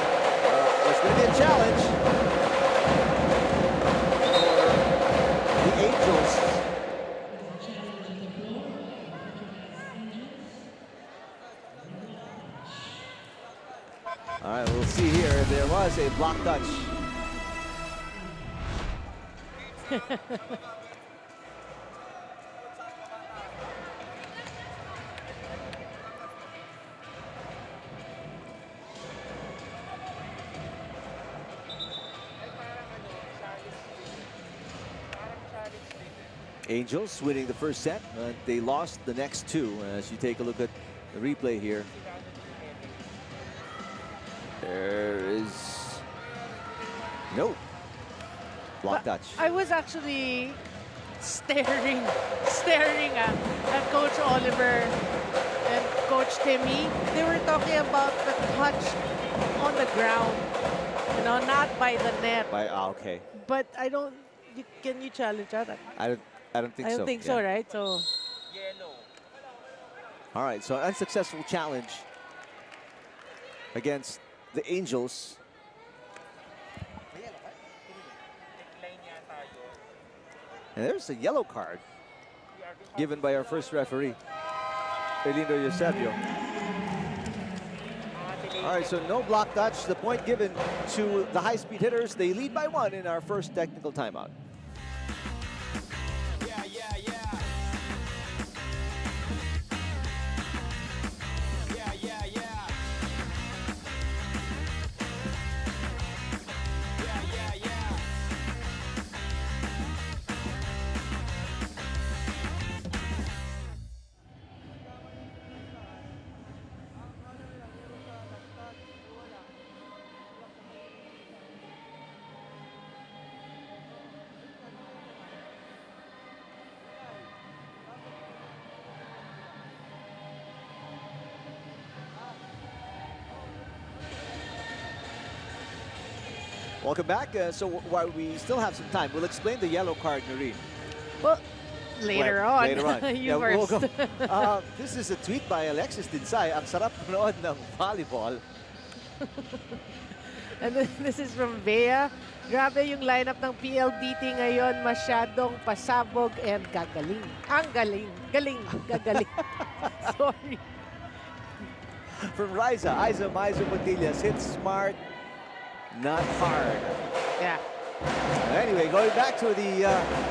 There's going to be a challenge for the Angels. All right, we'll see here if there was a block touch. Angels winning the first set. They lost the next 2. As you take a look at the replay here. There is no Block touch. I was actually staring at Coach Oliver and Coach Timmy. They were talking about the touch on the ground, you know, not by the net. Okay. But I don't. Can you challenge that? I don't think so. I don't think so, Yeah. right? So All right, so unsuccessful challenge against the Angels. And there's a yellow card given by our first referee, Elindo Eusebio. All right, so no block touch. The point given to the high-speed hitters. They lead by 1 in our first technical timeout. Welcome back. So while we still have some time, we'll explain the yellow card, Noreen. well, later on. Later on. You We'll first. go. This is a tweet by Alexis Dinsay. Ang sarap manood ng volleyball. And then this is from Bea. Grabe yung lineup ng PLDT ngayon. Masyadong pasabog and gagaling. Ang galing. Galing. Gagaling. Sorry. From Riza, Isa Maizo Montillas hits smart, not hard. Yeah. Anyway, going back to the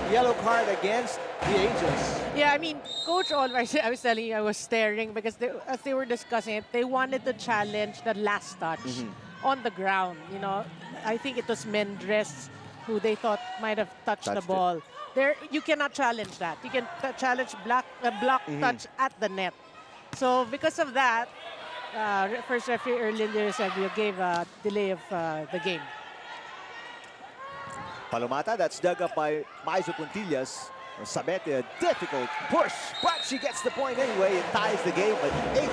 yellow card against the Angels. Yeah, I mean, Coach Oliver, I was telling you, I was staring because as they were discussing it, they wanted to challenge the last touch on the ground. You know, I think it was Mendres who they thought might have touched the ball. There, you cannot challenge that. You can challenge block touch at the net. So because of that, first referee earlier said you gave a delay of the game. Palomata, that's dug up by Maizo Puntillas. Sabete, a difficult push, but she gets the point anyway and ties the game at 8.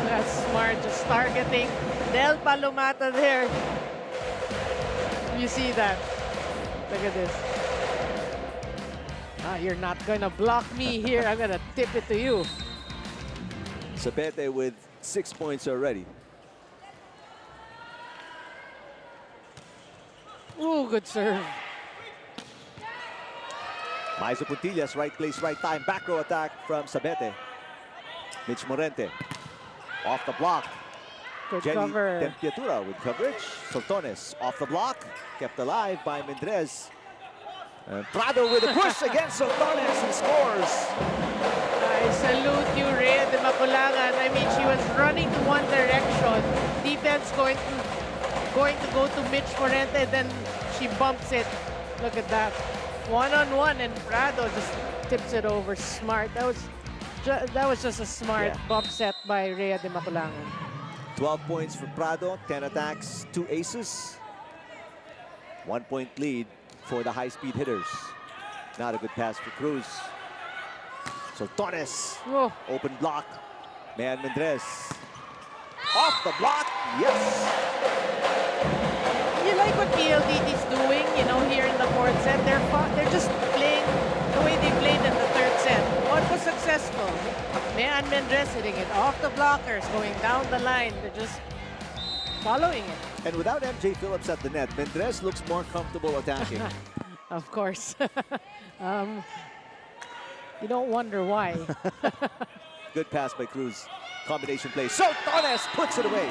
That's smart, just targeting Del Palomata there. You see that? Look at this. You're not gonna block me here. I'm gonna tip it to you. Sabete with 6 points already. Ooh, good serve. Maizo Puntillas, right place, right time. Back row attack from Sabete. Mitch Morente off the block. Good Jenny cover. Tempiatura with coverage. Soltones off the block. Kept alive by Mendres. And Prado with a push against Soltones and scores. I salute you, Rhea de Maculangan. I mean, she was running to one direction. Defense going to go to Mitch Morente, then she bumps it. Look at that. One-on-one, and Prado just tips it over. Smart. That was just a smart bump set by Rhea de Maculangan. 12 points for Prado, 10 attacks, 2 aces. 1 point lead for the high-speed hitters. Not a good pass for Cruz. So Torres, Oh, open block. Man Mendres. Off the block, yes. you like what PLDT is doing, you know, here in the fourth set. They're just playing the way they played in the third set. What was successful? Man Mendres hitting it off the blockers, going down the line. They're just following it. And without MJ Phillips at the net, Mendres looks more comfortable attacking. Of course. You don't wonder why. Good pass by Cruz. Combination play. So Torres puts it away.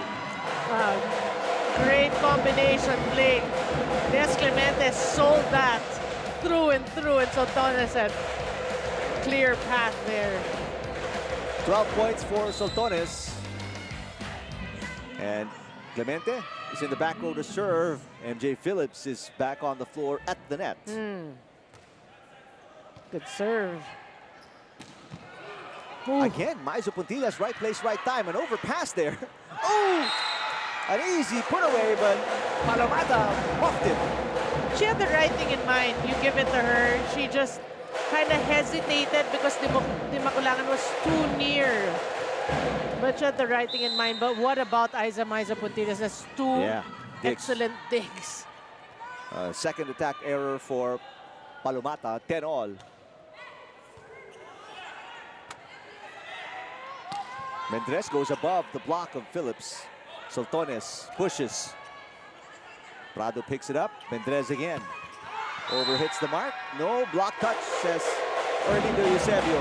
Great combination play. Des Clemente sold that through and through, and so Torres had clear path there. 12 points for Soltones. And Clemente is in the back row to serve. MJ Phillips is back on the floor at the net. Good serve. Again, Maizo Puntillas, right place, right time. An overpass there. Oh! An easy put away, but Palomata muffed it. she had the right thing in mind. You give it to her. She just kind of hesitated because Di Maculangan was too near. But she had the right thing in mind. But what about Aiza Puntiles? That's two excellent digs. Second attack error for Palomata, 10-all. Mendres goes above the block of Phillips. Soltones pushes. Prado picks it up. Mendres again. Overhits the mark. No block touch, says Orlando Eusebio.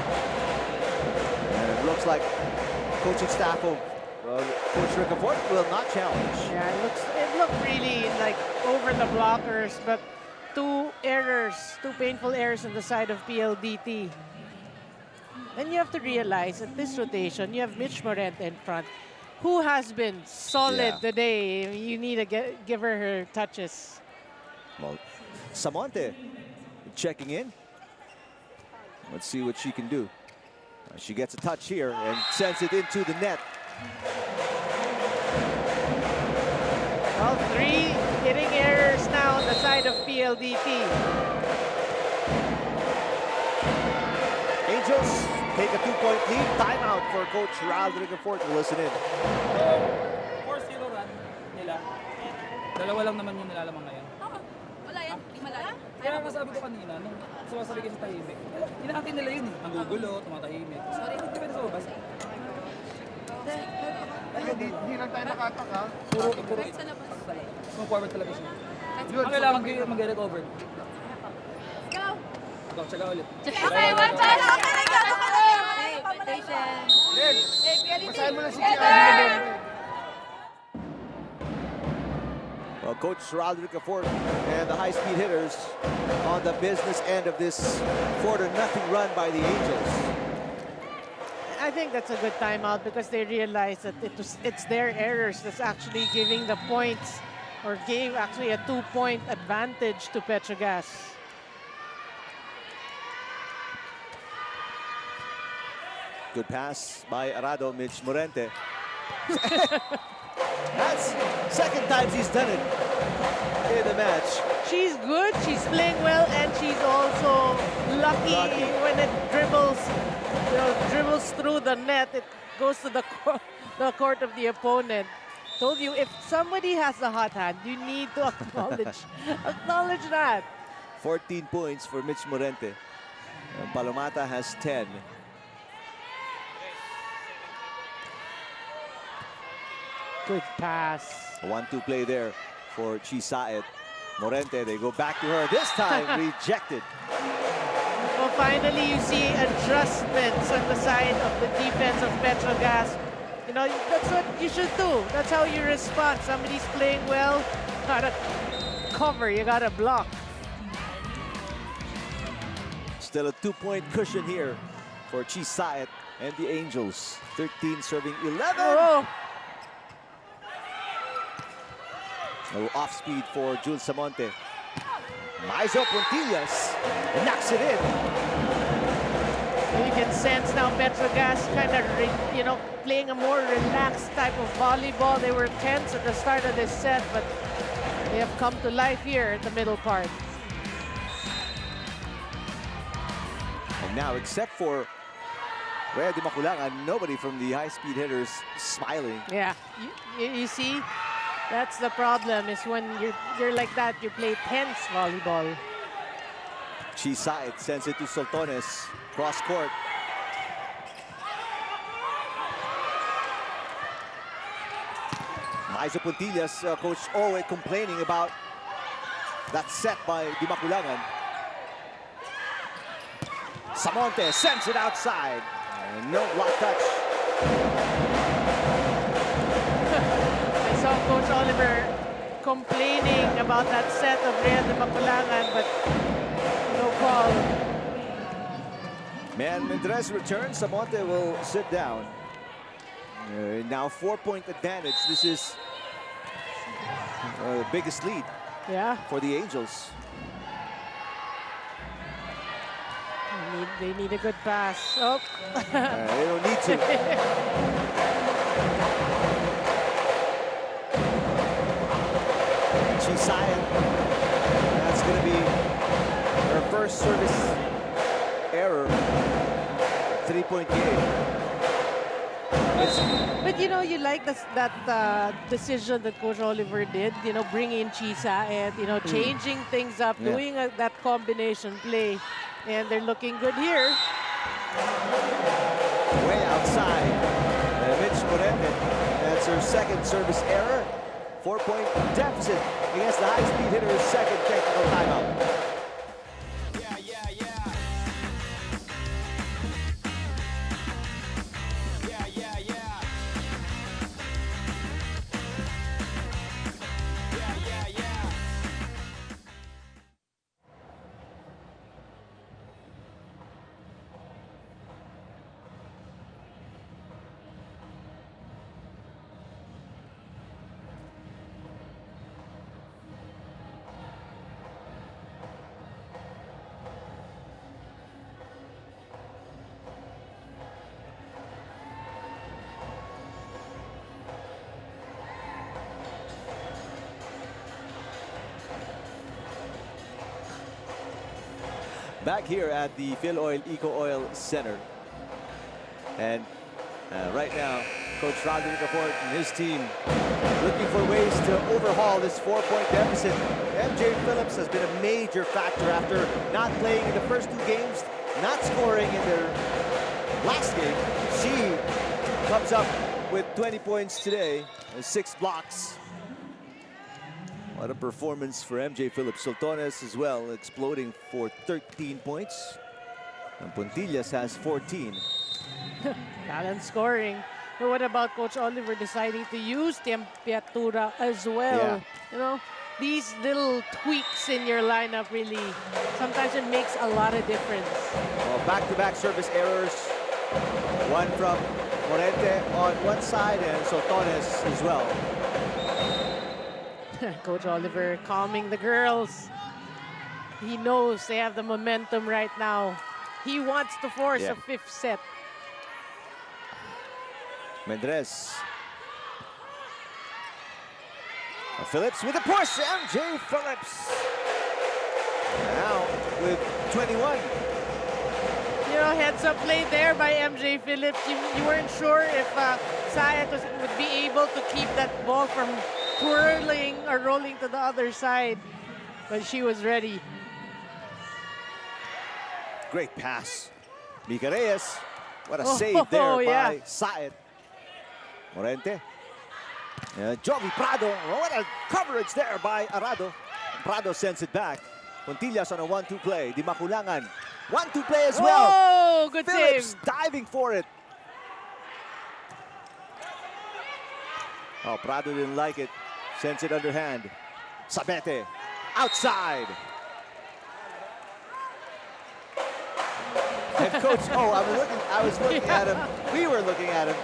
And it looks like coaching staff of Coach Ricafort will not challenge. Yeah, it looked really like over the blockers, but two painful errors on the side of PLDT. And you have to realize at this rotation, you have Mitch Morente in front, who has been solid today. You need to give her touches. Well, Samonte checking in. Let's see what she can do. She gets a touch here and sends it into the net. Well, 3 hitting errors now on the side of PLDT. Angels take a 2-point lead. Timeout for Coach Ralph Ricafort. Listen in. 4-0 run nila. Dalawa lang naman yung nilalamang ngayon. Wala yan. Di malayo. Kaya masabi ko kanina, nung sumasabi kasi tahimik, inaantin nila yun eh. Nanggugulo, tumatahimik. Sorry, hindi pwede sa babas. Hindi lang tayo nakataka. Puro. Sa labas. Kung forward talaga siya. Ang kailangan ko yung mag-recover. Go! Go, tsaga ulit. Okay, one touch! Patient. Basahin mo lang si Kiara. Well, Coach Ralph Ricafort and the high-speed hitters on the business end of this 4-0 run by the Angels. I think that's a good timeout because they realize that it's their errors that's actually giving the points, or gave actually a 2-point advantage to PETRO GAZZ. Good pass by Arado, Mitch Morente. That's second time she's done it in the match. She's good, she's playing well, and she's also lucky when it dribbles, dribbles through the net. It goes to the court of the opponent. Told you, if somebody has a hot hand, you need to acknowledge that. 14 points for Mitch Morente. Palomata has 10. Good pass. A 1-2 play there for Chisaet. Morente, they go back to her. This time, rejected. Well, finally, you see adjustments on the side of the defense of PETRO GAZZ. You know, that's what you should do. That's how you respond. Somebody's playing well, gotta cover, you gotta block. Still a 2-point cushion here for Chisaet and the Angels. 13 serving 11. Oh. No off speed for Jules Samonte. Maizo Puntillas knocks it in. You can sense now PETRO GAZZ kind of, playing a more relaxed type of volleyball. They were tense at the start of this set, but they have come to life here at the middle part. And now, except for Rhea Di Maculangan, nobody from the high-speed hitters smiling. Yeah, you see? That's the problem, is when you're like that, you play tense volleyball. Chisaet sends it to Soltones, cross court. Maizo Puntillas, Coach Owe complaining about that set by Di Maculangan. Samonte sends it outside. No block touch. I saw Coach Oliver complaining about that set of Rhea Di Maculangan, but no call. Mendres returns. Samonte will sit down. Now 4-point advantage. This is the biggest lead for the Angels. They need a good pass. Oh. They don't need to. Chisaet. That's going to be her first service error. 3-point game. But you know, you like that decision that Coach Oliver did, you know, bringing Chisa and, you know, changing things up, doing that combination play. And they're looking good here. Way outside. Mitch Morente. That's her second service error. 4-point deficit against the high-speed hitter's second technical timeout. Back here at the Phil Oil Eco Oil Center. And right now, Coach Roderick Fort and his team looking for ways to overhaul this 4-point deficit. MJ Phillips has been a major factor after not playing in the first 2 games, not scoring in their last game. She comes up with 20 points today, 6 blocks. What a performance for MJ Phillips. Sultones as well, exploding for 13 points. And Puntillas has 14. Talent scoring. But what about Coach Oliver deciding to use Tempiatura as well? You know, these little tweaks in your lineup really, sometimes it makes a lot of difference. Well, back-to-back service errors. One from Morente on one side and Sultones as well. Coach Oliver calming the girls. He knows they have the momentum right now. He wants to force a 5th set. Mendres. Phillips with a push. MJ Phillips. Now with 21. You know, heads-up play there by MJ Phillips. You weren't sure if Sayat would be able to keep that ball from twirling or rolling to the other side, but she was ready. Great pass. Mika Reyes. What a save there by Sayat. Morente. Jovi Prado. What a coverage there by Arado. Prado sends it back. Puntillas on a 1-2 play. Di Makulangan. 1-2 play as well. Oh, good Phillips save. diving for it. Oh, Prado didn't like it. Sends it underhand. Sabete outside. And coach, I was looking at him. We were looking at him.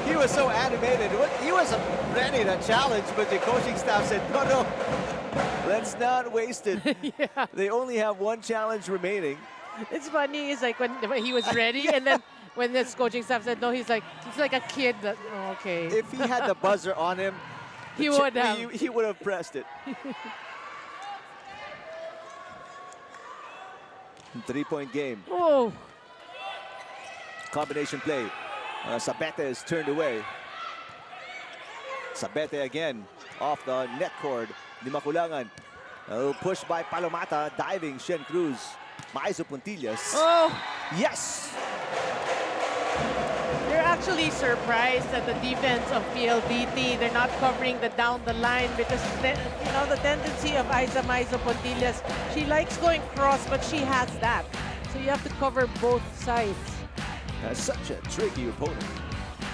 He was so animated. He wasn't ready to challenge, but the coaching staff said, no, let's not waste it. They only have 1 challenge remaining. It's funny. It's like when he was ready, and then when this coaching staff said no, he's like a kid. That, oh, okay. If he had the buzzer on him, he would have. He would have pressed it. 3-point game. Oh. Combination play. Sabete is turned away. Sabete again off the net cord. Di Makulangan. Pushed by Palomata. Diving Shen Cruz. Maizo Puntillas. Oh. Yes. They're actually surprised at the defense of PLDT. They're not covering the down the line because, you know, the tendency of Maizo Puntillas, she likes going cross, but she has that. So you have to cover both sides. Such a tricky opponent.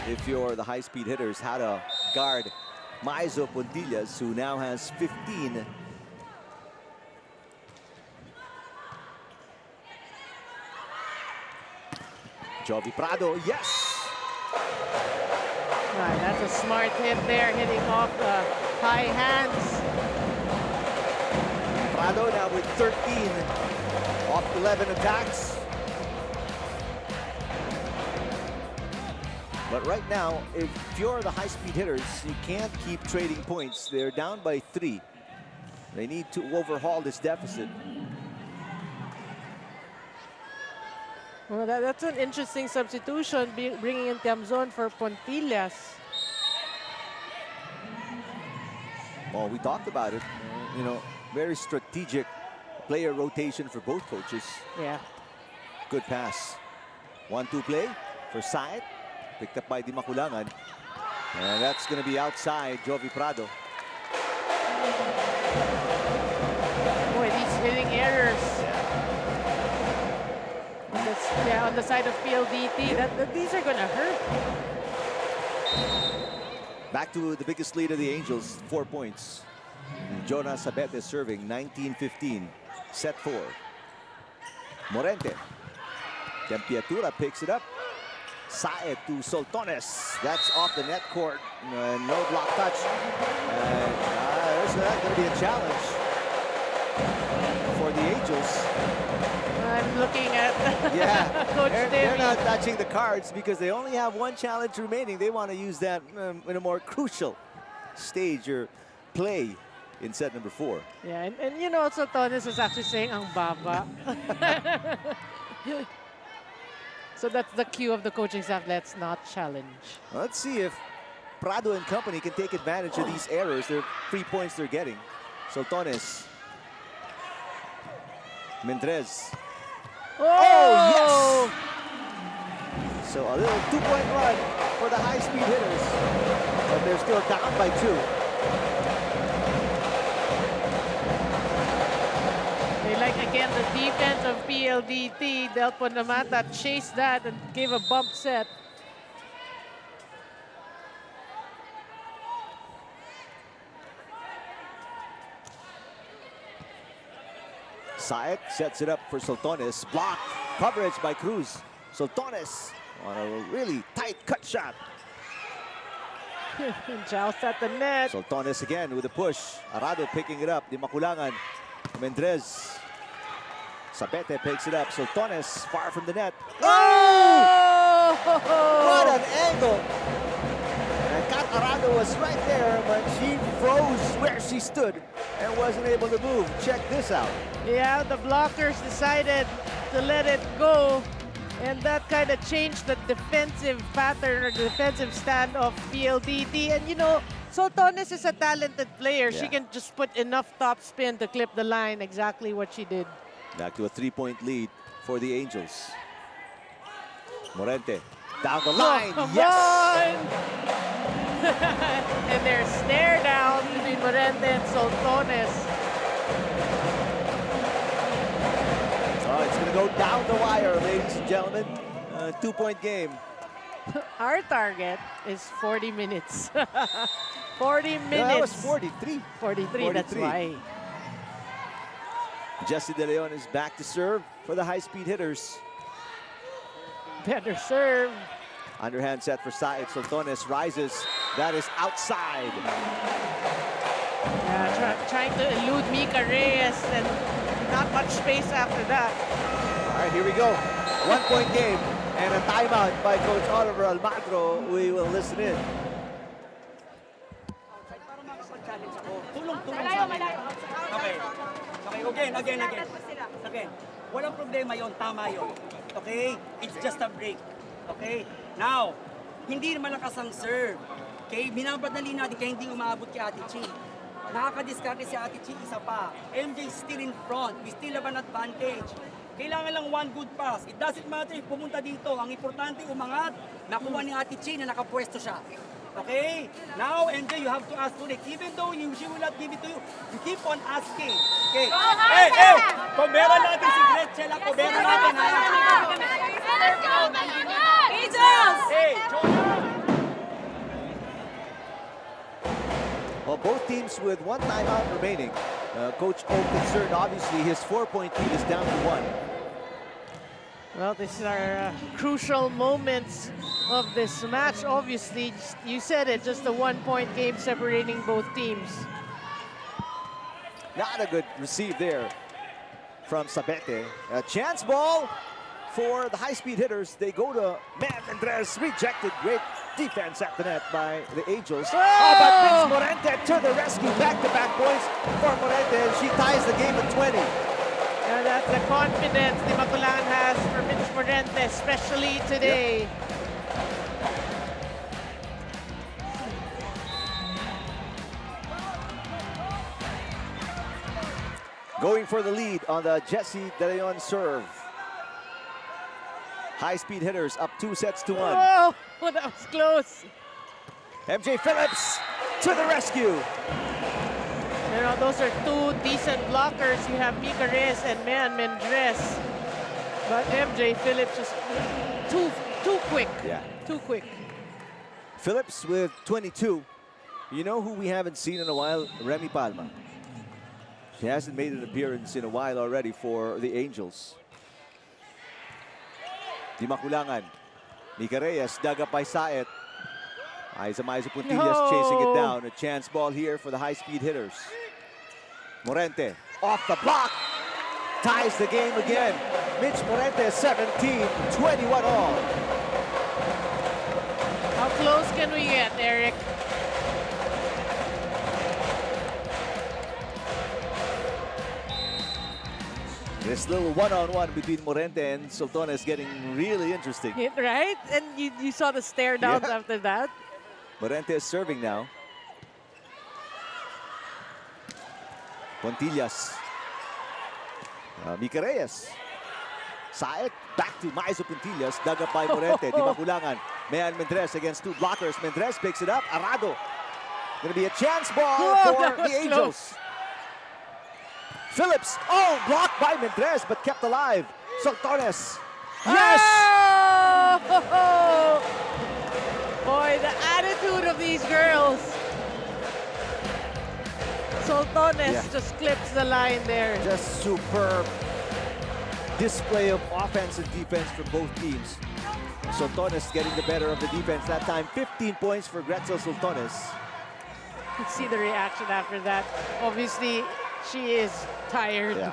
If you're the high-speed hitters, how to guard Maizo Puntillas, who now has 15. Jovi Prado, yes! Right, that's a smart hit there, hitting off the high hands. Prado now with 13 off 11 attacks. But right now, if you're the high-speed hitters, you can't keep trading points. They're down by 3. They need to overhaul this deficit. Well, that's an interesting substitution, bringing in Tiamzon for Pontillas. Well, we talked about it. You know, very strategic player rotation for both coaches. Yeah. Good pass. 1-2 play for Saet. Picked up by Di Maculangan. And that's going to be outside Jovi Prado. Boy, these hitting errors. Yeah, on the side of PLDT, these are going to hurt. Back to the biggest lead of the Angels, 4 points. Jonas Sabete serving, 19-15. Set 4. Morente. Tempiatura picks it up. Saet to Soltones. That's off the net court. No block touch. There's going to be a challenge for the Angels. I'm looking at Coach they're not touching the cards because they only have 1 challenge remaining. They want to use that in a more crucial stage or play in set number 4. Yeah, and you know, Soltones is actually saying ang baba. So that's the cue of the coaching staff. Let's not challenge. Let's see if Prado and company can take advantage of these errors. They're 3 points they're getting. Soltones. Mendrez. Oh, yes! So a little 2-point run for the high-speed hitters. But they're still down by 2. They like, again, the defense of PLDT. Delpo Namata chased that and gave a bump set. Saet sets it up for Soltones. Blocked. Coverage by Cruz. Soltones on a really tight cut shot. Joust at the net. Soltones again with a push. Arado picking it up. Di Maculangan. Mendrez. Sabete picks it up. Soltones far from the net. Oh! What an angle! And Kat Arado was right there, but she froze where she stood and wasn't able to move. Check this out. Yeah, the blockers decided to let it go, and that kind of changed the defensive pattern or the defensive stand of PLDT. And you know, Soltones is a talented player. Yeah. She can just put enough top spin to clip the line, exactly what she did. Back to a 3-point lead for the Angels. Morente down the line. Come yes! on! And there's stare down between Morente and Soltones. Oh, it's going to go down the wire, ladies and gentlemen. 2-point game. Our target is 40 minutes. 40 minutes. No, that was 43. 43, that's why. Jesse De Leon is back to serve for the high-speed hitters. Better serve. Underhand set for Saet. Soltones rises. That is outside. Yeah, trying to elude Mika Reyes and not much space after that. All right, here we go. 1-point game and a timeout by Coach Oliver Almagro. We will listen in. Okay, again. Walang problema yon, tama yon. Okay? It's just a break. Okay? Now, hindi malakas ang serve. Okay? Binapadali natin kaya hindi umaabot kay Ate Chi. Nakakadiskarte si Ate Chi, isa pa. MJ is still in front. We still have an advantage. Kailangan lang 1 good pass. It doesn't matter if pumunta dito. Ang importante umangat, nakuha ni Ate Chi na nakapwesto siya. Okay? Now, MJ, you have to ask for it. Even though she will not give it to you, you keep on asking. Okay? Hey! Kumbera natin si Gretchen. Kumbera natin. Angels! Hey, Jonah! Well, both teams with 1 timeout remaining. Coach O concerned, obviously, his 4-point lead is down to 1. Well, these are crucial moments of this match. Obviously, you said it, just a 1-point game separating both teams. Not a good receive there from Sabete. A chance ball for the high-speed hitters. They go to Man Andres, rejected. Great defense at the net by the Angels. Oh, but Mitch Morente to the rescue. Back-to-back points for Morente, and she ties the game at 20. And that's the confidence the Magulangan has for Mitch Morente, especially today. Going for the lead on the Jesse De Leon serve. High-speed hitters up 2-1. Oh, that was close. MJ Phillips to the rescue. You know, those are two decent blockers. You have Mika Reyes and Man Mendres. But MJ Phillips just too quick. Yeah. Too quick. Phillips with 22. You know who we haven't seen in a while? Remy Palma. She hasn't made an appearance in a while already for the Angels. Di Makulangan. Mika Reyes, dug up by Saet. Aiza Puntillas chasing it down. A chance ball here for the high-speed hitters. Morente off the block. Ties the game again. Mitch Morente 17, 21 all. How close can we get, Eric? This little one-on-one between Morente and Sultana is getting really interesting. Right? And you saw the stare down after that. Morente is serving now. Puntillas. Mika Reyes. Saet back to Maizo Puntillas. Dug up by Morente. Di Makulangan. Mayan Mendres against two blockers. Mendres picks it up. Arado. Going to be a chance ball for the Angels. Phillips. Oh, blocked by Mendres but kept alive. Sultones. Yes! Oh! Boy, the attitude of these girls. Sultones just clips the line there. Just superb display of offense and defense from both teams. Sultones getting the better of the defense that time. 15 points for Gretzel Sultones. You can see the reaction after that. Obviously, she is tired. Yeah.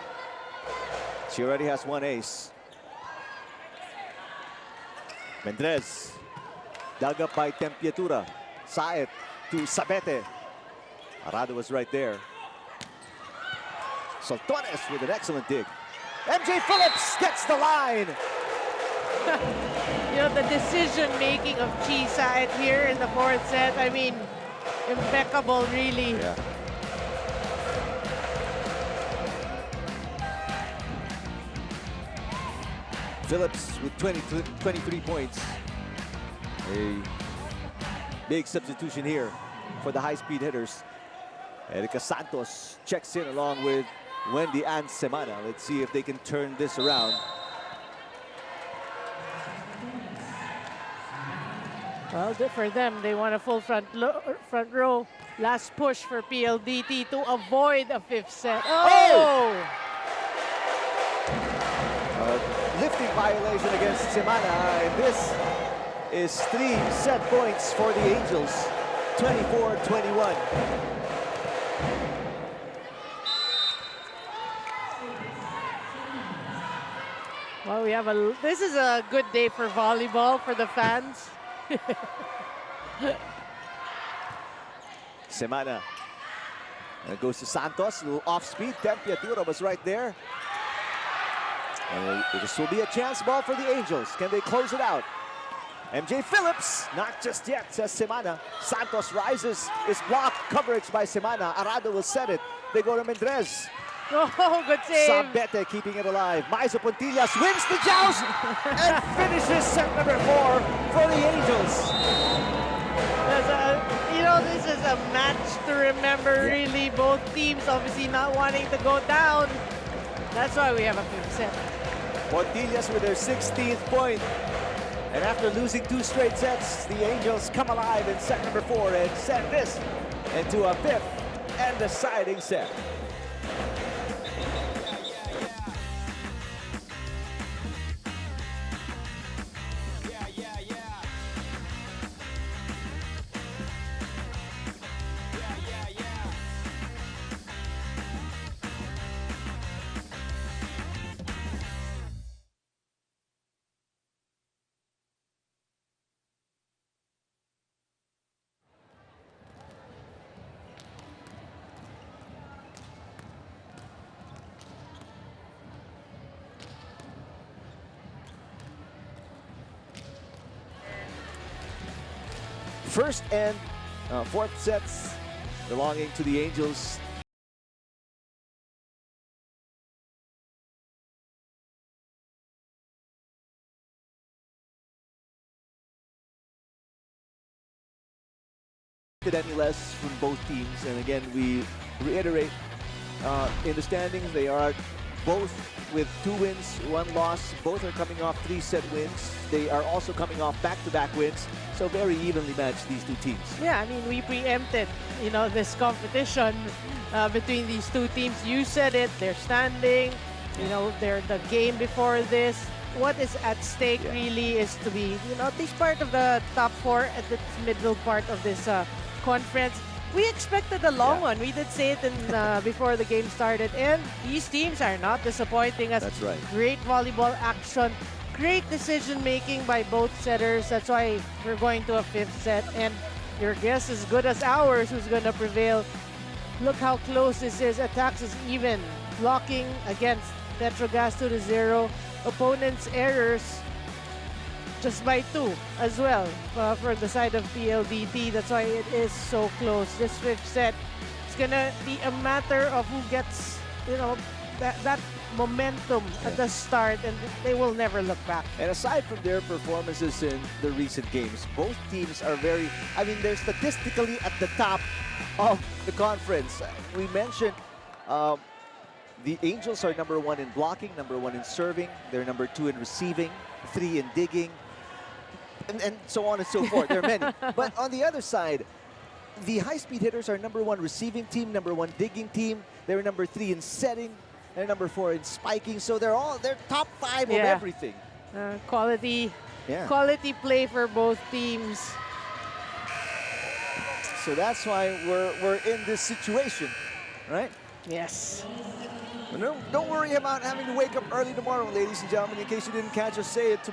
She already has one ace. Mendres. Dug up by Tempiatura. Saet to Sabete. Arado was right there. Sultones with an excellent dig. MJ Phillips gets the line. You know, the decision-making of Chi Saet here in the fourth set, I mean, impeccable, really. Yeah. Phillips with 23 points. A big substitution here for the high-speed hitters. Erica Santos checks in along with Wendy and Semana. Let's see if they can turn this around. Well, good for them. They want a full front row. Last push for PLDT to avoid a fifth set. Oh! Lifting violation against Semana. And this is 3 set points for the Angels. 24-21. Well, we have this is a good day for volleyball for the fans. Semana. And it goes to Santos, a little off speed. Tempiatura was right there. And this will be a chance ball for the Angels. Can they close it out? MJ Phillips, not just yet, says Semana. Santos rises, is blocked. Coverage by Semana. Arado will set it. They go to Mendres. Oh, good save. Sabete keeping it alive. Maizo Puntillas wins the joust and finishes set number 4 for the Angels. You know, this is a match to remember, really. Both teams obviously not wanting to go down. That's why we have a fifth set. Puntillas with their 16th point. And after losing 2 straight sets, the Angels come alive in set number 4 and set this into a 5th and deciding set. first and fourth sets belonging to the Angels. Any less from both teams, and again we reiterate in the standings they are both with 2 wins, 1 loss. Both are coming off 3-set wins. They are also coming off back-to-back wins, so very evenly matched, these two teams. Yeah, I mean, we preempted, you know, this competition between these two teams. You said it, they're standing, you know, they're the game before this. What is at stake really is to be, you know, at least part of the top 4 at the middle part of this conference. We expected a long one. We did say it in, before the game started, and these teams are not disappointing us. That's right. Great volleyball action, great decision-making by both setters. That's why we're going to a 5th set, and your guess is as good as ours who's going to prevail. Look how close this is. Attacks is even. Blocking against PETRO GAZZ 2-0. Opponents' errors just by 2 as well for the side of PLDT. That's why it is so close. This 5th set, it's gonna be a matter of who gets, you know, that momentum at the start, and they will never look back. And aside from their performances in the recent games, both teams are very, I mean, they're statistically at the top of the conference. We mentioned the Angels are number 1 in blocking, number 1 in serving, they're number 2 in receiving, 3 in digging, and so on and so forth. There are many. But on the other side, the high-speed hitters are number 1 receiving team, number 1 digging team. They're number 3 in setting, they're number 4 in spiking. So they're top 5 of everything. Quality play for both teams. So that's why we're in this situation, right? Yes. No, don't worry about having to wake up early tomorrow, ladies and gentlemen. In case you didn't catch us say it,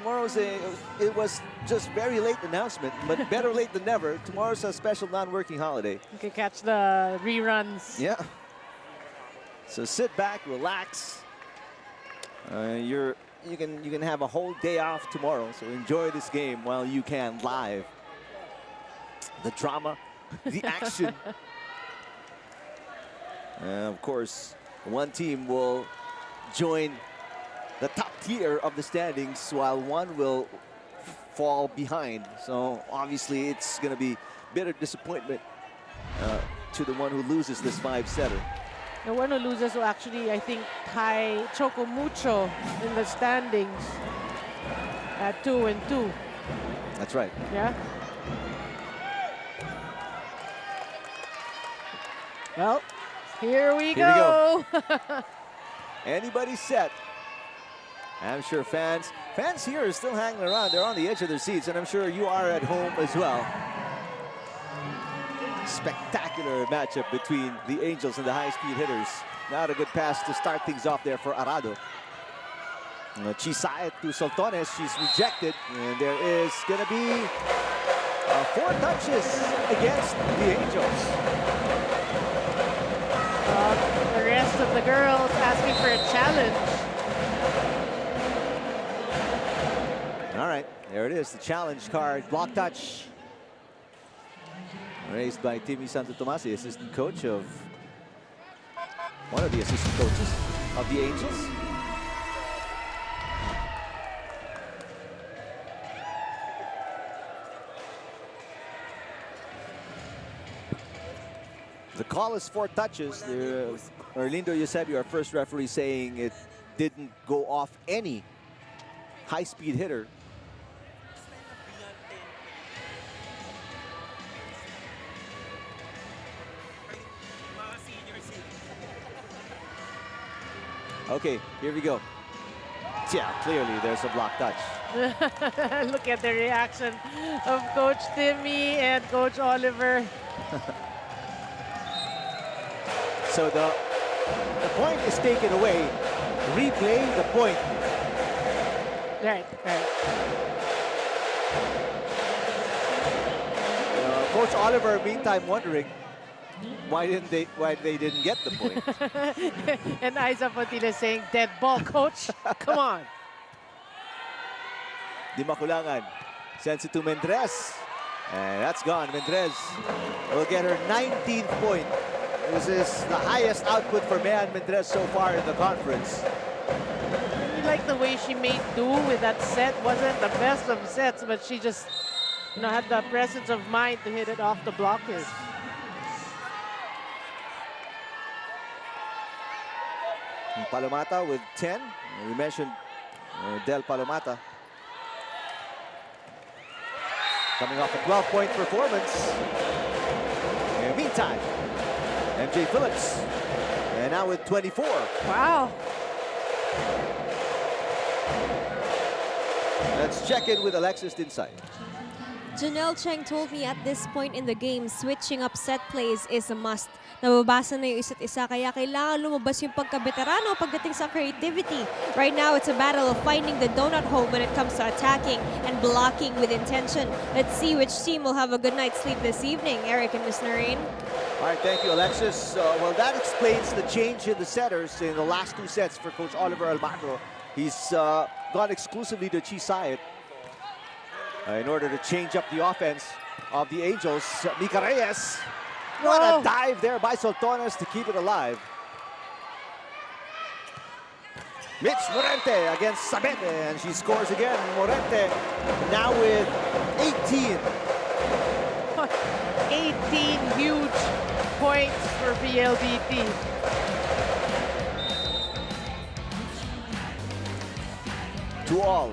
it was just very late announcement, but better late than never. Tomorrow's a special non-working holiday. You can catch the reruns. Yeah. So sit back, relax. You can have a whole day off tomorrow. So enjoy this game while you can live. The drama, the action. Of course, one team will join the top tier of the standings while one will fall behind. So obviously it's going to be bitter disappointment to the one who loses this 5-setter. The one who loses will actually, I think, tie Choco mucho in the standings at 2-2. That's right. Yeah. Well, here we go. Anybody set. I'm sure fans here are still hanging around. They're on the edge of their seats, and I'm sure you are at home as well. Spectacular matchup between the Angels and the high-speed hitters. Not a good pass to start things off there for Arado. Chisaet to Soltones. She's rejected, and there is going to be 4 touches against the Angels. The rest of the girls asking for a challenge. All right, there it is, the challenge card. Block touch. Raised by Timmy Santo Tomas, the assistant coach of one of the assistant coaches of the Angels. The call is 4 touches. Orlindo Eusebio, our first referee, saying it didn't go off any high-speed hitter. Okay, here we go. Yeah, clearly there's a block touch. Look at the reaction of Coach Timmy and Coach Oliver. So the point is taken away. Replay the point. Right. Coach Oliver, meantime, wondering why they didn't get the point. And Aiza Fontila saying, dead ball, coach. Come on. Di makulangan. Sends it to Mendres. And that's gone. Mendrez will get her 19th point. This is the highest output for Mayan Mendrez so far in the conference. I like the way she made do with that set. Wasn't the best of sets, but she just, you know, had the presence of mind to hit it off the blockers. Palomata with 10. We mentioned Del Palomata. Coming off a 12-point performance. In the meantime, MJ Phillips. And now with 24. Wow. Let's check in with Alexis Tinsay. Janelle Cheng told me at this point in the game, switching up set plays is a must. Nababasa na yung isa't isa, kaya kailangan lumabas yung pagka-veterano pagdating sa creativity. Right now, it's a battle of finding the donut hole when it comes to attacking and blocking with intention. Let's see which team will have a good night's sleep this evening. Eric and Miss Noreen. All right, thank you, Alexis. Well, that explains the change in the setters in the last 2 sets for Coach Oliver Almagro. He's gone exclusively to Chisayat in order to change up the offense of the Angels. Mika Reyes. What a dive there by Soltones to keep it alive. Mitch Morente against Sabete, and she scores again. Morente now with 18. 18 huge points for PLDT. Two all.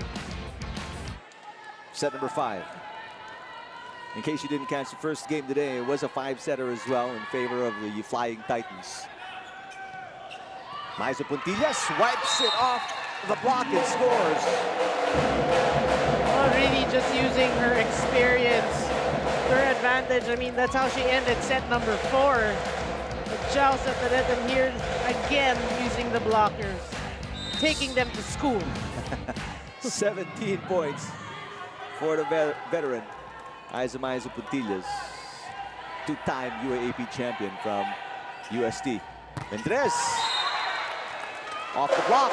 Set number 5. In case you didn't catch the first game today, it was a 5-setter as well in favor of the Flying Titans. Maiza Puntillas wipes it off the block and scores. Well, really just using her experience to her advantage. I mean, that's how she ended set number 4. A joust at the net, and here again using the blockers, taking them to school. 17 points for the veteran. Maiza Puntillas, 2-time UAAP champion from UST. Mendrez off the block.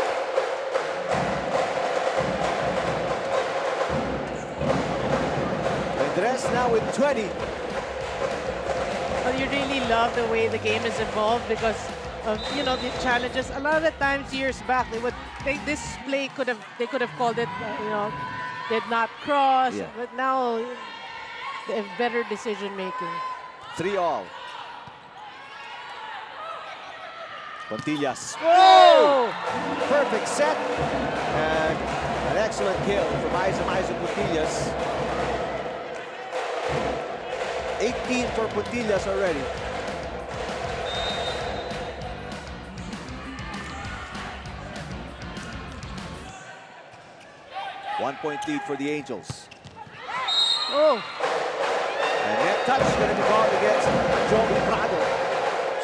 Mendrez now with 20. Well, you really love the way the game is evolved because of, you know, the challenges. A lot of the times years back, this play they could have called it, you know, did not cross, but now they have better decision making. 3 all. Puntillas. Whoa! Perfect set. And an excellent kill for Maiza Puntillas. 18 for Puntillas already. One-point lead for the Angels. Oh! And that touch is going to be called against Joey Prado.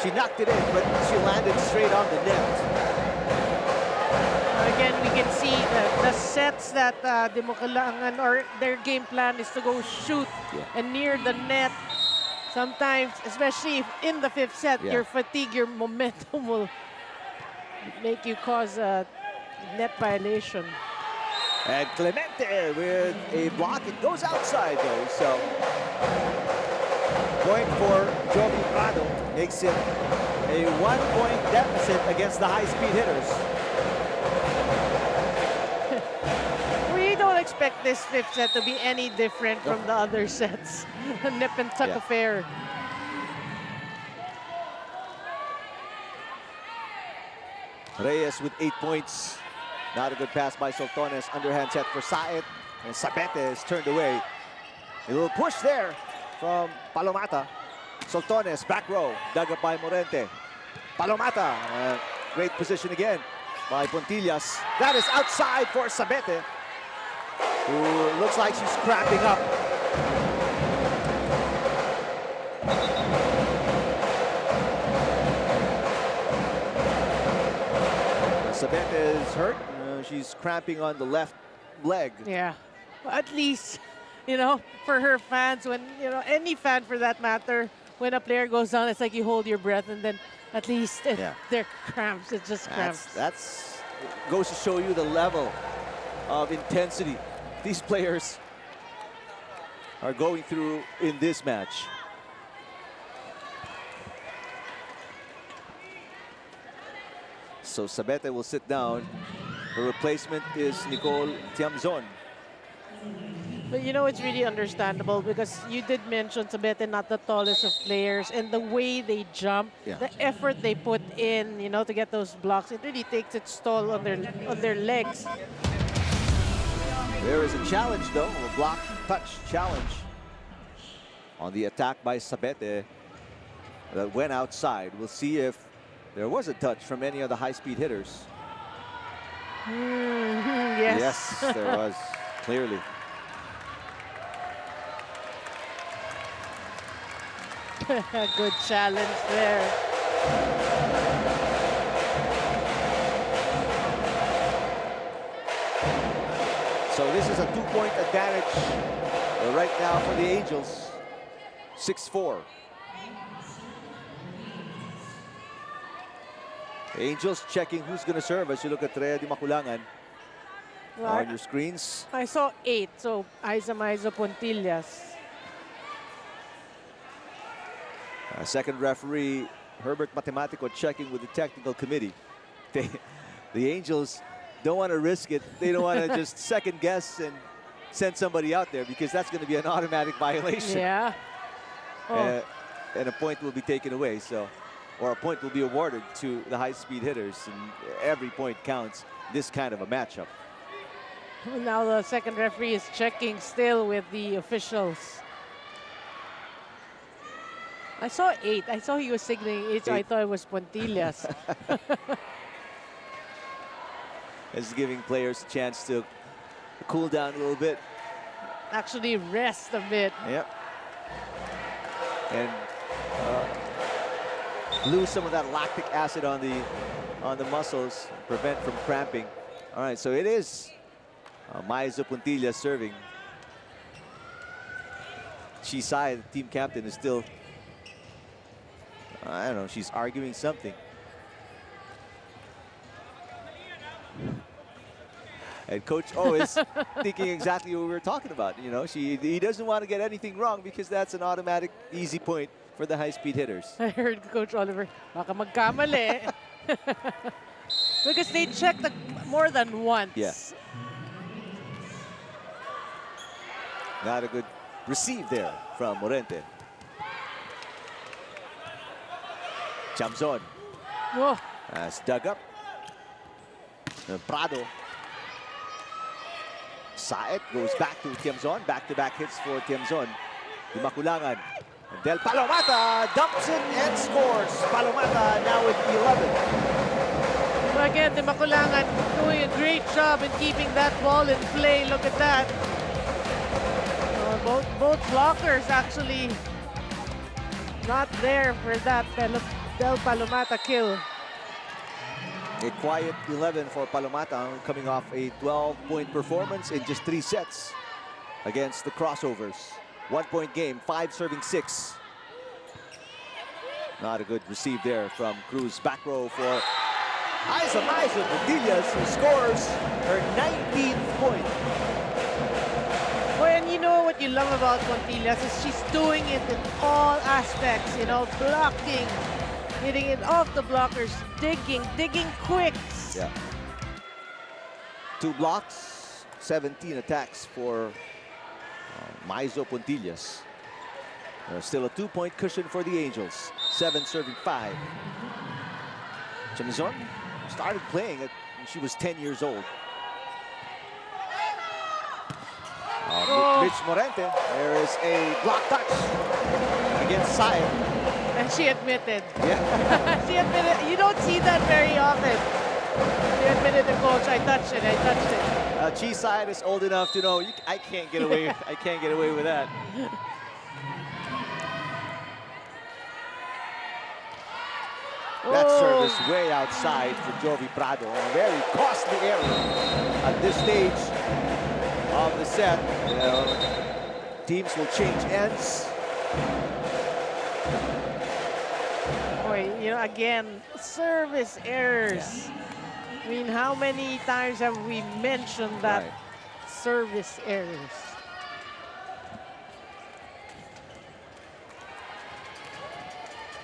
She knocked it in, but she landed straight on the net. Again, we can see the sets that Dimukalangan or their game plan is to go shoot and near the net. Sometimes, especially if in the 5th set, your fatigue, your momentum will make you cause a net violation. And Clemente with a block. It goes outside, though. So, point for Jovi Prado makes it a 1-point deficit against the high-speed hitters. We don't expect this 5th set to be any different from the other sets. A nip and tuck affair. Reyes with 8 points. Not a good pass by Soltones. Underhand set for Saet. And Sabete is turned away. A little push there from Palomata. Soltones, back row. Dug up by Morente. Palomata. Great position again by Puntillas. That is outside for Sabete, who looks like she's cramping up. Sabete is hurt. She's cramping on the left leg. Yeah, well, at least, you know, for her fans, when, you know, any fan for that matter, when a player goes down, it's like you hold your breath, and then at least they're cramps. It's just cramps. That's goes to show you the level of intensity these players are going through in this match. So Sabete will sit down. Her replacement is Nicole Tiamzon. But you know, it's really understandable because you did mention Sabete not the tallest of players, and the way they jump, the effort they put in, you know, to get those blocks, it really takes its toll on their legs. There is a challenge though, a block touch challenge on the attack by Sabete that went outside. We'll see if there was a touch from any of the high-speed hitters. Yes. Yes, there was, clearly. Good challenge there. So this is a 2-point advantage right now for the Angels. 6-4. Angels checking who's going to serve as you look at Rhea Di Maculangan on your screens. I saw 8, so Aiza Pontillas. Second referee, Herbert Matematico, checking with the technical committee. The Angels don't want to risk it. They don't want to just second guess and send somebody out there because that's going to be an automatic violation. Yeah. And a point will be taken away. So, or a point will be awarded to the high-speed hitters, and every point counts this kind of a matchup. Now the second referee is checking still with the officials. I saw 8. I saw he was signaling 8, so I thought it was Pontillas. It's giving players a chance to cool down a little bit. Actually rest a bit. Yep. And lose some of that lactic acid on the muscles, prevent from cramping. All right, so it is Maiza Puntillas serving. Chisai, the team captain, is still, I don't know, she's arguing something. And Coach O is thinking exactly what we were talking about. You know, he doesn't want to get anything wrong because that's an automatic easy point for the high-speed hitters. I heard Coach Oliver, baka magkamali. Because they checked more than once. Yeah. Not a good receive there from Morente. Chamzon. Whoa. As dug up. Prado. Saet goes back to Tiamzon. Back-to-back hits for Tiamzon. Di Maculangan. Del Palomata dumps it and scores. Palomata now with 11. Again, Di Maculangan doing a great job in keeping that ball in play. Look at that. Both blockers actually not there for that Del Palomata kill. A quiet 11 for Palomata, coming off a 12-point performance in just 3 sets against the Crossovers. 1-point game, 5 serving 6. Not a good receive there from Cruz. Back row for Aiza Puntillas, who scores her 19th point. Well, and you know what you love about Pontillas is she's doing it in all aspects, you know, blocking, hitting it off the blockers, digging quick. Yeah. 2 blocks, 17 attacks for Maiza Puntillas. Still a 2-point cushion for the Angels. 7 serving 5. Chamizon started playing when she was 10 years old. Mitch Morente, there is a block touch against Saet. And she admitted. Yeah. She admitted. You don't see that very often. She admitted to coach, I touched it. Chisai is old enough to know I can't get away. I can't get away with that. That service way outside for Jovi Prado. A very costly error at this stage of the set. You know, teams will change ends. Boy, you know, again, service errors. Yeah. I mean, how many times have we mentioned that service errors?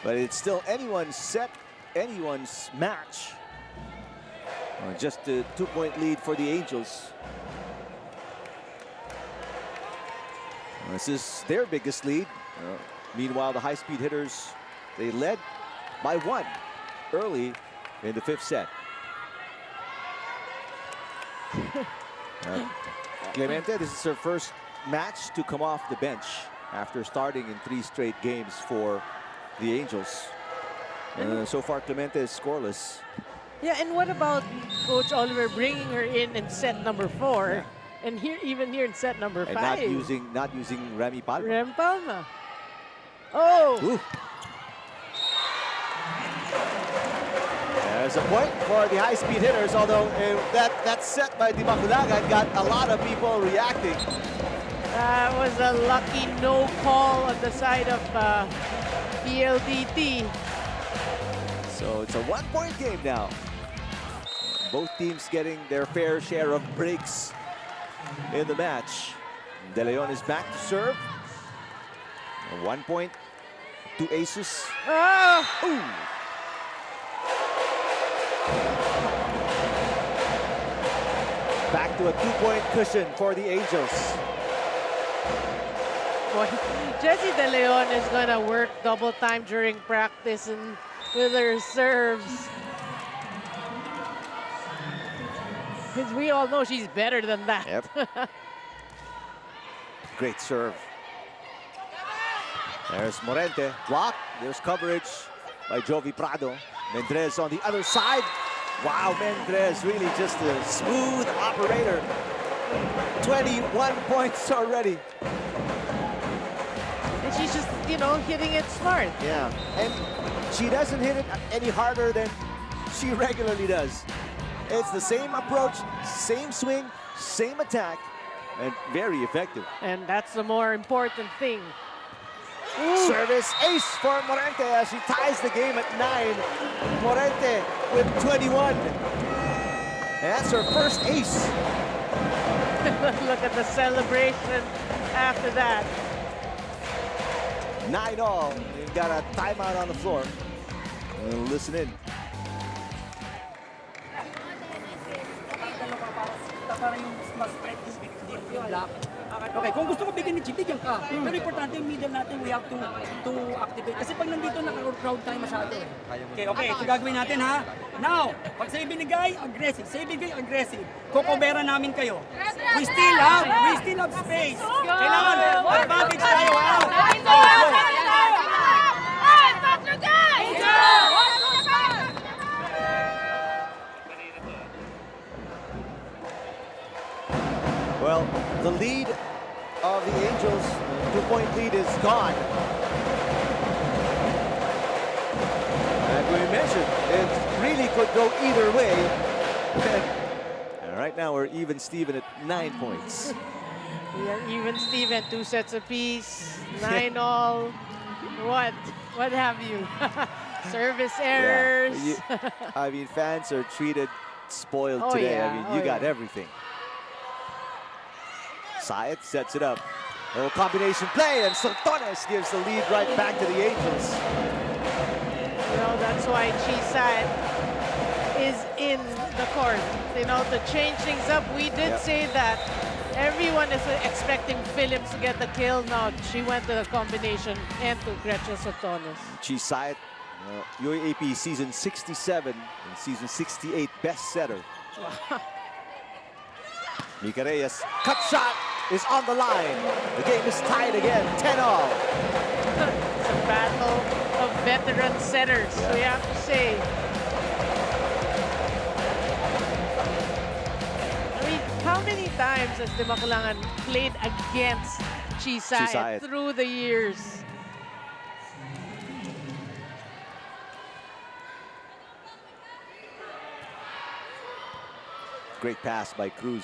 But it's still anyone's set, anyone's match. Just a 2-point lead for the Angels. This is their biggest lead. Meanwhile, the high-speed hitters, they led by 1 early in the 5th set. Clemente, this is her first match to come off the bench after starting in 3 straight games for the Angels. So far, Clemente is scoreless. Yeah, and what about Coach Oliver bringing her in set number 4, and even here in set number 5? And not using Remy Palma. Remy Palma. Oh! Ooh. There's a point for the high-speed hitters, although that set by Dimaculagan got a lot of people reacting. That was a lucky no call on the side of PLDT. So it's a 1-point game now. Both teams getting their fair share of breaks in the match. De Leon is back to serve. 1 point, 2 aces. Ooh. Back to a 2-point cushion for the Angels. Boy, Jessie De Leon is gonna work double time during practice and with her serves. Because we all know she's better than that. Yep. Great serve. There's Morente, block. There's coverage by Jovi Prado. Mendrez on the other side. Wow, Mendrez really just a smooth operator. 21 points already. And she's just, you know, hitting it smart. Yeah, and she doesn't hit it any harder than she regularly does. It's the same approach, same swing, same attack, and very effective. And that's the more important thing. Ooh. Service ace for Morente as she ties the game at 9. Morente with 21. And that's her first ace. Look at the celebration after that. 9-all. You've got a timeout on the floor. Listen in. Okay, kung gusto ko bigyan ni Chi, bigyan ka. Pero importante yung middle natin, we have to activate. Kasi pag nandito, naka-crowd tayo masyado. Okay, ito gagawin natin ha. Now, pag sa'yo binigay, aggressive. Sa'yo binigay, aggressive. Kukobera namin kayo. We still have space. Kailangan, advantage tayo ha. Well, the lead of the Angels, 2-point lead is gone. And we mentioned, it really could go either way. And right now we're even Steven at 9 points. We are even Steven, 2 sets apiece, 9-all. What have you? Service errors. Yeah. I mean, fans are treated spoiled today. Yeah. I mean, you got everything. Saet sets it up. Little combination play, and Sotones gives the lead right back to the Angels. You know, that's why Chi Saet is in the court. You know, to change things up. We did say that everyone is expecting Phillips to get the kill. Now she went to the combination and to Gretchen Sotones. Chi Saet, UAAP season 67 and season 68 best setter. Mika Reyes, cut shot is on the line. The game is tied again, 10-all. It's a battle of veteran setters, we have to say. I mean, how many times has Dimaculagan played against Chi Saet through the years? Great pass by Cruz.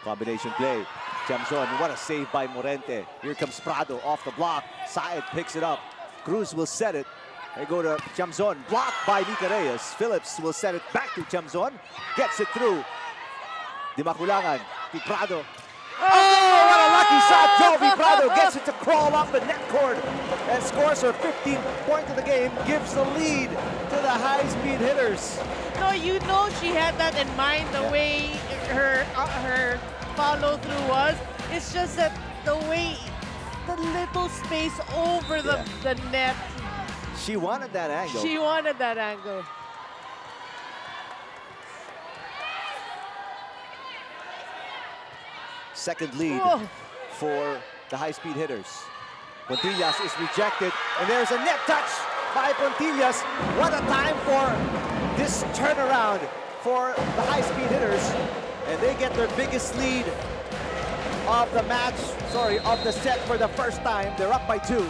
Combination play. Jamzon, what a save by Morente. Here comes Prado off the block. Saed picks it up. Cruz will set it. They go to Jamzon. Blocked by Mika Reyes. Phillips will set it back to Jamzon. Gets it through. Dimaculagan to Prado. Oh, what a lucky shot. Jovi Prado Prado gets it to crawl up the net cord and scores her 15th point of the game, gives the lead to the high-speed hitters. No, you know she had that in mind, the way her follow-through was. It's just that the way, the little space over the net. She wanted that angle. She wanted that angle. Second lead for the high-speed hitters. Pontillas is rejected, and there's a net touch by Pontillas. What a time for this turnaround for the high-speed hitters. And they get their biggest lead of the match, of the set for the first time. They're up by 2.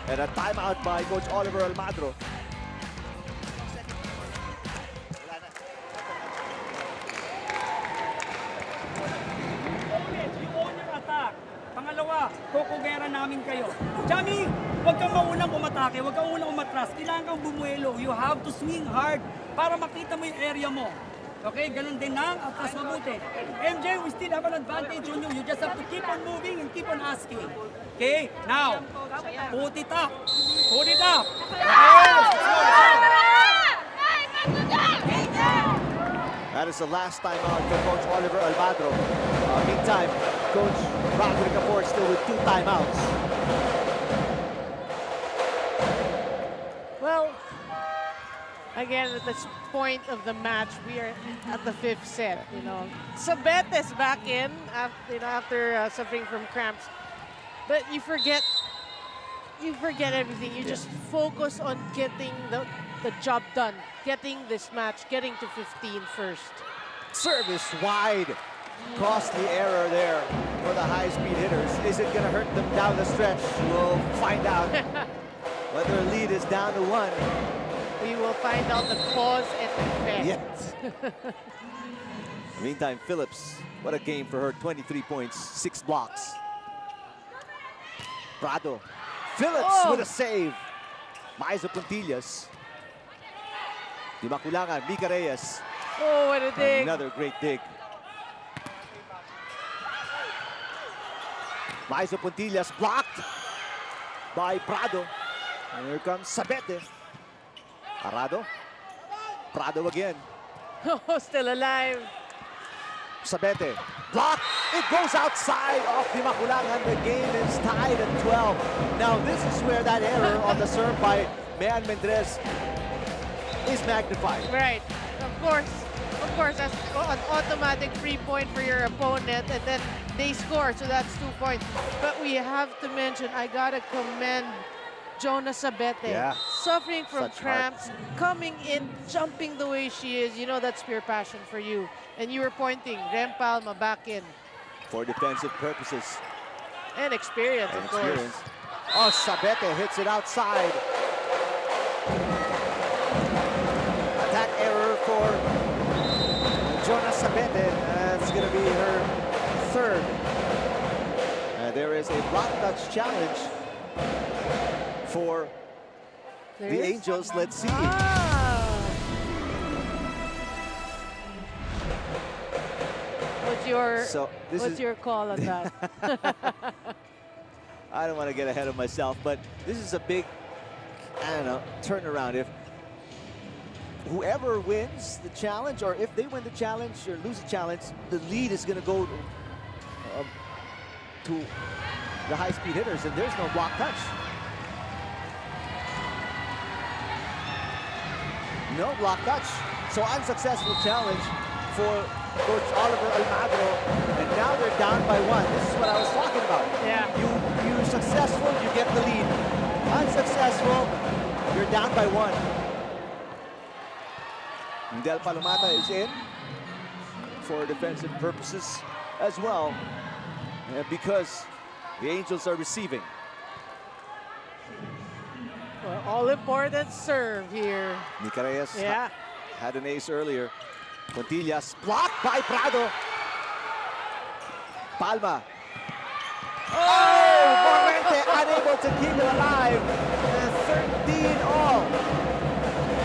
And a timeout by Coach Oliver Almadro. Pangalawa, kukugera namin kayo. Jamie, huwag kang maunang umatake, huwag kang unang umatras. Kailangan kang bumuelo. You have to swing hard para makita mo yung area mo. Okay, ganun din ang atras mabuti. MJ, we still have an advantage on you. You just have to keep on moving and keep on asking. Okay, now, put it up. Put it up. That is the last time out for Coach Oliver Almadro. Meantime, Coach Roderick Capor still with 2 timeouts. Well, again, at this point of the match, we are at the 5th set. You know, Sabete's back in after suffering from cramps, but you forget everything. You just focus on getting the job done, getting this match, getting to 15 first. Service wide. Costly error there for the high-speed hitters. Is it going to hurt them down the stretch? We'll find out. Whether the lead is down to 1. We will find out the cause and effect. Yes. Meantime, Phillips, what a game for her. 23 points, 6 blocks. Prado. Phillips with a save. Maiza Pontillas. Di makulangan, Mika Reyes. Oh, what a dig. Another great dig. Maiza Pontillas blocked by Prado. And here comes Sabete. Arado. Prado again. Oh, still alive. Sabete. Block. It goes outside off the Makulangan. The game is tied at 12. Now this is where that error on the serve by Mayan Mendrez is magnified. Right. Of course, that's an automatic free point for your opponent, and then they score, so that's 2 points. But we have to mention, I gotta commend Jonah Sabete. Yeah. Suffering from Such cramps, coming in, jumping the way she is. You know that's pure passion for you. And you were pointing, Rem Palma back in. For defensive purposes. And experience, And of experience. course. Oh, Sabete hits it outside. Attack error for Jonas Sabete. That's going to be her 3rd. There is a block touch challenge for the Angels. Let's see. What's your call on that? I don't want to get ahead of myself, but this is a big, I don't know, turnaround. If whoever wins the challenge, or if they win the challenge or lose the challenge, the lead is going to go to the high-speed hitters, and there's no block touch. No block touch. So unsuccessful challenge for Coach Oliver Almadro, and now they're down by 1. This is what I was talking about. Yeah. You're successful, you get the lead. Unsuccessful, you're down by 1. Del Palomata is in for defensive purposes as well, because the Angels are receiving. Well, all-important serve here. Mika Reyes had an ace earlier. Pontillas blocked by Prado. Palma. Oh! Morente unable to keep it alive. 13 all.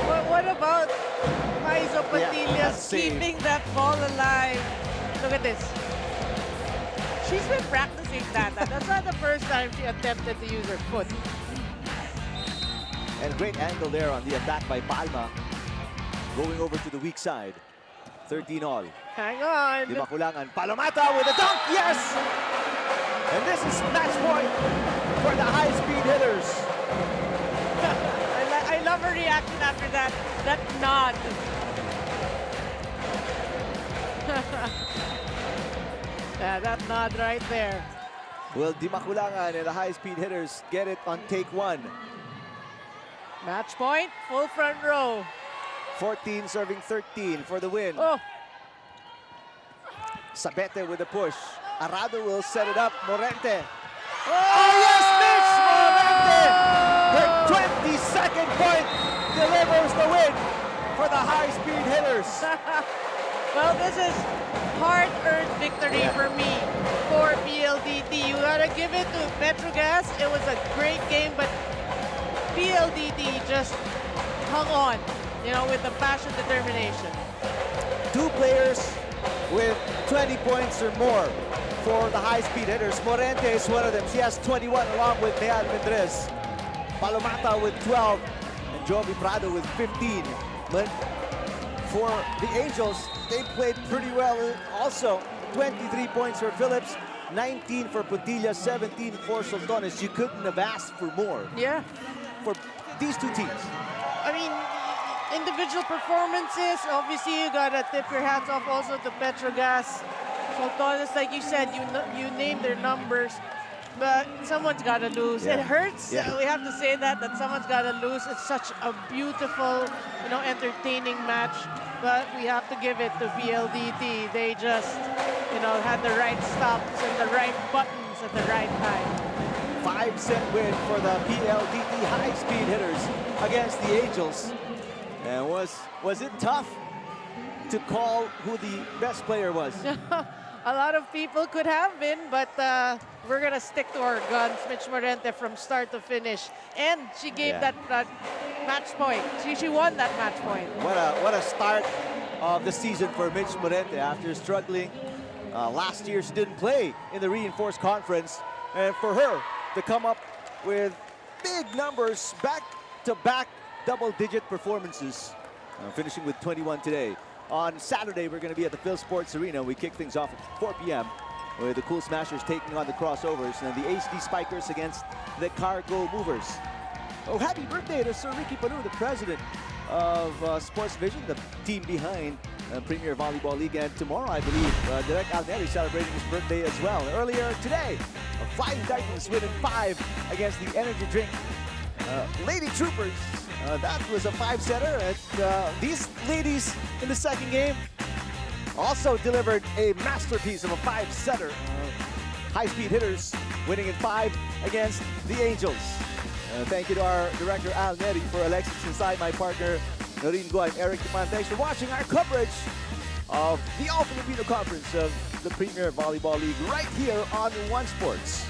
But what about Maiza Pontillas keeping that ball alive? Look at this. She's been practicing practicing that. That's not the first time she attempted to use her foot. And great angle there on the attack by Palma. Going over to the weak side. 13 all. Hang on. Di makulangan. Palomata with a dunk. Yes! And this is match point for the high-speed hitters. I love her reaction after that nod. Yeah, that nod right there. Well, Di makulangan and the high-speed hitters get it on take one. Match point, full front row. 14 serving 13 for the win. Oh, Sabete with a push. Arado will set it up. Morente. Oh yes, Mitch Morente! Her 22nd point delivers the win for the high-speed hitters. well, this is hard-earned victory for me, for PLDT. You gotta give it to PETRO GAZZ. It was a great game, but PLDT just hung on, you know, with the passion, determination. Two players with 20 points or more for the high-speed hitters. Morente is one of them. She has 21 along with Neal Mendrez. Palomata with 12 and Jovi Prado with 15. But for the Angels, they played pretty well also. 23 points for Phillips, 19 for Padilla, 17 for Soltones. You couldn't have asked for more. Yeah. For these two teams. I mean, individual performances, obviously you gotta tip your hats off also to PETRO GAZZ. Soltones, like you said, you named their numbers, but someone's gotta lose. Yeah. It hurts. Yeah. We have to say that someone's gotta lose. It's such a beautiful, you know, entertaining match, but we have to give it to PLDT. They just, you know, had the right stops and the right buttons at the right time. 5-set win for the PLDT high-speed hitters against the Angels. And was it tough to call who the best player was? A lot of people could have been, but we're gonna stick to our guns. Mitch Morente from start to finish, and she gave that match point. She won that match point. What a start of the season for Mitch Morente after struggling last year. She didn't play in the reinforced conference, and for her to come up with big numbers, back-to-back double-digit performances, finishing with 21 today. On Saturday, we're going to be at the Phil Sports Arena. We kick things off at 4 p.m. with the Cool Smashers taking on the Crossovers and the HD Spikers against the Cargo Movers. Oh, happy birthday to Sir Ricky Panu, the president of Sports Vision, the team behind Premier Volleyball League. And tomorrow, I believe, Direk Alneri celebrating his birthday as well. Earlier today, Flying Titans winning 5 against the energy drink Lady Troopers. That was a 5-setter. And these ladies in the second game also delivered a masterpiece of a 5-setter. High-speed hitters winning in 5 against the Angels. Thank you to our director Al Neri, for Alexis Inside, my partner Noreen Guo. I'm Eric Duman. Thanks for watching our coverage of the All-Filipino Conference of the Premier Volleyball League right here on One Sports.